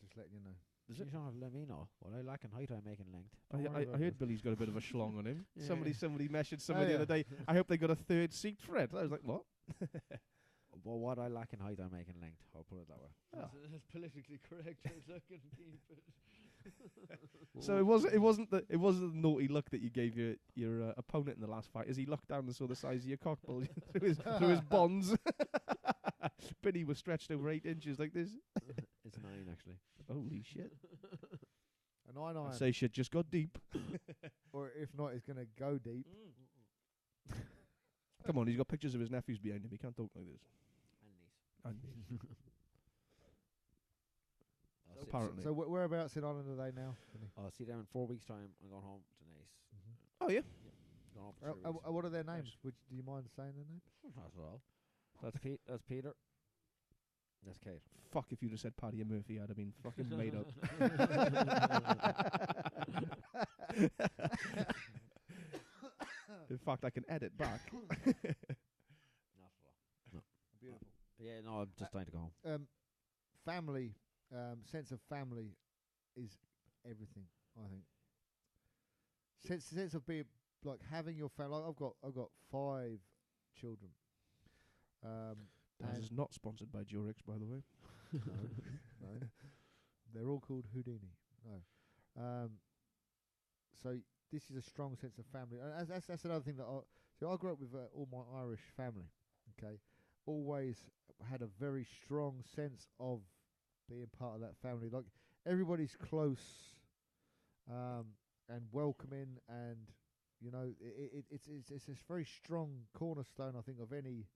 Just letting you know. You don't have to let me know. What I lack in height, I make in length. I heard Billy's got a bit of a schlong on him. Yeah. Somebody messaged somebody the other day. I hope they got a third seat, Fred. I was like, what? Well, what I lack in height, I make in length. I'll put it that way. That's politically correct. So it wasn't the naughty look that you gave your opponent in the last fight, as he looked down and saw the size of your cockball through his bonds. Binny was stretched over 8 inches like this. It's 9 actually. Holy shit! And I say shit just got deep. Or if not, it's gonna go deep. Come on, he's got pictures of his nephews behind him. He can't talk like this. And niece. And apparently. So whereabouts in Ireland are they now? I'll see them in 4 weeks' time. I'm going home to Nice. Oh yeah. Going home for 3 weeks. What are their names? Do you mind saying their names? Not at all. That's Peter. That's Kate. Fuck, if you'd have said Paddy and Murphy, I'd have been fucking made up. In fact, I can edit back. Not at all. No. Beautiful. Yeah, no, I'm just trying to go home. Family, sense of family is everything, I think. Sense of being, like, having your family. I've got 5 children. This is not sponsored by Durex, by the way. No. They're all called Houdini. No. So this is a strong sense of family. And that's another thing that I grew up with all my Irish family. Okay. always had a very strong sense of being part of that family. Like everybody's close, and welcoming, and you know, it's this very strong cornerstone, I think, of any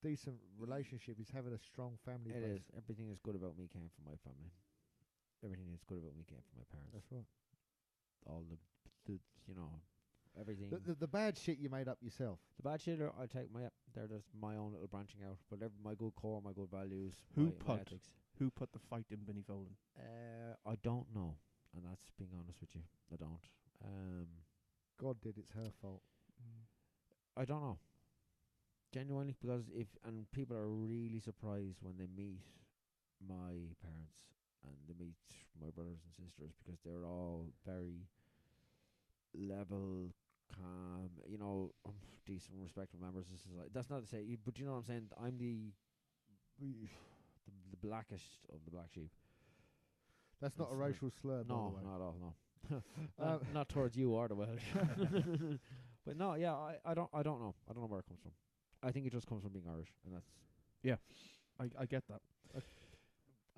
decent relationship is having a strong family. It base. is. Everything that's good about me came from my family. Everything that's good about me came from my parents. That's right. All the you know, everything. The bad shit you made up yourself. The bad shit, I take they're just my own little branching out. But my good core, my good values, Who my put ethics. Who put the fight in Binny Folan? I don't know, and that's being honest with you. I don't. God did. It's her fault. I don't know. Genuinely, because people are really surprised when they meet my parents and they meet my brothers and sisters, because they're all very level, calm, you know, decent, respectful members of society. That's not to say, but you know what I'm saying. I'm the blackest of the black sheep. That's not a racial slur, by the No, way. not at all. No, not towards you or the Welsh. But no, yeah, I don't know. I don't know where it comes from. I think it just comes from being Irish, and that's I get that.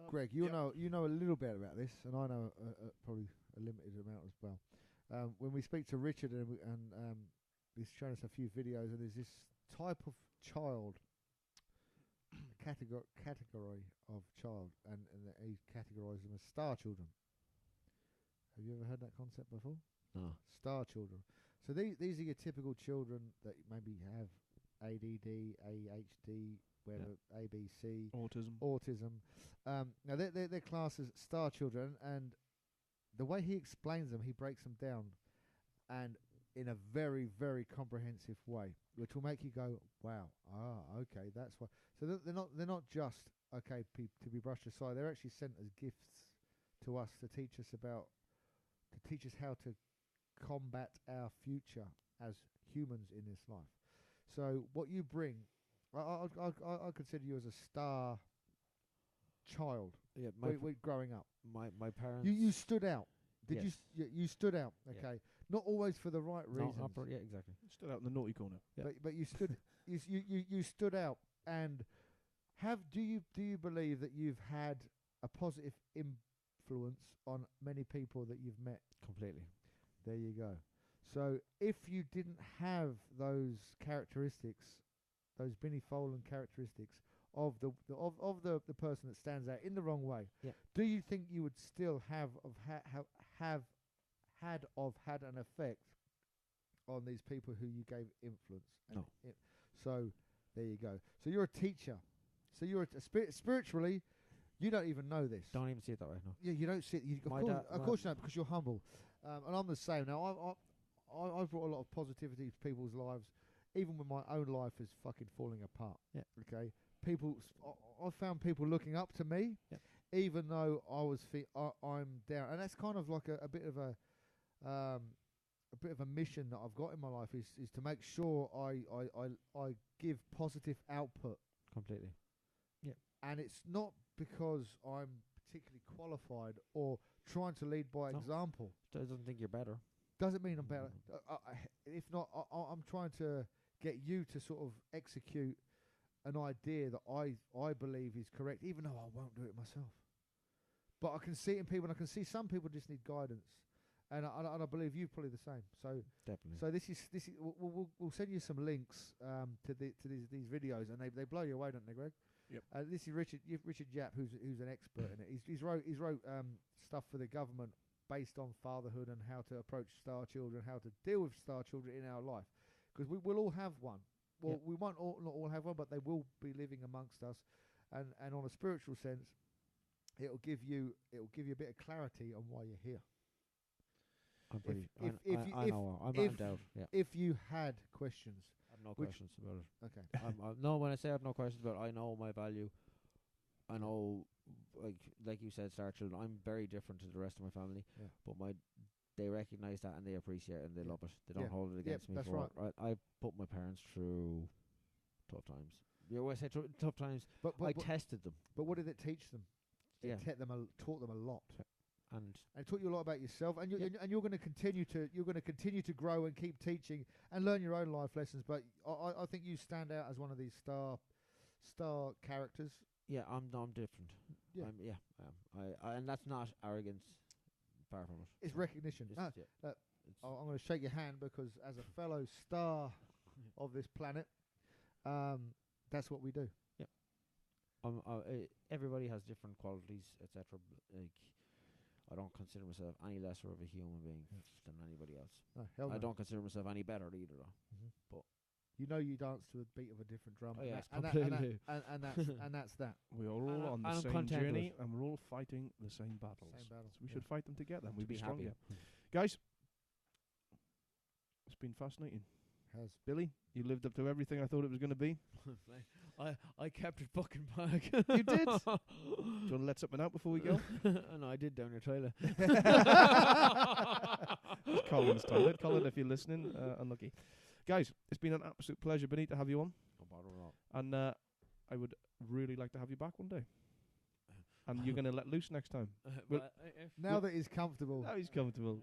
Greg, you know a little bit about this, and I know probably a limited amount as well. When we speak to Richard, and he's shown us a few videos, and there's this type of child, category of child, and he categorises them as star children. Have you ever heard that concept before? no. Star children. So these are your typical children that maybe have ADD, AHD, whatever, ABC, autism. Now they're classed as star children, and the way he explains them, he breaks them down, and in a very, very comprehensive way, which will make you go, "Wow, okay, that's why." So they're not just to be brushed aside. They're actually sent as gifts to us to teach us how to combat our future as humans in this life. So what you bring, I consider you as a star child. Yeah, growing up, my parents. you stood out. Did Yes. you stood out? Yeah. Okay, not always for the right reasons. Yeah, exactly. Stood out in the naughty corner. Yeah. But you stood you stood out. And do you believe that you've had a positive influence on many people that you've met? Completely. There you go. So if you didn't have those characteristics, those Binny Folan characteristics of the person that stands out in the wrong way, do you think you would still had an effect on these people who you gave influence? No. So there you go. So you're a teacher. So you're spiritually, you don't even know this. Don't even see it that way. No. Yeah, you don't see it. Of course you don't, because you're humble. And I'm the same. Now, I've brought a lot of positivity to people's lives, even when my own life is fucking falling apart. Yeah. Okay. I found people looking up to me, even though I'm down, and that's kind of like a bit of a mission that I've got in my life is to make sure I give positive output. Completely. Yeah. And it's not because I'm particularly qualified or trying to lead by example. Doesn't think you're better. Doesn't mean I'm better. If not, I'm trying to get you to sort of execute an idea that I believe is correct, even though I won't do it myself. But I can see it in people, and I can see some people just need guidance, and I believe you're probably the same. So Definitely. So this is we'll send you some links to these videos, and they blow you away, don't they, Greg? Yep. This is Richard Japp, who's an expert in it. He's wrote stuff for the government based on fatherhood and how to approach star children, how to deal with star children in our life, because we'll all have one. Well, we won't not all have one, but they will be living amongst us, and on a spiritual sense, it'll give you a bit of clarity on why you're here. I know. I'm not in doubt. Yeah. If you had questions, I have no questions about it. Okay. No, when I say I have no questions about it, I know my value. I know, like you said, star children. I'm very different to the rest of my family, but they recognise that and they appreciate it and they love it. They don't hold it against me. That's for right. I put my parents through tough times. You always say tough times. But I tested them. But what did it teach them? It taught them a lot, and it taught you a lot about yourself. And you're going to continue to grow and keep teaching and learn your own life lessons. But I think you stand out as one of these star characters. Yeah, I'm different. Yeah. I and that's not arrogance. Far from it. It's recognition. It's, No, yeah, I'm going to shake your hand because as a fellow star of this planet, that's what we do. Everybody has different qualities, etc. Like, I don't consider myself any lesser of a human being than anybody else. No, hell no. I don't consider myself any better either, though. But you know, you dance to a beat of a different drum. Oh, yes, and completely. that's that. We are all on the I'm same content with journey, it. and we're all fighting the same battles. Same battle. So we should fight them together, and we'll be be stronger. happy. Guys, it's been fascinating. Has Billy, you lived up to everything I thought it was going to be. I kept it fucking back. You did? Do you want to let something out before we go? No, I did down your toilet. It's Colin's toilet. Colin, if you're listening, unlucky. Guys, it's been an absolute pleasure, Benny, to have you on. No bother at all. And I would really like to have you back one day. And you're going to let loose next time. Well, now that he's comfortable. Now he's comfortable.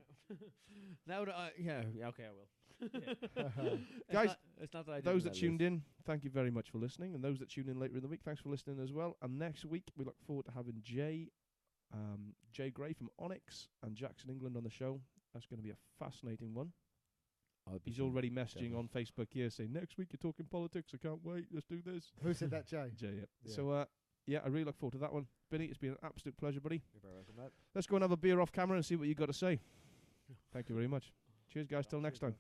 Now that yeah, okay, I will. Guys, it's not that I those didn't that let tuned loose. in, thank you very much for listening. And those that tune in later in the week, thanks for listening as well. And next week, we look forward to having Jay Gray from Onyx and Jackson England on the show. That's going to be a fascinating one. He's already messaging on Facebook here saying, next week you're talking politics. I can't wait. Let's do this. Who said that, Jay? Jay, yeah. Yeah. So, yeah, I really look forward to that one. Benny, it's been an absolute pleasure, buddy. You're very welcome, mate. Let's go and have a beer off camera and see what you got to say. Thank you very much. Cheers, guys. Till next time.